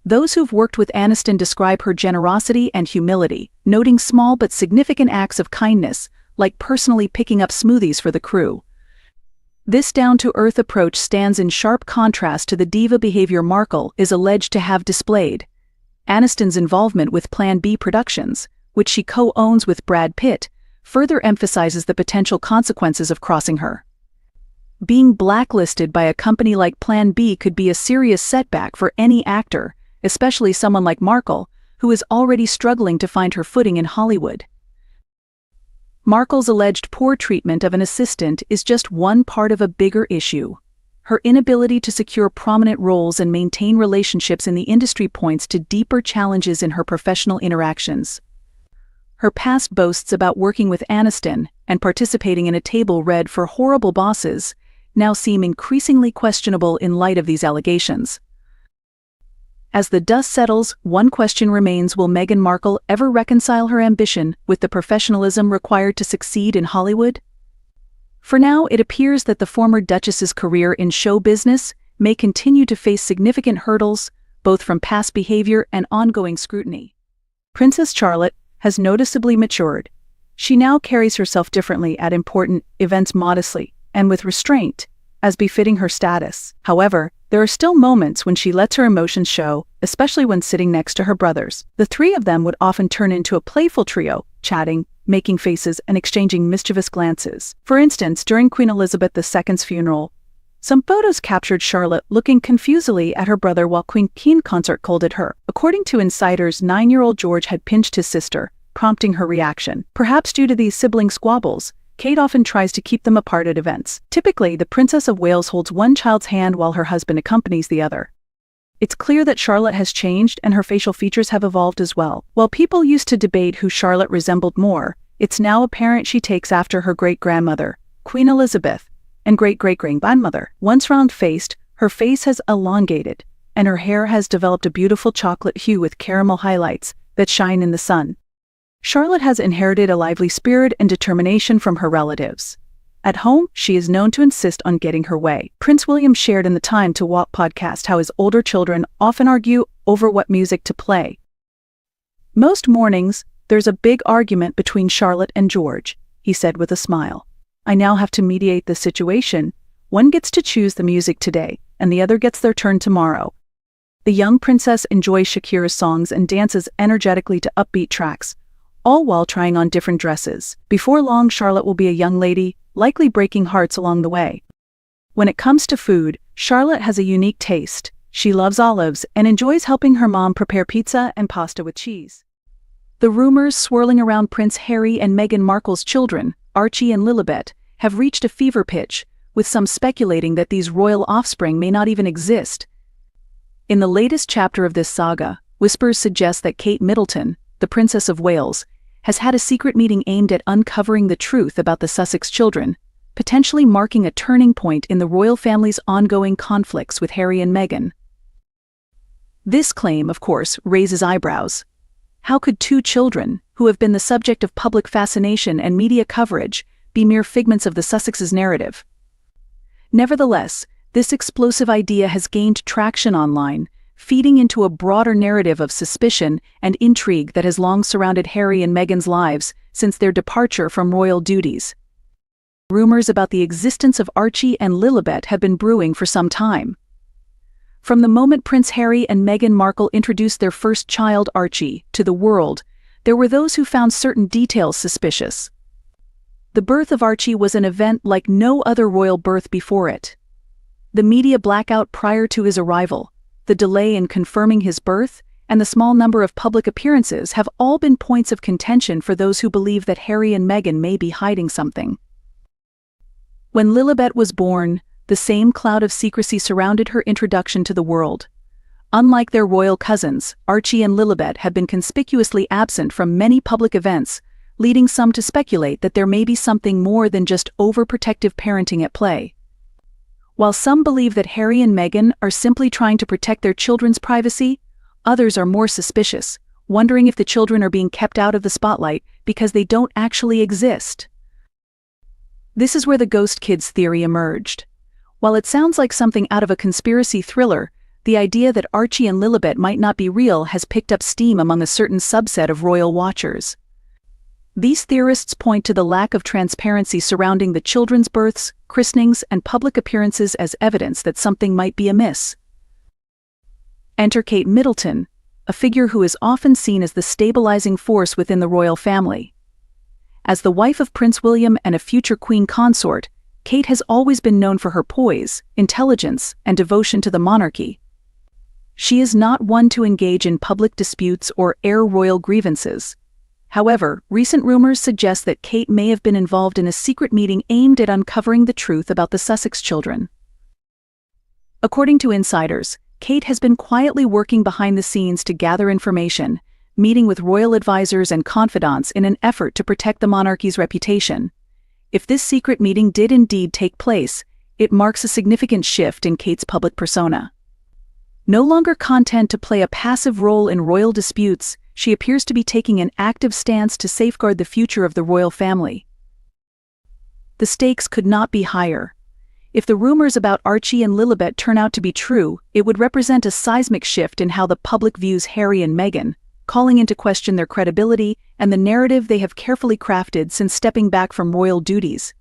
Those who've worked with Aniston describe her generosity and humility, noting small but significant acts of kindness, like personally picking up smoothies for the crew. This down-to-earth approach stands in sharp contrast to the diva behavior Markle is alleged to have displayed. Aniston's involvement with Plan B Productions, which she co-owns with Brad Pitt, further emphasizes the potential consequences of crossing her. Being blacklisted by a company like Plan B could be a serious setback for any actor, especially someone like Markle, who is already struggling to find her footing in Hollywood. Markle's alleged poor treatment of an assistant is just one part of a bigger issue. Her inability to secure prominent roles and maintain relationships in the industry points to deeper challenges in her professional interactions. Her past boasts about working with Aniston and participating in a table read for horrible bosses now seem increasingly questionable in light of these allegations. As the dust settles, one question remains: will Meghan Markle ever reconcile her ambition with the professionalism required to succeed in Hollywood? For now, it appears that the former Duchess's career in show business may continue to face significant hurdles, both from past behavior and ongoing scrutiny. Princess Charlotte has noticeably matured. She now carries herself differently at important events, modestly and with restraint, as befitting her status. However, there are still moments when she lets her emotions show, especially when sitting next to her brothers. The three of them would often turn into a playful trio, chatting, making faces, and exchanging mischievous glances. For instance, during Queen Elizabeth II's funeral, some photos captured Charlotte looking confusedly at her brother while Queen Keen concert scolded her. According to insiders, 9-year-old George had pinched his sister, prompting her reaction. Perhaps due to these sibling squabbles, Kate often tries to keep them apart at events. Typically, the Princess of Wales holds one child's hand while her husband accompanies the other. It's clear that Charlotte has changed and her facial features have evolved as well. While people used to debate who Charlotte resembled more, it's now apparent she takes after her great-grandmother, Queen Elizabeth, and great-great-grandmother. Once round-faced, her face has elongated, and her hair has developed a beautiful chocolate hue with caramel highlights that shine in the sun. Charlotte has inherited a lively spirit and determination from her relatives. At home, she is known to insist on getting her way. Prince William shared in the Time to Walk podcast how his older children often argue over what music to play. Most mornings, there's a big argument between Charlotte and George, he said with a smile. I now have to mediate the situation. One gets to choose the music today, and the other gets their turn tomorrow. The young princess enjoys Shakira's songs and dances energetically to upbeat tracks, all while trying on different dresses. Before long, Charlotte will be a young lady, likely breaking hearts along the way. When it comes to food, Charlotte has a unique taste. She loves olives and enjoys helping her mom prepare pizza and pasta with cheese. The rumors swirling around Prince Harry and Meghan Markle's children, Archie and Lilibet, have reached a fever pitch, with some speculating that these royal offspring may not even exist. In the latest chapter of this saga, whispers suggest that Kate Middleton, the Princess of Wales, has had a secret meeting aimed at uncovering the truth about the Sussex children, potentially marking a turning point in the royal family's ongoing conflicts with Harry and Meghan. This claim, of course, raises eyebrows. How could two children, who have been the subject of public fascination and media coverage, be mere figments of the Sussexes' narrative? Nevertheless, this explosive idea has gained traction online, feeding into a broader narrative of suspicion and intrigue that has long surrounded Harry and Meghan's lives since their departure from royal duties. Rumors about the existence of Archie and Lilibet have been brewing for some time. From the moment Prince Harry and Meghan Markle introduced their first child, Archie, to the world, there were those who found certain details suspicious. The birth of Archie was an event like no other royal birth before it. The media blackout prior to his arrival, the delay in confirming his birth, and the small number of public appearances have all been points of contention for those who believe that Harry and Meghan may be hiding something. When Lilibet was born, the same cloud of secrecy surrounded her introduction to the world. Unlike their royal cousins, Archie and Lilibet have been conspicuously absent from many public events, leading some to speculate that there may be something more than just overprotective parenting at play. While some believe that Harry and Meghan are simply trying to protect their children's privacy, others are more suspicious, wondering if the children are being kept out of the spotlight because they don't actually exist. This is where the ghost kids theory emerged. While it sounds like something out of a conspiracy thriller, the idea that Archie and Lilibet might not be real has picked up steam among a certain subset of royal watchers. These theorists point to the lack of transparency surrounding the children's births, christenings, and public appearances as evidence that something might be amiss. Enter Kate Middleton, a figure who is often seen as the stabilizing force within the royal family. As the wife of Prince William and a future queen consort, Kate has always been known for her poise, intelligence, and devotion to the monarchy. She is not one to engage in public disputes or air royal grievances. However, recent rumors suggest that Kate may have been involved in a secret meeting aimed at uncovering the truth about the Sussex children. According to insiders, Kate has been quietly working behind the scenes to gather information, meeting with royal advisors and confidants in an effort to protect the monarchy's reputation. If this secret meeting did indeed take place, it marks a significant shift in Kate's public persona. No longer content to play a passive role in royal disputes, she appears to be taking an active stance to safeguard the future of the royal family. The stakes could not be higher. If the rumors about Archie and Lilibet turn out to be true, it would represent a seismic shift in how the public views Harry and Meghan, calling into question their credibility and the narrative they have carefully crafted since stepping back from royal duties.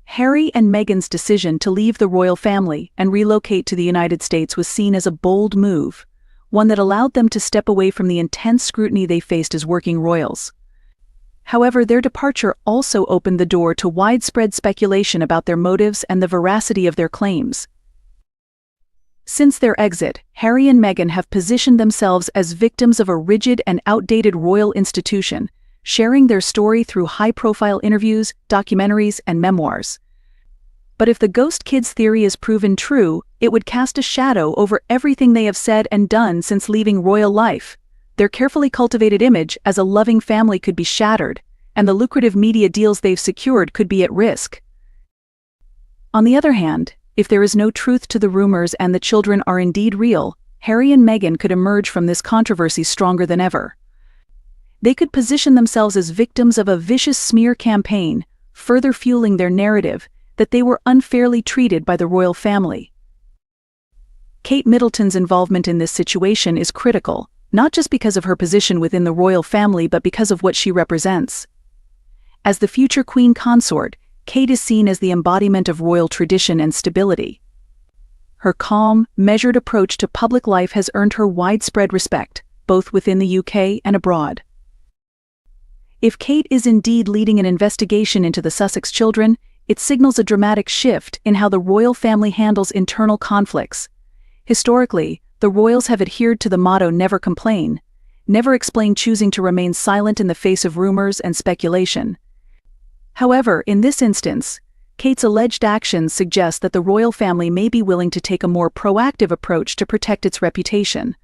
Harry and Meghan's decision to leave the royal family and relocate to the United States was seen as a bold move, one that allowed them to step away from the intense scrutiny they faced as working royals. However, their departure also opened the door to widespread speculation about their motives and the veracity of their claims. Since their exit, Harry and Meghan have positioned themselves as victims of a rigid and outdated royal institution, sharing their story through high-profile interviews, documentaries, and memoirs. But if the ghost kids theory is proven true, it would cast a shadow over everything they have said and done since leaving royal life. Their carefully cultivated image as a loving family could be shattered, and the lucrative media deals they've secured could be at risk. On the other hand, if there is no truth to the rumors and the children are indeed real, Harry and Meghan could emerge from this controversy stronger than ever. They could position themselves as victims of a vicious smear campaign, further fueling their narrative that they were unfairly treated by the royal family. Kate Middleton's involvement in this situation is critical, not just because of her position within the royal family but because of what she represents. As the future queen consort, Kate is seen as the embodiment of royal tradition and stability. Her calm, measured approach to public life has earned her widespread respect, both within the UK and abroad. If Kate is indeed leading an investigation into the Sussex children, it signals a dramatic shift in how the royal family handles internal conflicts. Historically, the royals have adhered to the motto "never complain," never explain, choosing to remain silent in the face of rumors and speculation. However, in this instance, Kate's alleged actions suggest that the royal family may be willing to take a more proactive approach to protect its reputation.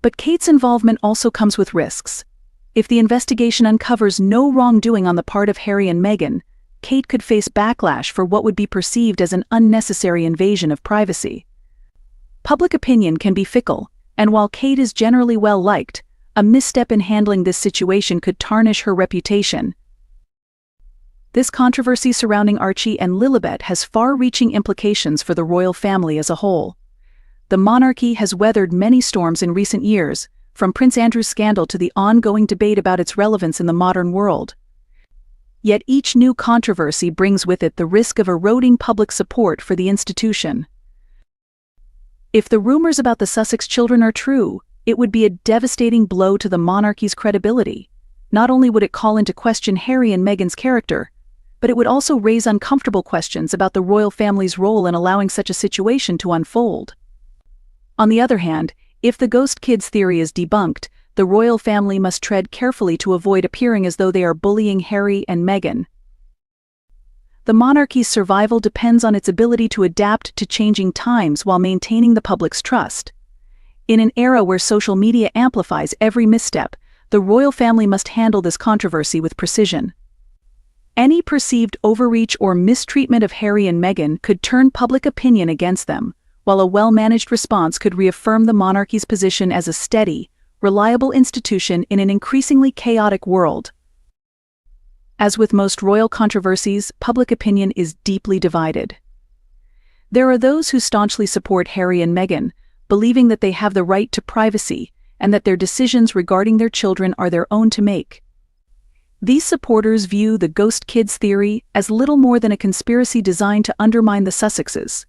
But Kate's involvement also comes with risks. If the investigation uncovers no wrongdoing on the part of Harry and Meghan, Kate could face backlash for what would be perceived as an unnecessary invasion of privacy. Public opinion can be fickle, and while Kate is generally well-liked, a misstep in handling this situation could tarnish her reputation. This controversy surrounding Archie and Lilibet has far-reaching implications for the royal family as a whole. The monarchy has weathered many storms in recent years, from Prince Andrew's scandal to the ongoing debate about its relevance in the modern world. Yet each new controversy brings with it the risk of eroding public support for the institution. If the rumors about the Sussex children are true, it would be a devastating blow to the monarchy's credibility. Not only would it call into question Harry and Meghan's character, but it would also raise uncomfortable questions about the royal family's role in allowing such a situation to unfold. On the other hand, if the ghost kids theory is debunked, the royal family must tread carefully to avoid appearing as though they are bullying Harry and Meghan. The monarchy's survival depends on its ability to adapt to changing times while maintaining the public's trust. In an era where social media amplifies every misstep, the royal family must handle this controversy with precision. Any perceived overreach or mistreatment of Harry and Meghan could turn public opinion against them, while a well-managed response could reaffirm the monarchy's position as a steady, reliable institution in an increasingly chaotic world. As with most royal controversies, public opinion is deeply divided. There are those who staunchly support Harry and Meghan, believing that they have the right to privacy and that their decisions regarding their children are their own to make. These supporters view the ghost kids theory as little more than a conspiracy designed to undermine the Sussexes.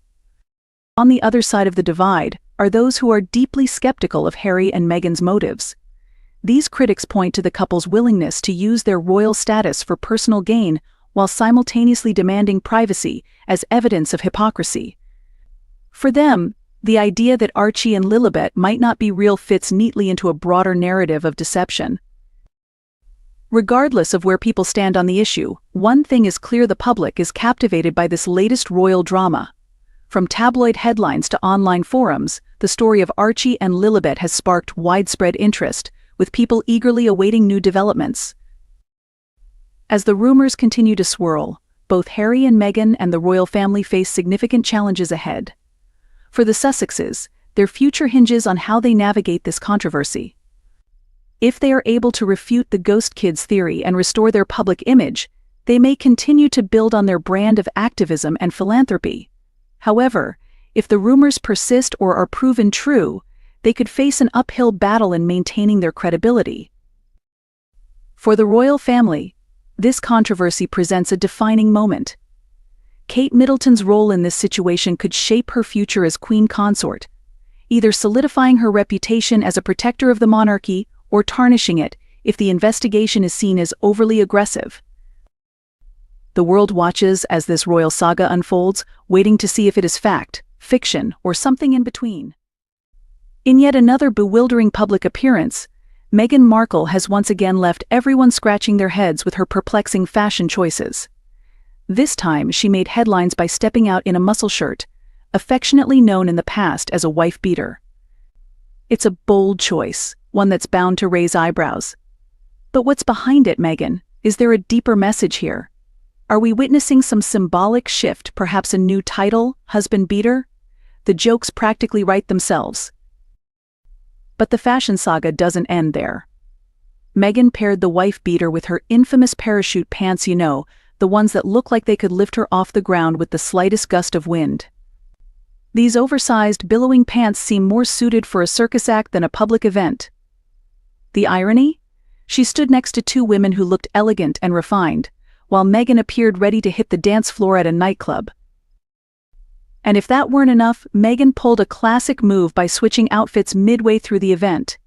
On the other side of the divide are those who are deeply skeptical of Harry and Meghan's motives. These critics point to the couple's willingness to use their royal status for personal gain, while simultaneously demanding privacy as evidence of hypocrisy. For them, the idea that Archie and Lilibet might not be real fits neatly into a broader narrative of deception. Regardless of where people stand on the issue, one thing is clear: the public is captivated by this latest royal drama. From tabloid headlines to online forums, the story of Archie and Lilibet has sparked widespread interest, with people eagerly awaiting new developments. As the rumors continue to swirl, both Harry and Meghan and the royal family face significant challenges ahead. For the Sussexes, their future hinges on how they navigate this controversy. If they are able to refute the ghost kids theory and restore their public image, they may continue to build on their brand of activism and philanthropy. However, if the rumors persist or are proven true, they could face an uphill battle in maintaining their credibility. For the royal family, this controversy presents a defining moment. Kate Middleton's role in this situation could shape her future as queen consort, either solidifying her reputation as a protector of the monarchy or tarnishing it if the investigation is seen as overly aggressive. The world watches as this royal saga unfolds, waiting to see if it is fact, fiction, or something in between. In yet another bewildering public appearance, Meghan Markle has once again left everyone scratching their heads with her perplexing fashion choices. This time, she made headlines by stepping out in a muscle shirt, affectionately known in the past as a wife-beater. It's a bold choice, one that's bound to raise eyebrows. But what's behind it, Meghan? Is there a deeper message here? Are we witnessing some symbolic shift, perhaps a new title, husband-beater? The jokes practically write themselves. But the fashion saga doesn't end there. Meghan paired the wife-beater with her infamous parachute pants, the ones that look like they could lift her off the ground with the slightest gust of wind. These oversized, billowing pants seem more suited for a circus act than a public event. The irony? She stood next to two women who looked elegant and refined, while Meghan appeared ready to hit the dance floor at a nightclub. And if that weren't enough, Meghan pulled a classic move by switching outfits midway through the event.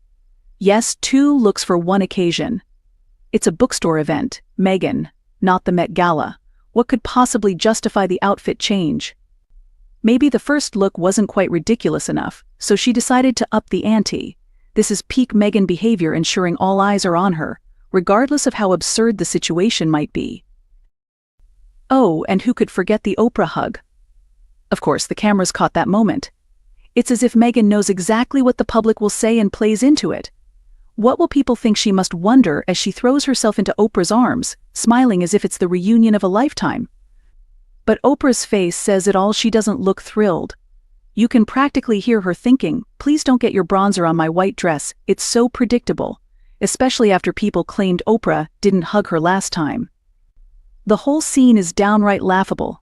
Yes, two looks for one occasion. It's a bookstore event, Meghan, not the Met Gala. What could possibly justify the outfit change? Maybe the first look wasn't quite ridiculous enough, so she decided to up the ante. This is peak Meghan behavior, ensuring all eyes are on her, regardless of how absurd the situation might be. Oh, and who could forget the Oprah hug? Of course, the cameras caught that moment. It's as if Meghan knows exactly what the public will say and plays into it. What will people think, she must wonder as she throws herself into Oprah's arms, smiling as if it's the reunion of a lifetime. But Oprah's face says it all. She doesn't look thrilled. You can practically hear her thinking, "Please don't get your bronzer on my white dress, it's so predictable," especially after people claimed Oprah didn't hug her last time. The whole scene is downright laughable.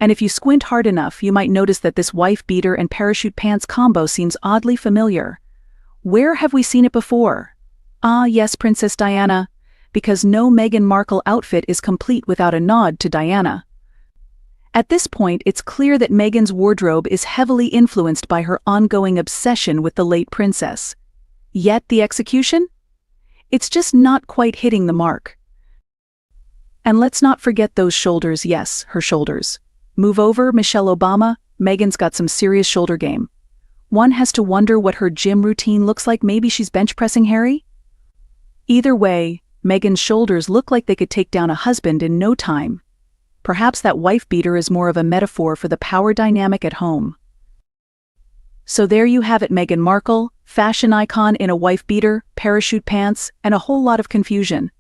And if you squint hard enough, you might notice that this wife-beater and parachute pants combo seems oddly familiar. Where have we seen it before? Ah, yes, Princess Diana, because no Meghan Markle outfit is complete without a nod to Diana. At this point, it's clear that Meghan's wardrobe is heavily influenced by her ongoing obsession with the late princess. Yet the execution? It's just not quite hitting the mark. And let's not forget those shoulders. Yes, her shoulders. Move over, Michelle Obama. Meghan's got some serious shoulder game. One has to wonder what her gym routine looks like. Maybe she's bench pressing Harry? Either way, Meghan's shoulders look like they could take down a husband in no time. Perhaps that wife-beater is more of a metaphor for the power dynamic at home. So there you have it, Meghan Markle, fashion icon in a wife-beater, parachute pants, and a whole lot of confusion.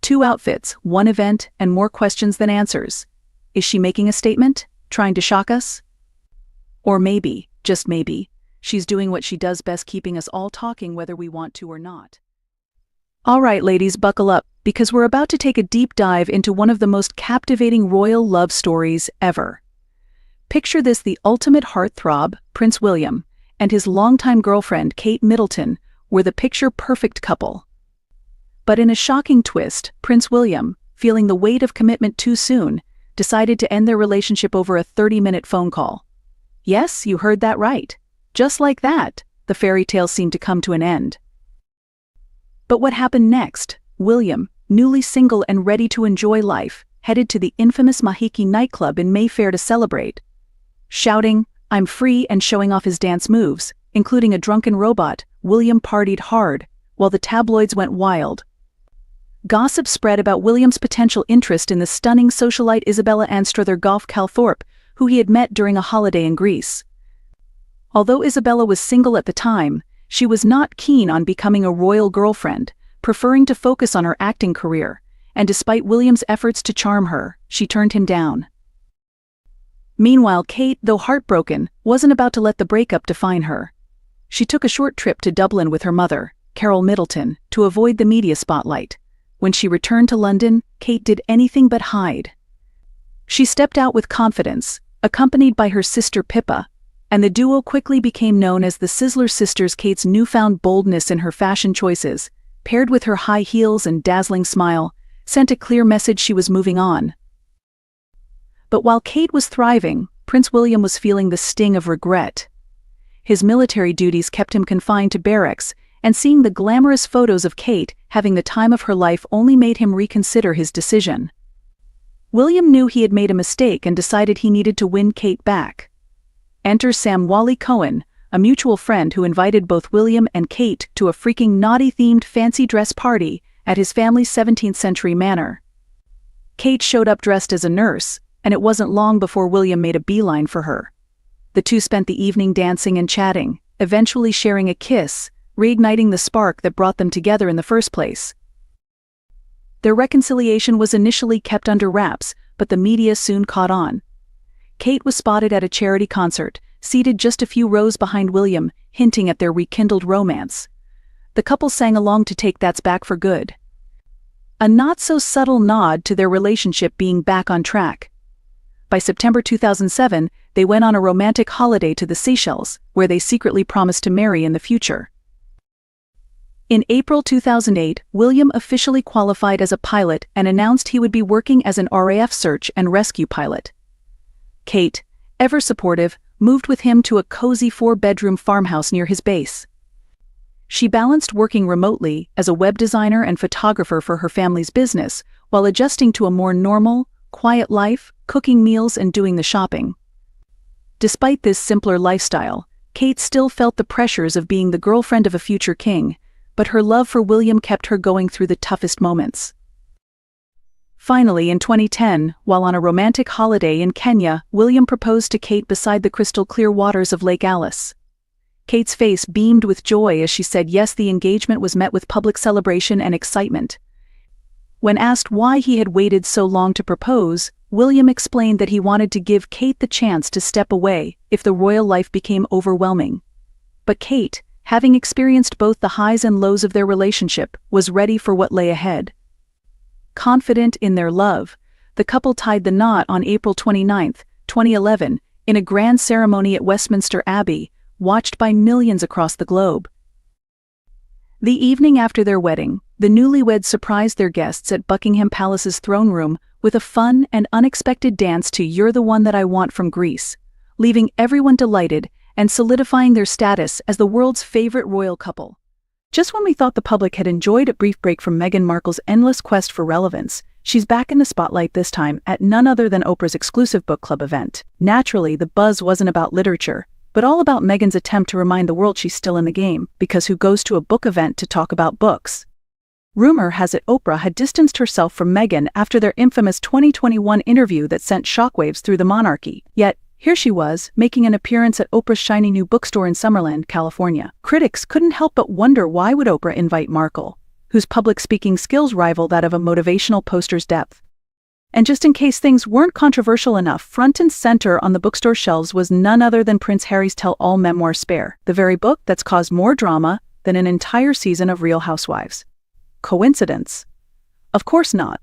2 outfits, 1 event, and more questions than answers. Is she making a statement? Trying to shock us? Or maybe, just maybe, she's doing what she does best, keeping us all talking whether we want to or not. All right, ladies, buckle up, because we're about to take a deep dive into one of the most captivating royal love stories ever. Picture this: the ultimate heartthrob, Prince William, and his longtime girlfriend, Kate Middleton, were the picture-perfect couple. But in a shocking twist, Prince William, feeling the weight of commitment too soon, decided to end their relationship over a 30-minute phone call. Yes, you heard that right. Just like that, the fairy tale seemed to come to an end. But what happened next? William, newly single and ready to enjoy life, headed to the infamous Mahiki nightclub in Mayfair to celebrate. Shouting, "I'm free," and showing off his dance moves, including a drunken robot, William partied hard, while the tabloids went wild. Gossip spread about William's potential interest in the stunning socialite Isabella Anstruther Gough Calthorpe, who he had met during a holiday in Greece. Although Isabella was single at the time, she was not keen on becoming a royal girlfriend, preferring to focus on her acting career, and despite William's efforts to charm her, she turned him down. Meanwhile, Kate, though heartbroken, wasn't about to let the breakup define her. She took a short trip to Dublin with her mother, Carol Middleton, to avoid the media spotlight. When she returned to London, Kate did anything but hide. She stepped out with confidence, accompanied by her sister Pippa, and the duo quickly became known as the Sizzler Sisters. Kate's newfound boldness in her fashion choices, paired with her high heels and dazzling smile, sent a clear message she was moving on. But while Kate was thriving, Prince William was feeling the sting of regret. His military duties kept him confined to barracks, and seeing the glamorous photos of Kate having the time of her life only made him reconsider his decision. William knew he had made a mistake and decided he needed to win Kate back. Enter Sam Wally Cohen, a mutual friend who invited both William and Kate to a freaking naughty-themed fancy dress party at his family's 17th-century manor. Kate showed up dressed as a nurse, and it wasn't long before William made a beeline for her. The two spent the evening dancing and chatting, eventually sharing a kiss, reigniting the spark that brought them together in the first place. Their reconciliation was initially kept under wraps, but the media soon caught on. Kate was spotted at a charity concert, seated just a few rows behind William, hinting at their rekindled romance. The couple sang along to Take That's Back for Good, a not-so-subtle nod to their relationship being back on track. By September 2007, they went on a romantic holiday to the Seychelles, where they secretly promised to marry in the future. In April 2008, William officially qualified as a pilot and announced he would be working as an RAF search and rescue pilot. Kate, ever supportive, moved with him to a cozy 4-bedroom farmhouse near his base. She balanced working remotely as a web designer and photographer for her family's business, while adjusting to a more normal, quiet life, cooking meals and doing the shopping. Despite this simpler lifestyle, Kate still felt the pressures of being the girlfriend of a future king, but her love for William kept her going through the toughest moments. Finally, in 2010, while on a romantic holiday in Kenya, William proposed to Kate beside the crystal-clear waters of Lake Alice. Kate's face beamed with joy as she said yes. The engagement was met with public celebration and excitement. When asked why he had waited so long to propose, William explained that he wanted to give Kate the chance to step away if the royal life became overwhelming. But Kate, having experienced both the highs and lows of their relationship, was ready for what lay ahead. Confident in their love, the couple tied the knot on April 29, 2011, in a grand ceremony at Westminster Abbey, watched by millions across the globe. The evening after their wedding, the newlyweds surprised their guests at Buckingham Palace's throne room with a fun and unexpected dance to You're the One That I Want from Greece, leaving everyone delighted and solidifying their status as the world's favorite royal couple. Just when we thought the public had enjoyed a brief break from Meghan Markle's endless quest for relevance, she's back in the spotlight this time at none other than Oprah's exclusive book club event. Naturally, the buzz wasn't about literature, but all about Meghan's attempt to remind the world she's still in the game, because who goes to a book event to talk about books? Rumor has it Oprah had distanced herself from Meghan after their infamous 2021 interview that sent shockwaves through the monarchy. Yet, here she was, making an appearance at Oprah's shiny new bookstore in Summerland, California. Critics couldn't help but wonder why would Oprah invite Markle, whose public speaking skills rival that of a motivational poster's depth. And just in case things weren't controversial enough, front and center on the bookstore shelves was none other than Prince Harry's tell-all memoir Spare, the very book that's caused more drama than an entire season of Real Housewives. Coincidence? Of course not.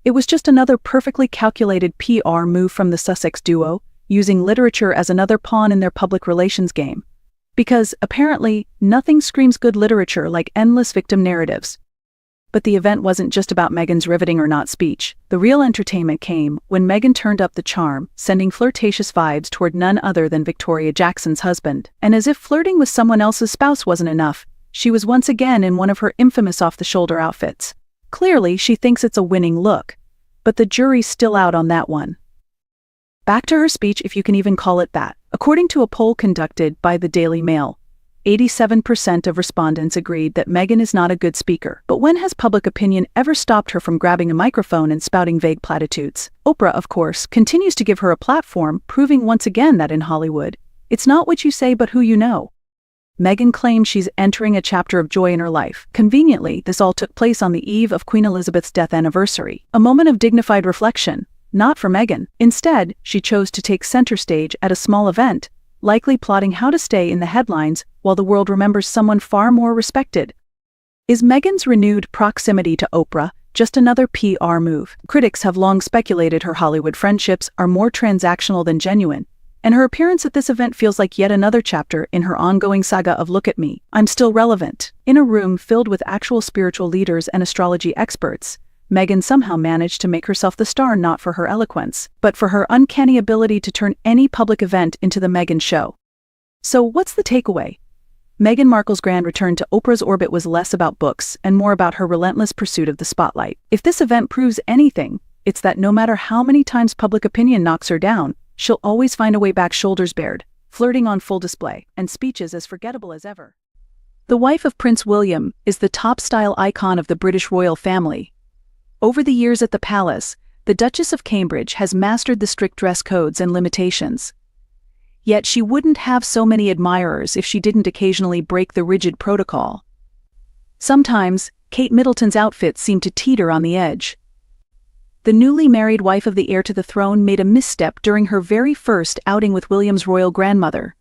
It was just another perfectly calculated PR move from the Sussex duo, using literature as another pawn in their public relations game. Because, apparently, nothing screams good literature like endless victim narratives. But the event wasn't just about Meghan's riveting or not speech. The real entertainment came when Meghan turned up the charm, sending flirtatious vibes toward none other than Victoria Jackson's husband. And as if flirting with someone else's spouse wasn't enough, she was once again in one of her infamous off-the-shoulder outfits. Clearly, she thinks it's a winning look. But the jury's still out on that one. Back to her speech, if you can even call it that. According to a poll conducted by the Daily Mail, 87% of respondents agreed that Meghan is not a good speaker. But when has public opinion ever stopped her from grabbing a microphone and spouting vague platitudes? Oprah, of course, continues to give her a platform, proving once again that in Hollywood, it's not what you say but who you know. Meghan claims she's entering a chapter of joy in her life. Conveniently, this all took place on the eve of Queen Elizabeth's death anniversary. A moment of dignified reflection. Not for Meghan. Instead, she chose to take center stage at a small event, likely plotting how to stay in the headlines while the world remembers someone far more respected. Is Meghan's renewed proximity to Oprah just another PR move? Critics have long speculated her Hollywood friendships are more transactional than genuine, and her appearance at this event feels like yet another chapter in her ongoing saga of "Look at me, I'm still relevant." In a room filled with actual spiritual leaders and astrology experts, Meghan somehow managed to make herself the star not for her eloquence, but for her uncanny ability to turn any public event into the Meghan show. So what's the takeaway? Meghan Markle's grand return to Oprah's orbit was less about books and more about her relentless pursuit of the spotlight. If this event proves anything, it's that no matter how many times public opinion knocks her down, she'll always find a way back, shoulders bared, flirting on full display, and speeches as forgettable as ever. The wife of Prince William is the top style icon of the British royal family. Over the years at the palace, the Duchess of Cambridge has mastered the strict dress codes and limitations. Yet she wouldn't have so many admirers if she didn't occasionally break the rigid protocol. Sometimes, Kate Middleton's outfits seem to teeter on the edge. The newly married wife of the heir to the throne made a misstep during her very first outing with William's royal grandmother.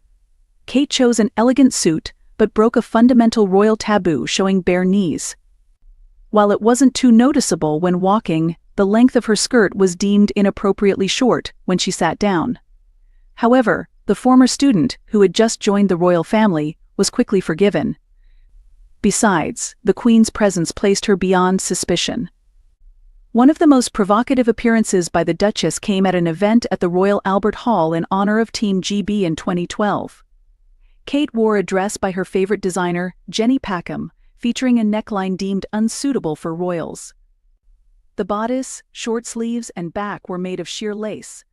Kate chose an elegant suit, but broke a fundamental royal taboo, showing bare knees. While it wasn't too noticeable when walking, the length of her skirt was deemed inappropriately short when she sat down. However, the former student, who had just joined the royal family, was quickly forgiven. Besides, the Queen's presence placed her beyond suspicion. One of the most provocative appearances by the Duchess came at an event at the Royal Albert Hall in honor of Team GB in 2012. Kate wore a dress by her favorite designer, Jenny Packham, featuring a neckline deemed unsuitable for royals. The bodice, short sleeves, and back were made of sheer lace.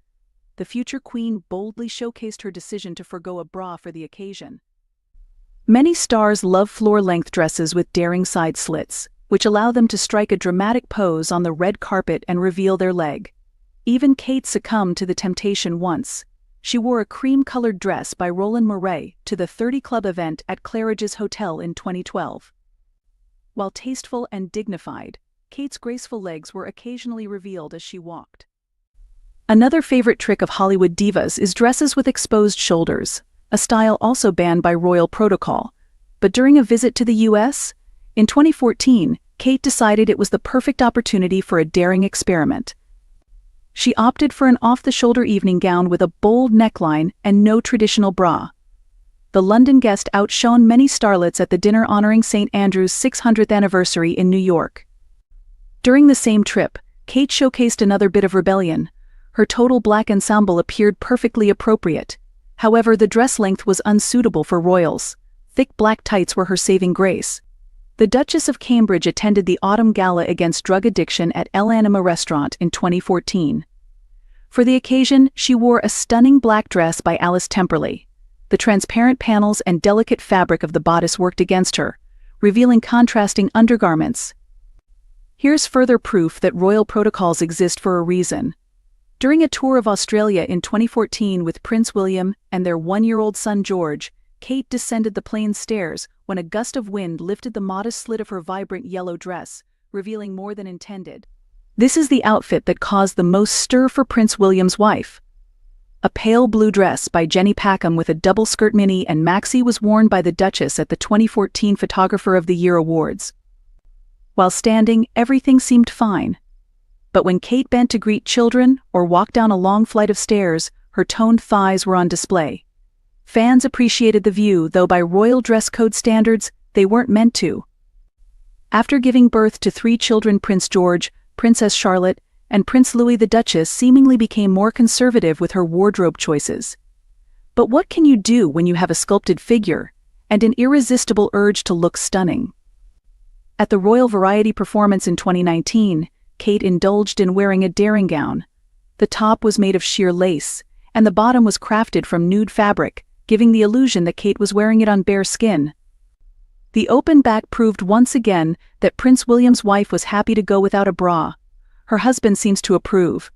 The future queen boldly showcased her decision to forgo a bra for the occasion. Many stars love floor-length dresses with daring side slits, which allow them to strike a dramatic pose on the red carpet and reveal their leg. Even Kate succumbed to the temptation once. She wore a cream-colored dress by Roland Mouret to the 30 Club event at Claridge's Hotel in 2012. While tasteful and dignified, Kate's graceful legs were occasionally revealed as she walked. Another favorite trick of Hollywood divas is dresses with exposed shoulders, a style also banned by royal protocol. But during a visit to the US, in 2014, Kate decided it was the perfect opportunity for a daring experiment. She opted for an off-the-shoulder evening gown with a bold neckline and no traditional bra. The London guest outshone many starlets at the dinner honoring St. Andrew's 600th anniversary in New York. During the same trip, Kate showcased another bit of rebellion. Her total black ensemble appeared perfectly appropriate. However, the dress length was unsuitable for royals. Thick black tights were her saving grace. The Duchess of Cambridge attended the Autumn Gala against drug addiction at El Anima restaurant in 2014. For the occasion, she wore a stunning black dress by Alice Temperley. The transparent panels and delicate fabric of the bodice worked against her, revealing contrasting undergarments. Here's further proof that royal protocols exist for a reason. During a tour of Australia in 2014 with Prince William and their one-year-old son George, Kate descended the plane stairs when a gust of wind lifted the modest slit of her vibrant yellow dress, revealing more than intended. This is the outfit that caused the most stir for Prince William's wife. A pale blue dress by Jenny Packham with a double-skirt mini and maxi was worn by the Duchess at the 2014 Photographer of the Year Awards. While standing, everything seemed fine. But when Kate bent to greet children or walked down a long flight of stairs, her toned thighs were on display. Fans appreciated the view, though by royal dress code standards, they weren't meant to. After giving birth to 3 children, Prince George, Princess Charlotte, and Prince Louis, the Duchess seemingly became more conservative with her wardrobe choices. But what can you do when you have a sculpted figure and an irresistible urge to look stunning? At the Royal Variety performance in 2019, Kate indulged in wearing a daring gown. The top was made of sheer lace, and the bottom was crafted from nude fabric, giving the illusion that Kate was wearing it on bare skin. The open back proved once again that Prince William's wife was happy to go without a bra. Her husband seems to approve.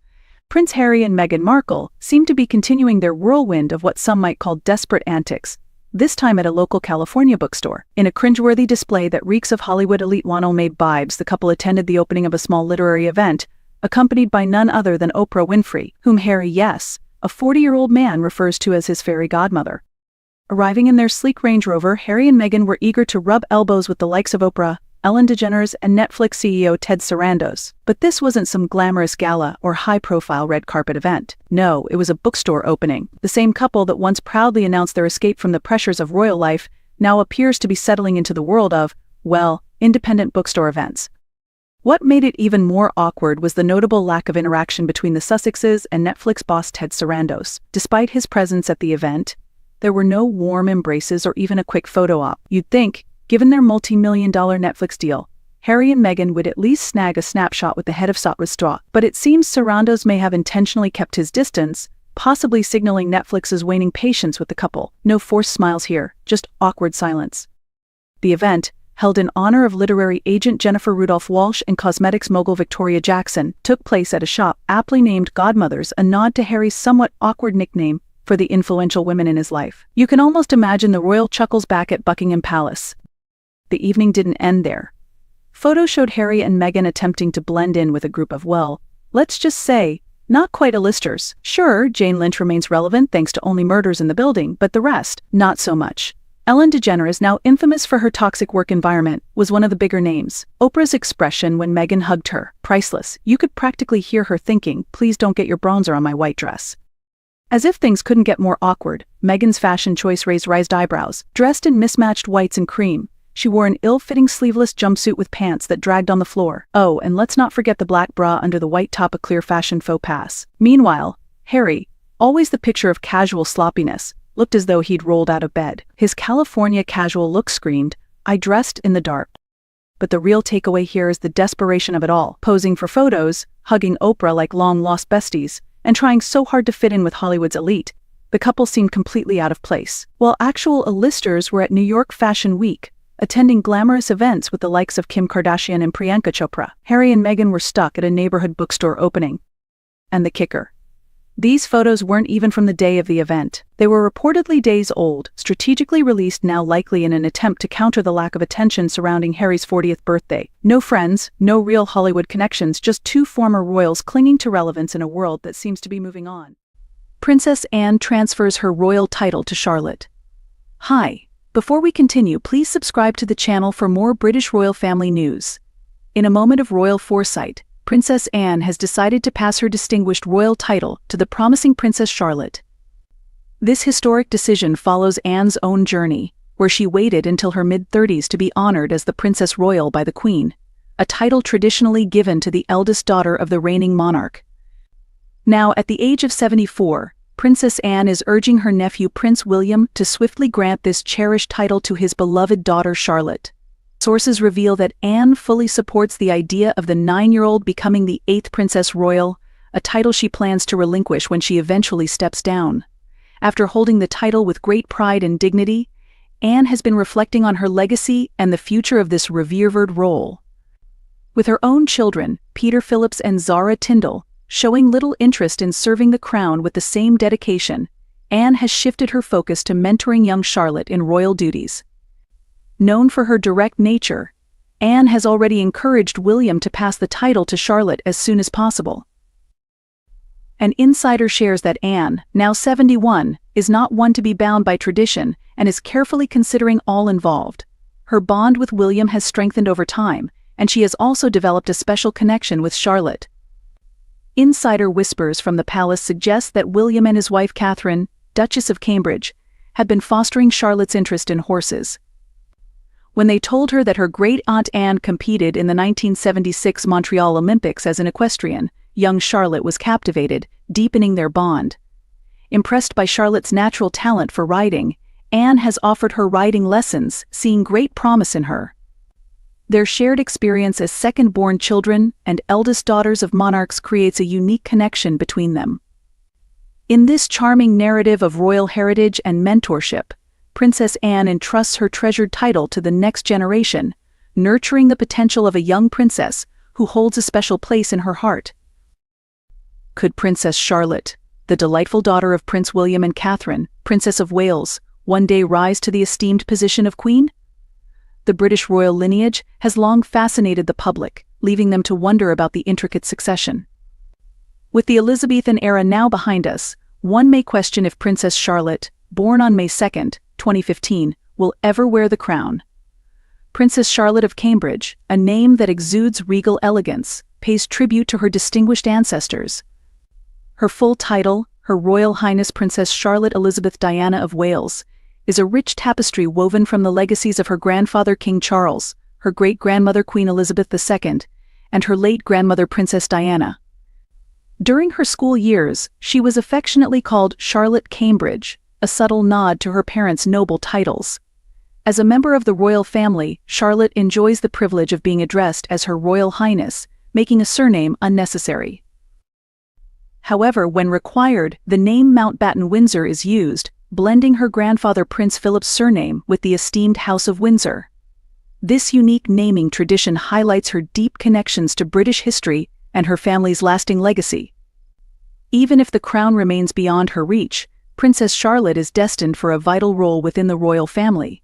Prince Harry and Meghan Markle seem to be continuing their whirlwind of what some might call desperate antics, this time at a local California bookstore. In a cringeworthy display that reeks of Hollywood elite wannel-made vibes, the couple attended the opening of a small literary event, accompanied by none other than Oprah Winfrey, whom Harry, yes, a 40-year-old man, refers to as his fairy godmother. Arriving in their sleek Range Rover, Harry and Meghan were eager to rub elbows with the likes of Oprah, Ellen DeGeneres, and Netflix CEO Ted Sarandos. But this wasn't some glamorous gala or high-profile red carpet event. No, it was a bookstore opening. The same couple that once proudly announced their escape from the pressures of royal life now appears to be settling into the world of, well, independent bookstore events. What made it even more awkward was the notable lack of interaction between the Sussexes and Netflix boss Ted Sarandos. Despite his presence at the event, there were no warm embraces or even a quick photo op. You'd think, given their multi-million-dollar Netflix deal, Harry and Meghan would at least snag a snapshot with the head of Sussexes, but it seems Sarandos may have intentionally kept his distance, possibly signaling Netflix's waning patience with the couple. No forced smiles here, just awkward silence. The event, held in honor of literary agent Jennifer Rudolph Walsh and cosmetics mogul Victoria Jackson, took place at a shop aptly named Godmothers, a nod to Harry's somewhat awkward nickname for the influential women in his life. You can almost imagine the royal chuckles back at Buckingham Palace. The evening didn't end there. Photos showed Harry and Meghan attempting to blend in with a group of, well, let's just say, not quite A-listers. Sure, Jane Lynch remains relevant thanks to Only Murders in the Building, but the rest, not so much. Ellen DeGeneres, now infamous for her toxic work environment, was one of the bigger names. Oprah's expression when Meghan hugged her, priceless. You could practically hear her thinking, please don't get your bronzer on my white dress. As if things couldn't get more awkward, Meghan's fashion choice raised eyebrows. Dressed in mismatched whites and cream, she wore an ill-fitting sleeveless jumpsuit with pants that dragged on the floor. Oh, and let's not forget the black bra under the white top, a clear fashion faux pas. Meanwhile, Harry, always the picture of casual sloppiness, looked as though he'd rolled out of bed. His California casual look screamed, I dressed in the dark. But the real takeaway here is the desperation of it all, posing for photos, hugging Oprah like long-lost besties, and trying so hard to fit in with Hollywood's elite. The couple seemed completely out of place. While actual A-listers were at New York Fashion Week, attending glamorous events with the likes of Kim Kardashian and Priyanka Chopra, Harry and Meghan were stuck at a neighborhood bookstore opening. And the kicker. These photos weren't even from the day of the event. They were reportedly days old, strategically released now likely in an attempt to counter the lack of attention surrounding Harry's 40th birthday. No friends, no real Hollywood connections, just two former royals clinging to relevance in a world that seems to be moving on. Princess Anne transfers her royal title to Charlotte. Hi. Before we continue, please subscribe to the channel for more British royal family news. In a moment of royal foresight, Princess Anne has decided to pass her distinguished royal title to the promising Princess Charlotte. This historic decision follows Anne's own journey, where she waited until her mid-30s to be honored as the Princess Royal by the Queen, a title traditionally given to the eldest daughter of the reigning monarch. Now, at the age of 74, Princess Anne is urging her nephew Prince William to swiftly grant this cherished title to his beloved daughter Charlotte. Sources reveal that Anne fully supports the idea of the 9-year-old becoming the 8th Princess Royal, a title she plans to relinquish when she eventually steps down. After holding the title with great pride and dignity, Anne has been reflecting on her legacy and the future of this revered role. With her own children, Peter Phillips and Zara Tindall, showing little interest in serving the crown with the same dedication, Anne has shifted her focus to mentoring young Charlotte in royal duties. Known for her direct nature, Anne has already encouraged William to pass the title to Charlotte as soon as possible. An insider shares that Anne, now 71, is not one to be bound by tradition and is carefully considering all involved. Her bond with William has strengthened over time, and she has also developed a special connection with Charlotte. Insider whispers from the palace suggest that William and his wife Catherine, Duchess of Cambridge, have been fostering Charlotte's interest in horses. When they told her that her great-aunt Anne competed in the 1976 Montreal Olympics as an equestrian, young Charlotte was captivated, deepening their bond. Impressed by Charlotte's natural talent for riding, Anne has offered her riding lessons, seeing great promise in her. Their shared experience as second-born children and eldest daughters of monarchs creates a unique connection between them. In this charming narrative of royal heritage and mentorship, Princess Anne entrusts her treasured title to the next generation, nurturing the potential of a young princess who holds a special place in her heart. Could Princess Charlotte, the delightful daughter of Prince William and Catherine, Princess of Wales, one day rise to the esteemed position of Queen? The British royal lineage has long fascinated the public, leaving them to wonder about the intricate succession. With the Elizabethan era now behind us, one may question if Princess Charlotte, born on May 2, 2015, will ever wear the crown. Princess Charlotte of Cambridge, a name that exudes regal elegance, pays tribute to her distinguished ancestors. Her full title, Her Royal Highness Princess Charlotte Elizabeth Diana of Wales, is a rich tapestry woven from the legacies of her grandfather King Charles, her great-grandmother Queen Elizabeth II, and her late grandmother Princess Diana. During her school years, she was affectionately called Charlotte Cambridge, a subtle nod to her parents' noble titles. As a member of the royal family, Charlotte enjoys the privilege of being addressed as Her Royal Highness, making a surname unnecessary. However, when required, the name Mountbatten-Windsor is used, blending her grandfather Prince Philip's surname with the esteemed House of Windsor. This unique naming tradition highlights her deep connections to British history and her family's lasting legacy. Even if the crown remains beyond her reach, Princess Charlotte is destined for a vital role within the royal family.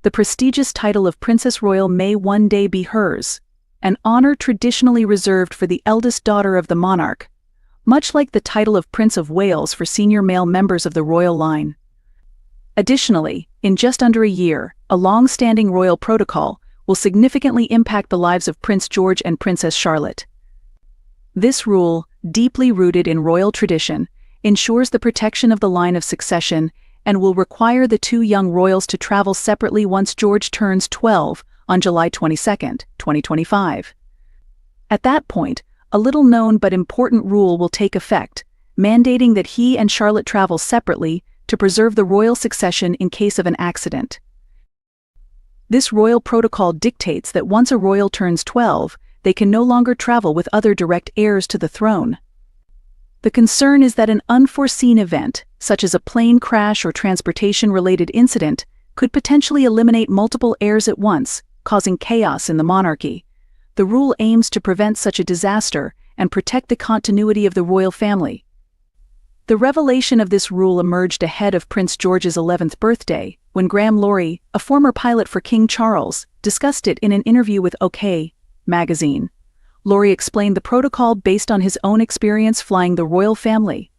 The prestigious title of Princess Royal may one day be hers, an honor traditionally reserved for the eldest daughter of the monarch, much like the title of Prince of Wales for senior male members of the royal line. Additionally, in just under a year, a long-standing royal protocol will significantly impact the lives of Prince George and Princess Charlotte. This rule, deeply rooted in royal tradition, ensures the protection of the line of succession and will require the two young royals to travel separately once George turns 12 on July 22, 2025. At that point, a little-known but important rule will take effect, mandating that he and Charlotte travel separately to preserve the royal succession in case of an accident. This royal protocol dictates that once a royal turns 12, they can no longer travel with other direct heirs to the throne. The concern is that an unforeseen event, such as a plane crash or transportation-related incident, could potentially eliminate multiple heirs at once, causing chaos in the monarchy. The rule aims to prevent such a disaster and protect the continuity of the royal family. The revelation of this rule emerged ahead of Prince George's 11th birthday, when Graham Laurie, a former pilot for King Charles, discussed it in an interview with OK magazine. Laurie explained the protocol based on his own experience flying the royal family.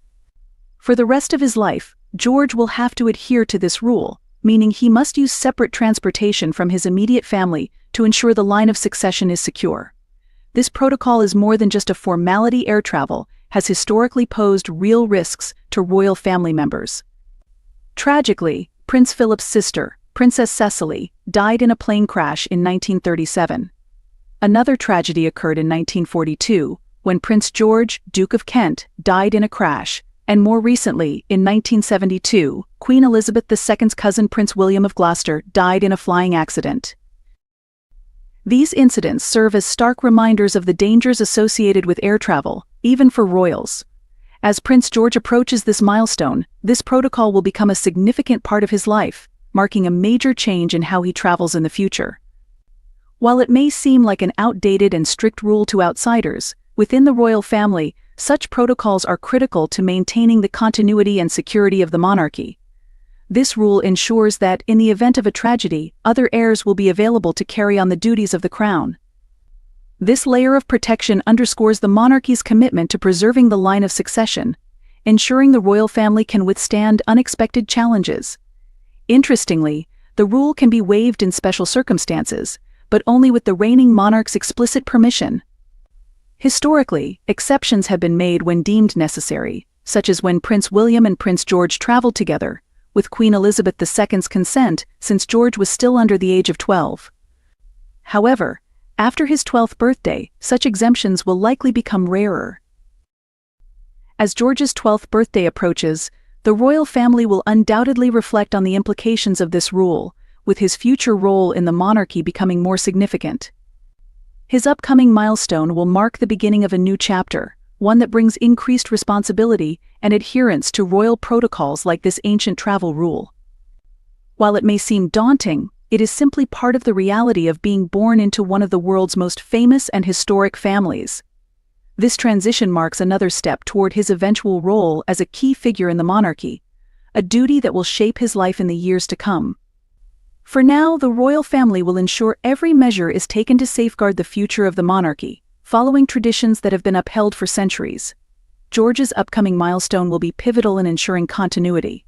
For the rest of his life, George will have to adhere to this rule, meaning he must use separate transportation from his immediate family to ensure the line of succession is secure. This protocol is more than just a formality. Air travel has historically posed real risks to royal family members. Tragically, Prince Philip's sister, Princess Cecily, died in a plane crash in 1937. Another tragedy occurred in 1942, when Prince George, Duke of Kent, died in a crash, and more recently, in 1972, Queen Elizabeth II's cousin Prince William of Gloucester died in a flying accident. These incidents serve as stark reminders of the dangers associated with air travel, even for royals. As Prince George approaches this milestone, this protocol will become a significant part of his life, marking a major change in how he travels in the future. While it may seem like an outdated and strict rule to outsiders, within the royal family, such protocols are critical to maintaining the continuity and security of the monarchy. This rule ensures that, in the event of a tragedy, other heirs will be available to carry on the duties of the crown. This layer of protection underscores the monarchy's commitment to preserving the line of succession, ensuring the royal family can withstand unexpected challenges. Interestingly, the rule can be waived in special circumstances, but only with the reigning monarch's explicit permission. Historically, exceptions have been made when deemed necessary, such as when Prince William and Prince George traveled together, with Queen Elizabeth II's consent since George was still under the age of 12. However, after his 12th birthday, such exemptions will likely become rarer. As George's 12th birthday approaches, the royal family will undoubtedly reflect on the implications of this rule, with his future role in the monarchy becoming more significant. His upcoming milestone will mark the beginning of a new chapter, one that brings increased responsibility and adherence to royal protocols like this ancient travel rule. While it may seem daunting, it is simply part of the reality of being born into one of the world's most famous and historic families. This transition marks another step toward his eventual role as a key figure in the monarchy, a duty that will shape his life in the years to come. For now, the royal family will ensure every measure is taken to safeguard the future of the monarchy, following traditions that have been upheld for centuries. George's upcoming milestone will be pivotal in ensuring continuity.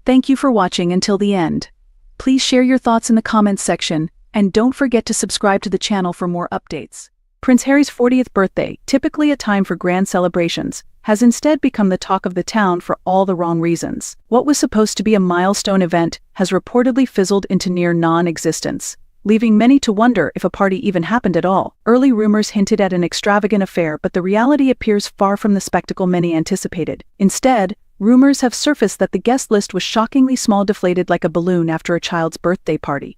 Thank you for watching until the end. Please share your thoughts in the comments section, and don't forget to subscribe to the channel for more updates. Prince Harry's 40th birthday, typically a time for grand celebrations, has instead become the talk of the town for all the wrong reasons. What was supposed to be a milestone event has reportedly fizzled into near non-existence, leaving many to wonder if a party even happened at all. Early rumors hinted at an extravagant affair, but the reality appears far from the spectacle many anticipated. Instead, rumors have surfaced that the guest list was shockingly small, deflated like a balloon after a child's birthday party.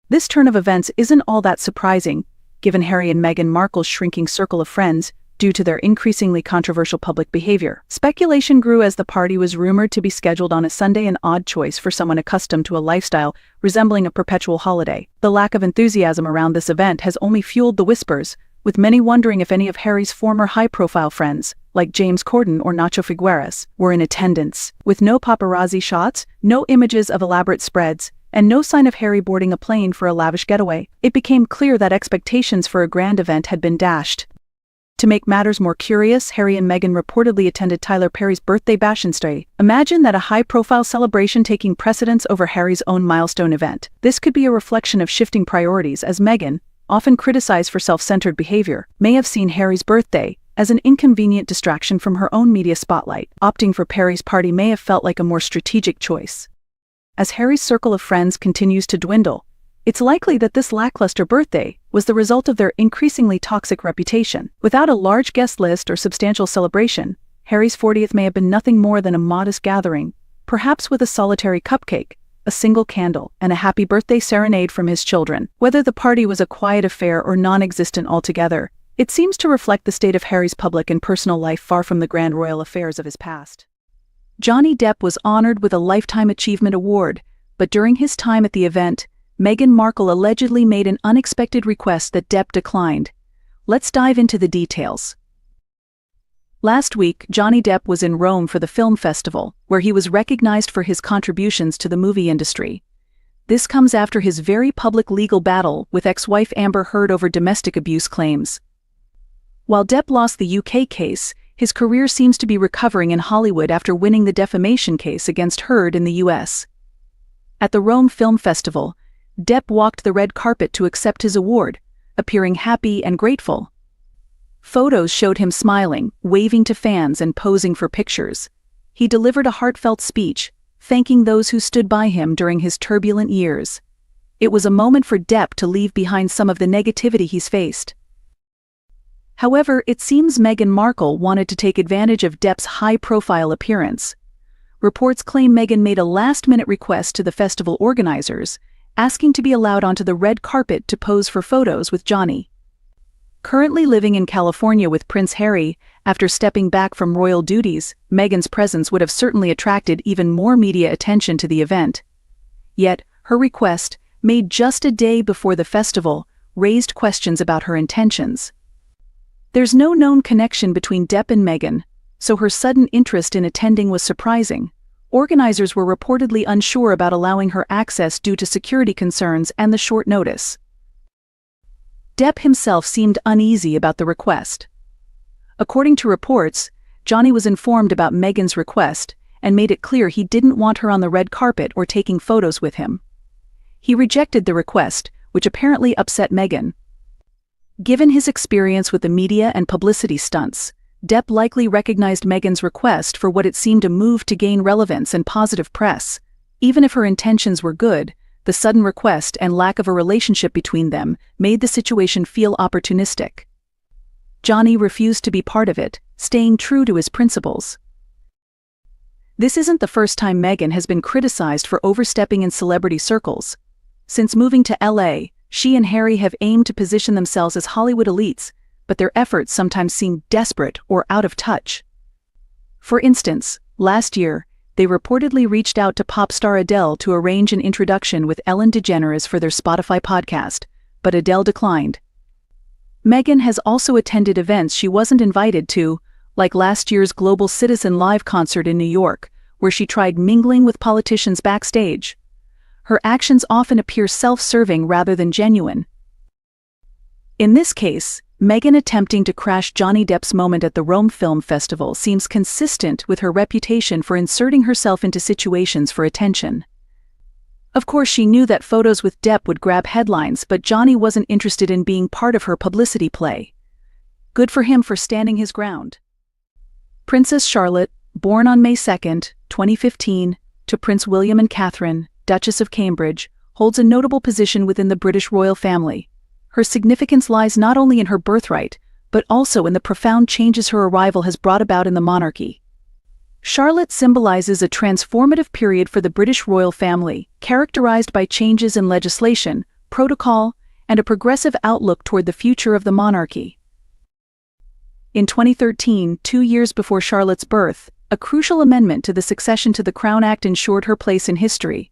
This turn of events isn't all that surprising, given Harry and Meghan Markle's shrinking circle of friends, due to their increasingly controversial public behavior. Speculation grew as the party was rumored to be scheduled on a Sunday, an odd choice for someone accustomed to a lifestyle resembling a perpetual holiday. The lack of enthusiasm around this event has only fueled the whispers, with many wondering if any of Harry's former high-profile friends, like James Corden or Nacho Figueres, were in attendance. With no paparazzi shots, no images of elaborate spreads, and no sign of Harry boarding a plane for a lavish getaway, it became clear that expectations for a grand event had been dashed. To make matters more curious, Harry and Meghan reportedly attended Tyler Perry's birthday bash instead. Imagine that, a high-profile celebration taking precedence over Harry's own milestone event. This could be a reflection of shifting priorities, as Meghan, often criticized for self-centered behavior, may have seen Harry's birthday as an inconvenient distraction from her own media spotlight. Opting for Perry's party may have felt like a more strategic choice. As Harry's circle of friends continues to dwindle, it's likely that this lackluster birthday was the result of their increasingly toxic reputation. Without a large guest list or substantial celebration, Harry's 40th may have been nothing more than a modest gathering, perhaps with a solitary cupcake, a single candle, and a happy birthday serenade from his children. Whether the party was a quiet affair or non-existent altogether, it seems to reflect the state of Harry's public and personal life, far from the grand royal affairs of his past. Johnny Depp was honored with a Lifetime Achievement Award, but during his time at the event, Meghan Markle allegedly made an unexpected request that Depp declined. Let's dive into the details. Last week, Johnny Depp was in Rome for the film festival, where he was recognized for his contributions to the movie industry. This comes after his very public legal battle with ex-wife Amber Heard over domestic abuse claims. While Depp lost the UK case, his career seems to be recovering in Hollywood after winning the defamation case against Heard in the US. At the Rome Film Festival, Depp walked the red carpet to accept his award, appearing happy and grateful. Photos showed him smiling, waving to fans and posing for pictures. He delivered a heartfelt speech, thanking those who stood by him during his turbulent years. It was a moment for Depp to leave behind some of the negativity he's faced. However, it seems Meghan Markle wanted to take advantage of Depp's high-profile appearance. Reports claim Meghan made a last-minute request to the festival organizers, asking to be allowed onto the red carpet to pose for photos with Johnny. Currently living in California with Prince Harry, after stepping back from royal duties, Meghan's presence would have certainly attracted even more media attention to the event. Yet, her request, made just a day before the festival, raised questions about her intentions. There's no known connection between Depp and Meghan, so her sudden interest in attending was surprising. Organizers were reportedly unsure about allowing her access due to security concerns and the short notice. Depp himself seemed uneasy about the request. According to reports, Johnny was informed about Meghan's request and made it clear he didn't want her on the red carpet or taking photos with him. He rejected the request, which apparently upset Meghan. Given his experience with the media and publicity stunts, Depp likely recognized Meghan's request for what it seemed a move to gain relevance and positive press. Even if her intentions were good, the sudden request and lack of a relationship between them made the situation feel opportunistic. Johnny refused to be part of it, staying true to his principles. This isn't the first time Meghan has been criticized for overstepping in celebrity circles. Since moving to LA, she and Harry have aimed to position themselves as Hollywood elites, but their efforts sometimes seem desperate or out of touch. For instance, last year, they reportedly reached out to pop star Adele to arrange an introduction with Ellen DeGeneres for their Spotify podcast, but Adele declined. Meghan has also attended events she wasn't invited to, like last year's Global Citizen Live concert in New York, where she tried mingling with politicians backstage. Her actions often appear self-serving rather than genuine. In this case, Meghan attempting to crash Johnny Depp's moment at the Rome Film Festival seems consistent with her reputation for inserting herself into situations for attention. Of course, she knew that photos with Depp would grab headlines, but Johnny wasn't interested in being part of her publicity play. Good for him for standing his ground. Princess Charlotte, born on May 2, 2015, to Prince William and Catherine, Duchess of Cambridge, holds a notable position within the British royal family. Her significance lies not only in her birthright, but also in the profound changes her arrival has brought about in the monarchy. Charlotte symbolizes a transformative period for the British royal family, characterized by changes in legislation, protocol, and a progressive outlook toward the future of the monarchy. In 2013, 2 years before Charlotte's birth, a crucial amendment to the Succession to the Crown Act ensured her place in history.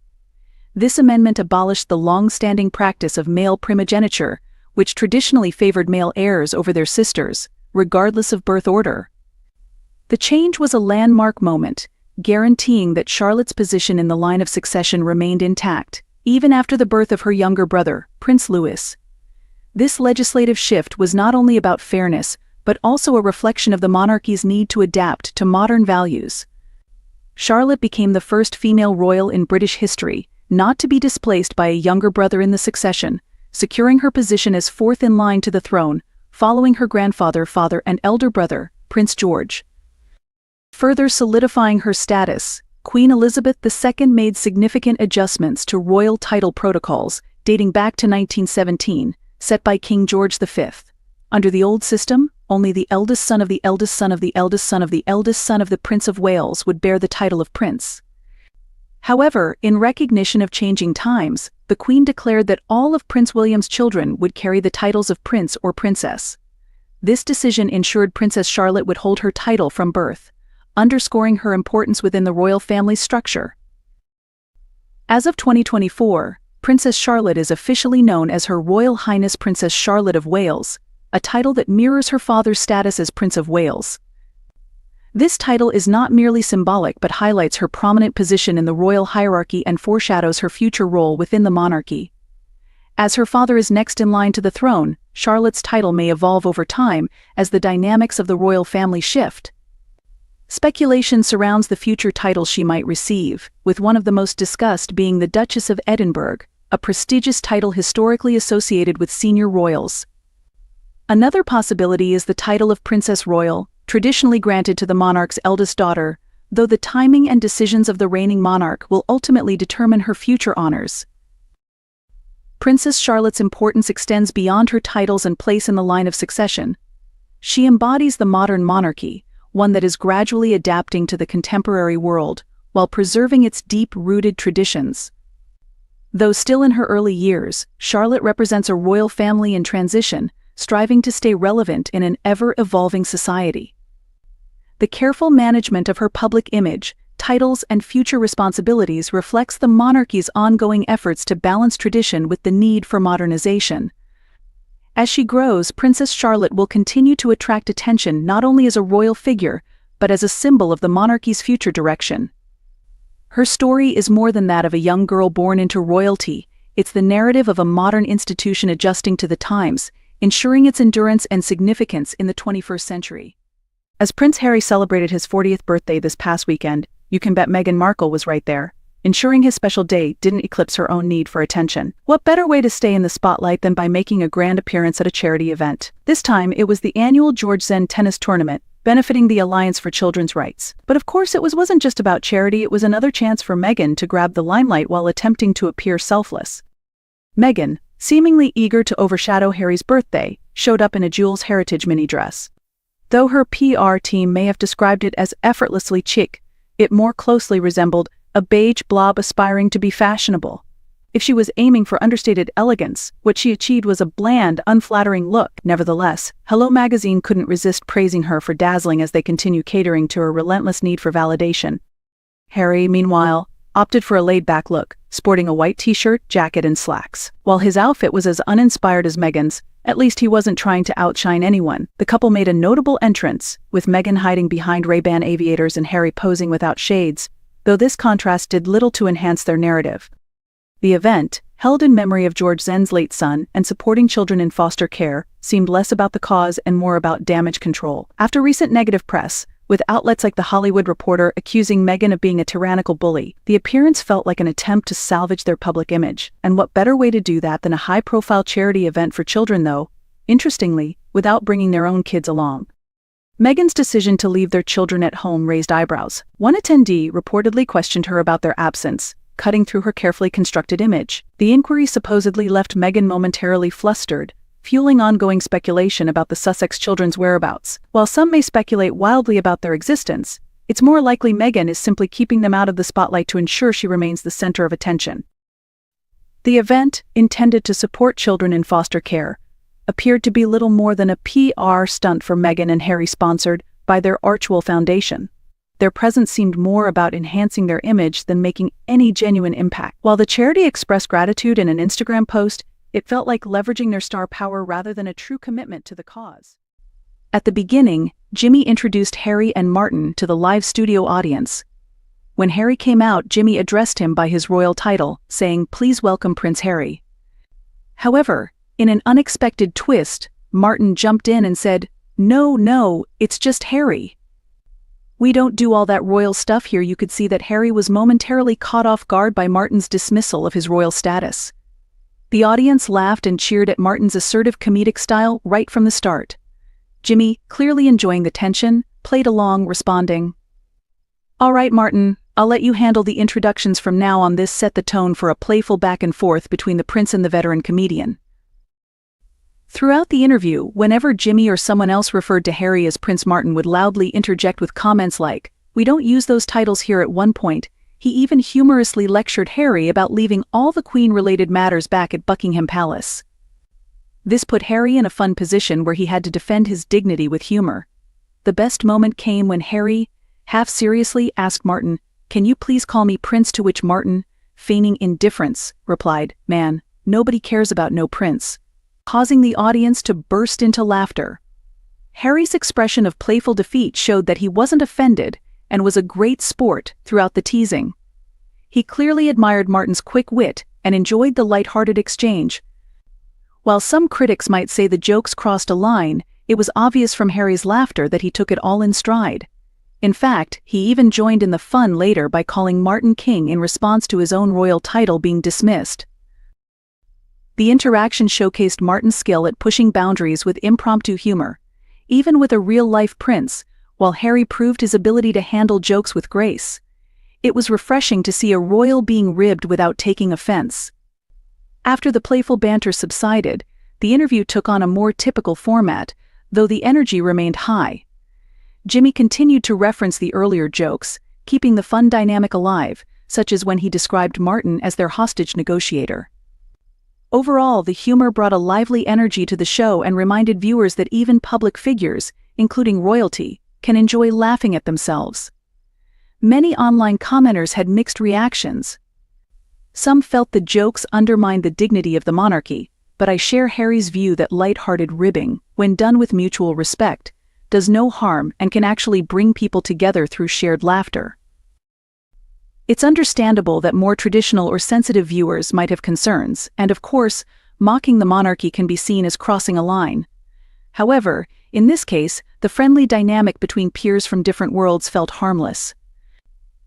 This amendment abolished the long-standing practice of male primogeniture, which traditionally favored male heirs over their sisters, regardless of birth order. The change was a landmark moment, guaranteeing that Charlotte's position in the line of succession remained intact, even after the birth of her younger brother, Prince Louis. This legislative shift was not only about fairness, but also a reflection of the monarchy's need to adapt to modern values. Charlotte became the first female royal in British history, not to be displaced by a younger brother in the succession, securing her position as fourth in line to the throne, following her grandfather, father, and elder brother, Prince George. Further solidifying her status, Queen Elizabeth II made significant adjustments to royal title protocols dating back to 1917, set by King George V. Under the old system, only the eldest son of the eldest son of the eldest son of the eldest son of the Prince of Wales would bear the title of prince. However, in recognition of changing times, the Queen declared that all of Prince William's children would carry the titles of prince or princess. This decision ensured Princess Charlotte would hold her title from birth, underscoring her importance within the royal family structure. As of 2024, Princess Charlotte is officially known as Her Royal Highness Princess Charlotte of Wales, a title that mirrors her father's status as Prince of Wales. This title is not merely symbolic but highlights her prominent position in the royal hierarchy and foreshadows her future role within the monarchy. As her father is next in line to the throne, Charlotte's title may evolve over time as the dynamics of the royal family shift. Speculation surrounds the future titles she might receive, with one of the most discussed being the Duchess of Edinburgh, a prestigious title historically associated with senior royals. Another possibility is the title of Princess Royal, traditionally granted to the monarch's eldest daughter, though the timing and decisions of the reigning monarch will ultimately determine her future honors. Princess Charlotte's importance extends beyond her titles and place in the line of succession. She embodies the modern monarchy, one that is gradually adapting to the contemporary world, while preserving its deep-rooted traditions. Though still in her early years, Charlotte represents a royal family in transition, striving to stay relevant in an ever-evolving society. The careful management of her public image, titles, and future responsibilities reflects the monarchy's ongoing efforts to balance tradition with the need for modernization. As she grows, Princess Charlotte will continue to attract attention not only as a royal figure, but as a symbol of the monarchy's future direction. Her story is more than that of a young girl born into royalty. It's the narrative of a modern institution adjusting to the times, ensuring its endurance and significance in the 21st century. As Prince Harry celebrated his 40th birthday this past weekend, you can bet Meghan Markle was right there, ensuring his special day didn't eclipse her own need for attention. What better way to stay in the spotlight than by making a grand appearance at a charity event? This time, it was the annual George Zen tennis tournament, benefiting the Alliance for Children's Rights. But of course, it wasn't just about charity, it was another chance for Meghan to grab the limelight while attempting to appear selfless. Meghan, seemingly eager to overshadow Harry's birthday, showed up in a Jules Heritage mini dress. Though her PR team may have described it as effortlessly chic, It more closely resembled a beige blob aspiring to be fashionable. If she was aiming for understated elegance, what she achieved was a bland, unflattering look. Nevertheless, Hello magazine couldn't resist praising her for dazzling as they continue catering to her relentless need for validation. Harry, meanwhile, opted for a laid-back look, sporting a white t-shirt, jacket, and slacks. While his outfit was as uninspired as Meghan's, at least he wasn't trying to outshine anyone. The couple made a notable entrance, with Meghan hiding behind Ray-Ban aviators and Harry posing without shades, though this contrast did little to enhance their narrative. The event, held in memory of George Zen's late son and supporting children in foster care, seemed less about the cause and more about damage control. After recent negative press, with outlets like The Hollywood Reporter accusing Meghan of being a tyrannical bully, the appearance felt like an attempt to salvage their public image. And what better way to do that than a high-profile charity event for children, though, interestingly, without bringing their own kids along. Meghan's decision to leave their children at home raised eyebrows. One attendee reportedly questioned her about their absence, cutting through her carefully constructed image. The inquiry supposedly left Meghan momentarily flustered, fueling ongoing speculation about the Sussex children's whereabouts. While some may speculate wildly about their existence, it's more likely Meghan is simply keeping them out of the spotlight to ensure she remains the center of attention. The event, intended to support children in foster care, appeared to be little more than a PR stunt for Meghan and Harry, sponsored by their Archewell Foundation. Their presence seemed more about enhancing their image than making any genuine impact. While the charity expressed gratitude in an Instagram post, it felt like leveraging their star power rather than a true commitment to the cause. At the beginning, Jimmy introduced Harry and Martin to the live studio audience. When Harry came out, Jimmy addressed him by his royal title, saying, "Please welcome Prince Harry." However, in an unexpected twist, Martin jumped in and said, No, it's just Harry." "We don't do all that royal stuff here." You could see that Harry was momentarily caught off guard by Martin's dismissal of his royal status. The audience laughed and cheered at Martin's assertive comedic style right from the start. Jimmy, clearly enjoying the tension, played along, responding, "All right, Martin, I'll let you handle the introductions from now on." This set the tone for a playful back and forth between the prince and the veteran comedian. Throughout the interview, whenever Jimmy or someone else referred to Harry as Prince, Martin would loudly interject with comments like, "We don't use those titles here." At one point, he even humorously lectured Harry about leaving all the Queen-related matters back at Buckingham Palace. This put Harry in a fun position where he had to defend his dignity with humor. The best moment came when Harry, half seriously, asked Martin, "Can you please call me Prince?" To which Martin, feigning indifference, replied, "Man, nobody cares about no prince," causing the audience to burst into laughter. Harry's expression of playful defeat showed that he wasn't offended and was a great sport throughout the teasing. He clearly admired Martin's quick wit and enjoyed the light-hearted exchange. While some critics might say the jokes crossed a line, it was obvious from Harry's laughter that he took it all in stride. In fact, he even joined in the fun later by calling Martin King in response to his own royal title being dismissed. The interaction showcased Martin's skill at pushing boundaries with impromptu humor, even with a real-life prince, while Harry proved his ability to handle jokes with grace. It was refreshing to see a royal being ribbed without taking offense. After the playful banter subsided, the interview took on a more typical format, though the energy remained high. Jimmy continued to reference the earlier jokes, keeping the fun dynamic alive, such as when he described Martin as their hostage negotiator. Overall, the humor brought a lively energy to the show and reminded viewers that even public figures, including royalty, can enjoy laughing at themselves. Many online commenters had mixed reactions. Some felt the jokes undermined the dignity of the monarchy, but I share Harry's view that light-hearted ribbing, when done with mutual respect, does no harm and can actually bring people together through shared laughter. It's understandable that more traditional or sensitive viewers might have concerns, and of course, mocking the monarchy can be seen as crossing a line. However, in this case, the friendly dynamic between peers from different worlds felt harmless.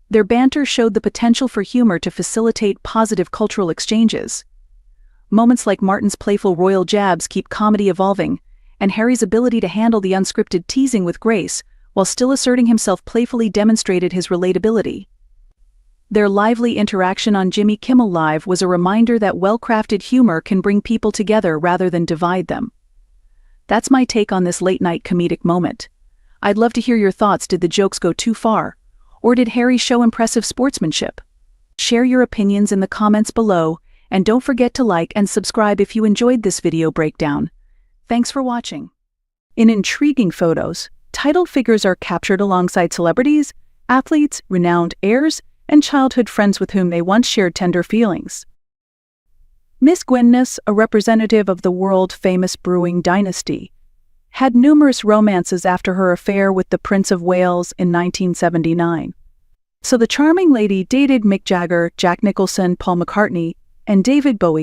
Their banter showed the potential for humor to facilitate positive cultural exchanges. Moments like Martin's playful royal jabs keep comedy evolving, and Harry's ability to handle the unscripted teasing with grace, while still asserting himself playfully, demonstrated his relatability. Their lively interaction on Jimmy Kimmel Live was a reminder that well-crafted humor can bring people together rather than divide them. That's my take on this late-night comedic moment. I'd love to hear your thoughts. Did the jokes go too far? or did Harry show impressive sportsmanship? Share your opinions in the comments below, and don't forget to like and subscribe if you enjoyed this video breakdown. Thanks for watching. In intriguing photos, title figures are captured alongside celebrities, athletes, renowned heirs, and childhood friends with whom they once shared tender feelings. Miss Gwyneth, a representative of the world-famous brewing dynasty, had numerous romances after her affair with the Prince of Wales in 1979. So the charming lady dated Mick Jagger, Jack Nicholson, Paul McCartney, and David Bowie,